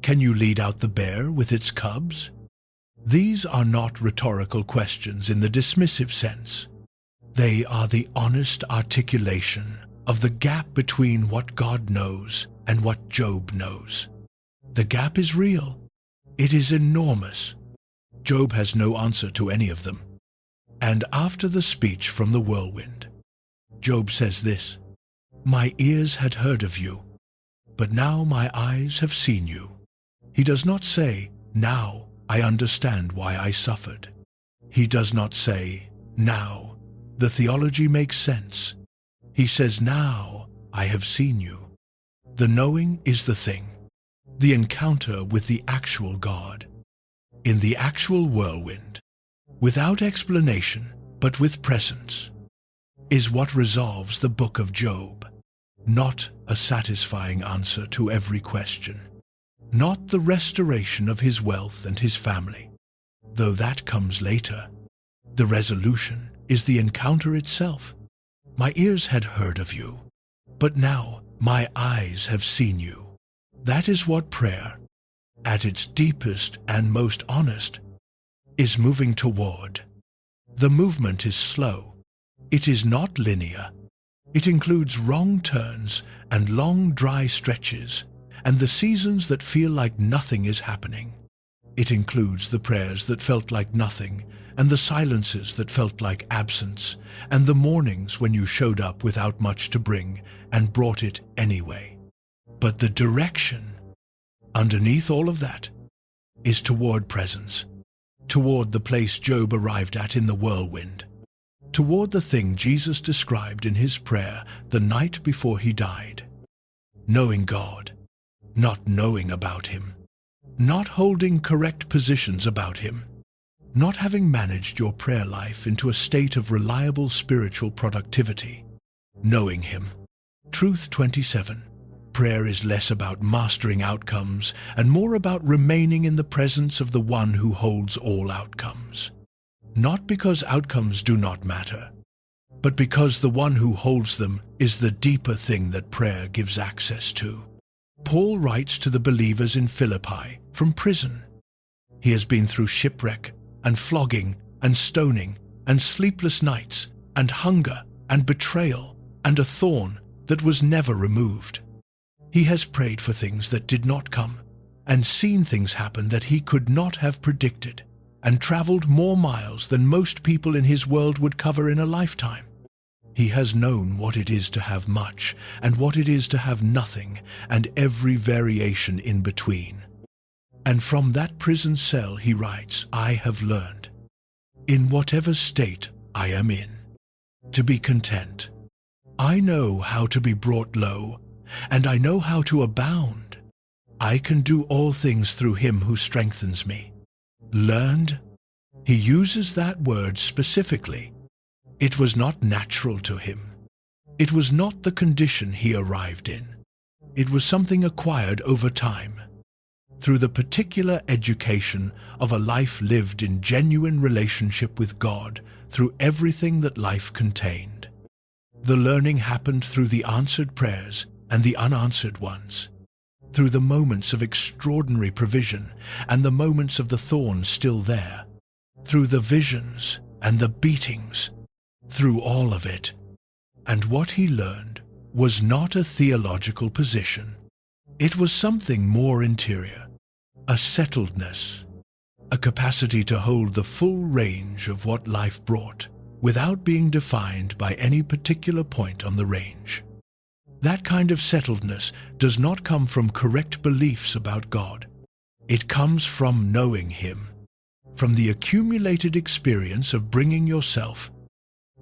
Can you lead out the bear with its cubs? These are not rhetorical questions in the dismissive sense. They are the honest articulation of the gap between what God knows and what Job knows. The gap is real. It is enormous. Job has no answer to any of them. And after the speech from the whirlwind, Job says this, "My ears had heard of you, but now my eyes have seen you." He does not say, "Now I understand why I suffered." He does not say, "Now the theology makes sense." He says, "Now I have seen you." The knowing is the thing, the encounter with the actual God. In the actual whirlwind, without explanation, but with presence, is what resolves the book of Job. Not a satisfying answer to every question, not the restoration of his wealth and his family, though that comes later. The resolution is the encounter itself. My ears had heard of you, but now my eyes have seen you. That is what prayer, at its deepest and most honest, is moving toward. The movement is slow. It is not linear. It includes wrong turns and long dry stretches, and the seasons that feel like nothing is happening. It includes the prayers that felt like nothing, and the silences that felt like absence, and the mornings when you showed up without much to bring and brought it anyway. But the direction underneath all of that is toward presence, toward the place Job arrived at in the whirlwind, toward the thing Jesus described in his prayer the night before he died. Knowing God, not knowing about him, not holding correct positions about him, not having managed your prayer life into a state of reliable spiritual productivity. Knowing him. Truth 27. Prayer is less about mastering outcomes and more about remaining in the presence of the one who holds all outcomes. Not because outcomes do not matter, but because the one who holds them is the deeper thing that prayer gives access to. Paul writes to the believers in Philippi from prison. He has been through shipwreck and flogging and stoning and sleepless nights and hunger and betrayal and a thorn that was never removed. He has prayed for things that did not come and seen things happen that he could not have predicted, and traveled more miles than most people in his world would cover in a lifetime. He has known what it is to have much and what it is to have nothing, and every variation in between. And from that prison cell he writes, I have learned, in whatever state I am in, to be content. I know how to be brought low, and I know how to abound. I can do all things through him who strengthens me. Learned? He uses that word specifically. It was not natural to him. It was not the condition he arrived in. It was something acquired over time, through the particular education of a life lived in genuine relationship with God through everything that life contained. The learning happened through the answered prayers and the unanswered ones, through the moments of extraordinary provision and the moments of the thorn still there, through the visions and the beatings, through all of it. And what he learned was not a theological position. It was something more interior, a settledness, a capacity to hold the full range of what life brought without being defined by any particular point on the range. That kind of settledness does not come from correct beliefs about God. It comes from knowing him, from the accumulated experience of bringing yourself,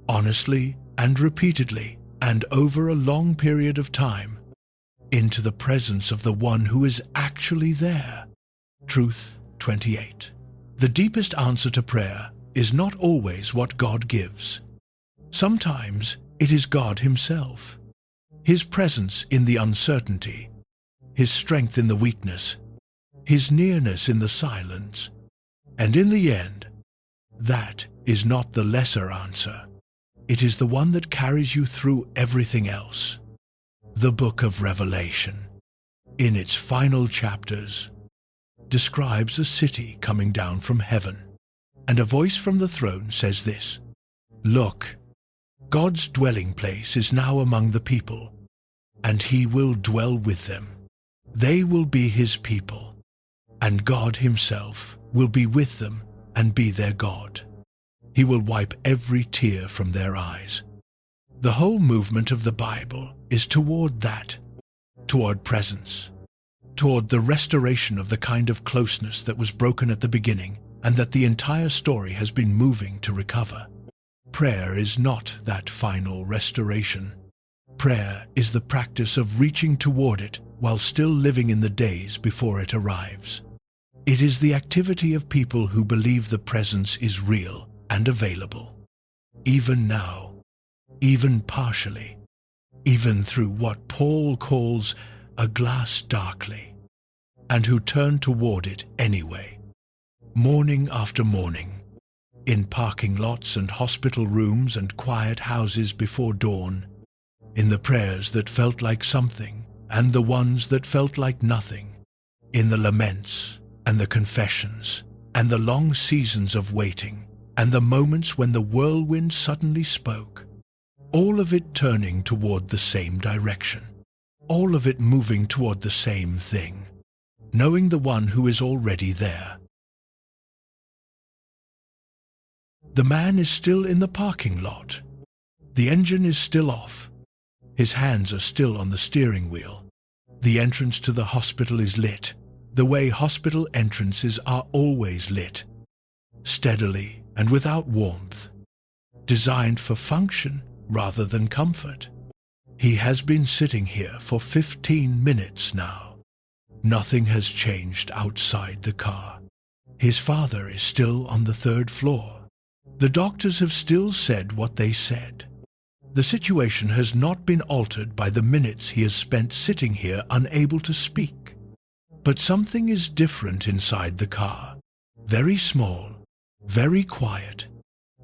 honestly and repeatedly and over a long period of time, into the presence of the one who is actually there. Truth 28. The deepest answer to prayer is not always what God gives. Sometimes it is God himself. His presence in the uncertainty, his strength in the weakness, his nearness in the silence. And in the end, that is not the lesser answer. It is the one that carries you through everything else. The book of Revelation, in its final chapters, describes a city coming down from heaven, and a voice from the throne says this: Look, God's dwelling place is now among the people, and he will dwell with them. They will be his people, and God himself will be with them and be their God. He will wipe every tear from their eyes. The whole movement of the Bible is toward that, toward presence, toward the restoration of the kind of closeness that was broken at the beginning and that the entire story has been moving to recover. Prayer is not that final restoration. Prayer is the practice of reaching toward it while still living in the days before it arrives. It is the activity of people who believe the presence is real and available. Even now, even partially, even through what Paul calls a glass darkly, and who turn toward it anyway, morning after morning, in parking lots and hospital rooms and quiet houses before dawn, in the prayers that felt like something and the ones that felt like nothing, in the laments and the confessions and the long seasons of waiting and the moments when the whirlwind suddenly spoke, all of it turning toward the same direction, all of it moving toward the same thing, knowing the one who is already there. The man is still in the parking lot. The engine is still off. His hands are still on the steering wheel. The entrance to the hospital is lit, the way hospital entrances are always lit, steadily and without warmth, designed for function rather than comfort. He has been sitting here for 15 minutes now. Nothing has changed outside the car. His father is still on the 3rd floor. The doctors have still said what they said. The situation has not been altered by the minutes he has spent sitting here unable to speak. But something is different inside the car. Very small, very quiet.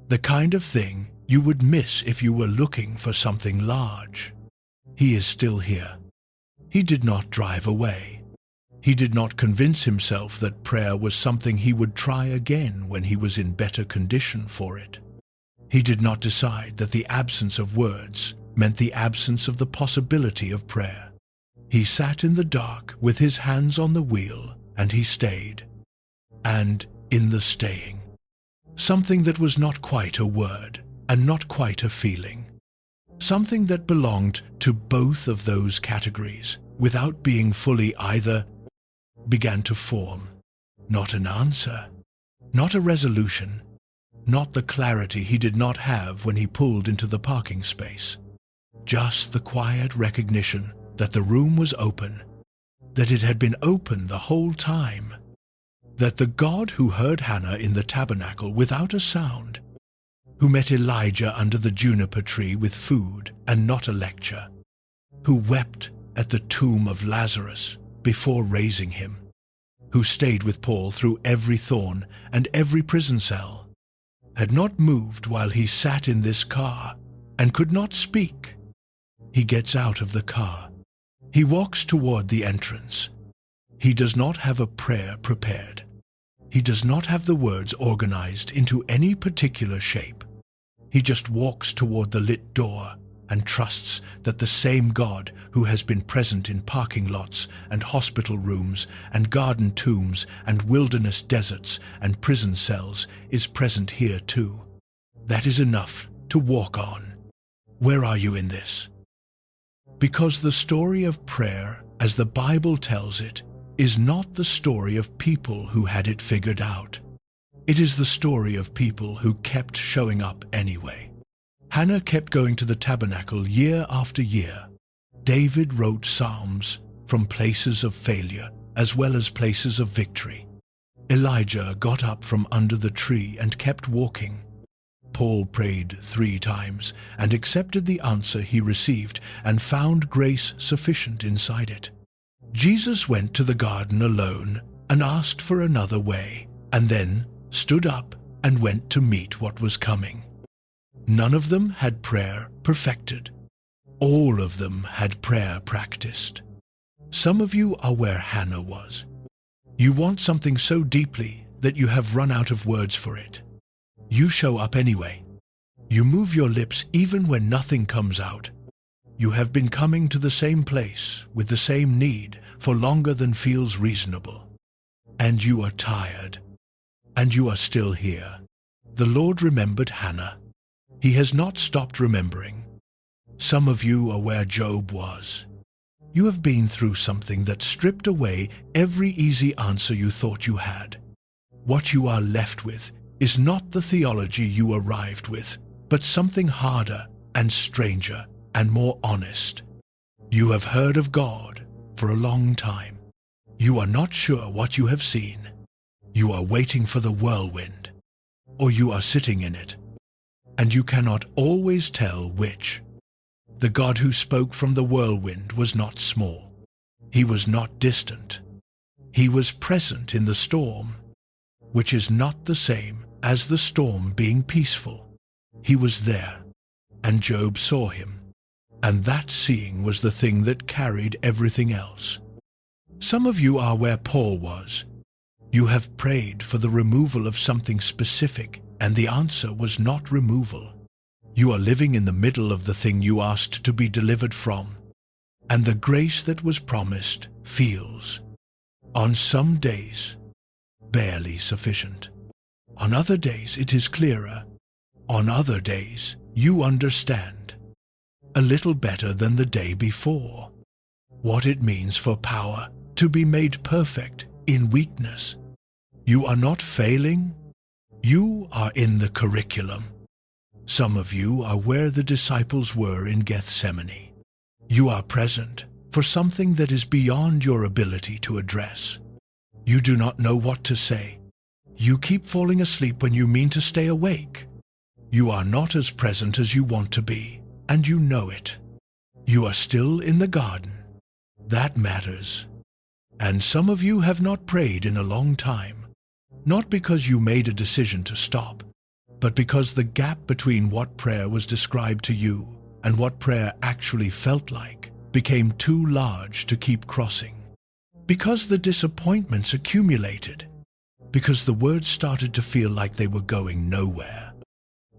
The kind of thing you would miss if you were looking for something large. He is still here. He did not drive away. He did not convince himself that prayer was something he would try again when he was in better condition for it. He did not decide that the absence of words meant the absence of the possibility of prayer. He sat in the dark with his hands on the wheel, and he stayed. And in the staying, something that was not quite a word and not quite a feeling, something that belonged to both of those categories without being fully either, began to form. Not an answer, not a resolution, not the clarity he did not have when he pulled into the parking space. Just the quiet recognition that the room was open, that it had been open the whole time, that the God who heard Hannah in the tabernacle without a sound, who met Elijah under the juniper tree with food and not a lecture, who wept at the tomb of Lazarus before raising him, who stayed with Paul through every thorn and every prison cell, had not moved while he sat in this car and could not speak. He gets out of the car. He walks toward the entrance. He does not have a prayer prepared. He does not have the words organized into any particular shape. He just walks toward the lit door and trusts that the same God who has been present in parking lots and hospital rooms and garden tombs and wilderness deserts and prison cells is present here too. That is enough to walk on. Where are you in this? Because the story of prayer, as the Bible tells it, is not the story of people who had it figured out. It is the story of people who kept showing up anyway. Hannah kept going to the tabernacle year after year. David wrote psalms from places of failure as well as places of victory. Elijah got up from under the tree and kept walking. Paul prayed 3 times and accepted the answer he received and found grace sufficient inside it. Jesus went to the garden alone and asked for another way, and then stood up and went to meet what was coming. None of them had prayer perfected. All of them had prayer practiced. Some of you are where Hannah was. You want something so deeply that you have run out of words for it. You show up anyway. You move your lips even when nothing comes out. You have been coming to the same place with the same need for longer than feels reasonable. And you are tired. And you are still here. The Lord remembered Hannah. He has not stopped remembering. Some of you are where Job was. You have been through something that stripped away every easy answer you thought you had. What you are left with is not the theology you arrived with, but something harder and stranger and more honest. You have heard of God for a long time. You are not sure what you have seen. You are waiting for the whirlwind. or you are sitting in it, and you cannot always tell which. The God who spoke from the whirlwind was not small. He was not distant. He was present in the storm, which is not the same as the storm being peaceful. He was there, and Job saw him, and that seeing was the thing that carried everything else. Some of you are where Paul was. You have prayed for the removal of something specific, and the answer was not removal. You are living in the middle of the thing you asked to be delivered from, and the grace that was promised feels, on some days, barely sufficient. On other days it is clearer. On other days you understand, a little better than the day before, what it means for power to be made perfect in weakness. You are not failing. You are in the curriculum. Some of you are where the disciples were in Gethsemane. You are present for something that is beyond your ability to address. You do not know what to say. You keep falling asleep when you mean to stay awake. You are not as present as you want to be, and you know it. You are still in the garden. That matters. And some of you have not prayed in a long time. Not because you made a decision to stop, but because the gap between what prayer was described to you and what prayer actually felt like became too large to keep crossing. Because the disappointments accumulated. Because the words started to feel like they were going nowhere,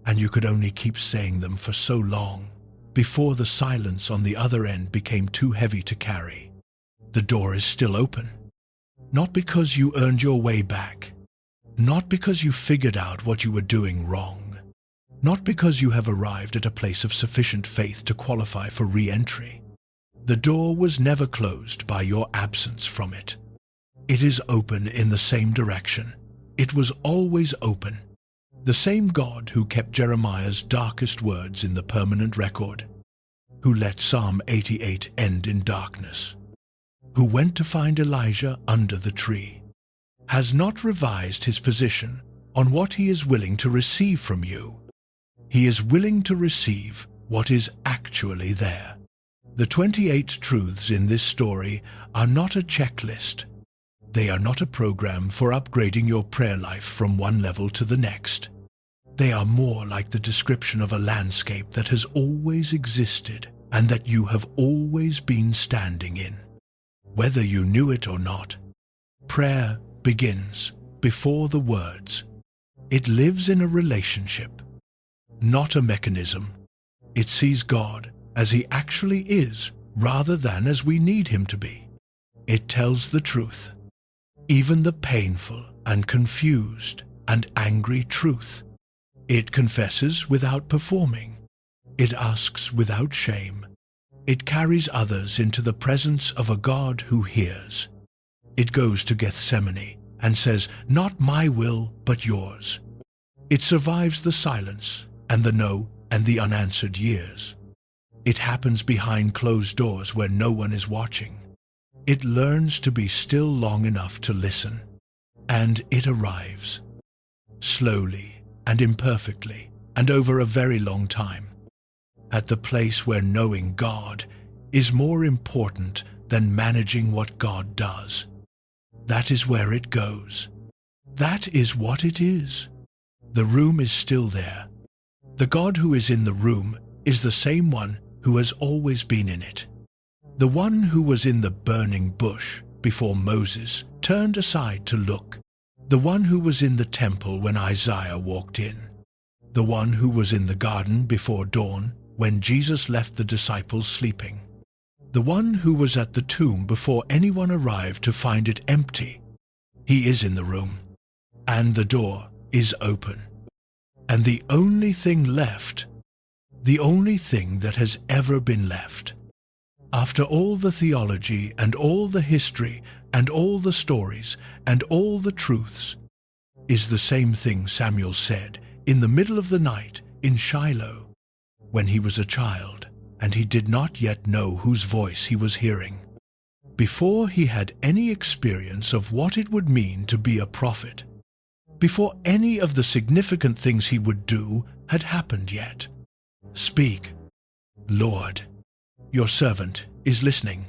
and you could only keep saying them for so long before the silence on the other end became too heavy to carry. The door is still open. Not because you earned your way back. Not because you figured out what you were doing wrong. Not because you have arrived at a place of sufficient faith to qualify for re-entry. The door was never closed by your absence from it. It is open in the same direction. It was always open. The same God who kept Jeremiah's darkest words in the permanent record, who let Psalm 88 end in darkness, who went to find Elijah under the tree, has not revised his position on what he is willing to receive from you. He is willing to receive what is actually there. The 28 truths in this story are not a checklist. They are not a program for upgrading your prayer life from one level to the next. They are more like the description of a landscape that has always existed and that you have always been standing in. Whether you knew it or not, prayer begins before the words. It lives in a relationship, not a mechanism. It sees God as He actually is rather than as we need Him to be. It tells the truth, even the painful and confused and angry truth. It confesses without performing. It asks without shame. It carries others into the presence of a God who hears. It goes to Gethsemane and says, "Not my will, but yours." It survives the silence and the no and the unanswered years. It happens behind closed doors where no one is watching. It learns to be still long enough to listen. And it arrives, slowly and imperfectly and over a very long time, at the place where knowing God is more important than managing what God does. That is where it goes. That is what it is. The room is still there. The God who is in the room is the same one who has always been in it. The one who was in the burning bush before Moses turned aside to look. The one who was in the temple when Isaiah walked in. The one who was in the garden before dawn when Jesus left the disciples sleeping. The one who was at the tomb before anyone arrived to find it empty. He is in the room, and the door is open. And the only thing left, the only thing that has ever been left, after all the theology and all the history and all the stories and all the truths, is the same thing Samuel said in the middle of the night in Shiloh, when he was a child and he did not yet know whose voice he was hearing. Before he had any experience of what it would mean to be a prophet, before any of the significant things he would do had happened yet. "Speak, Lord. Your servant is listening."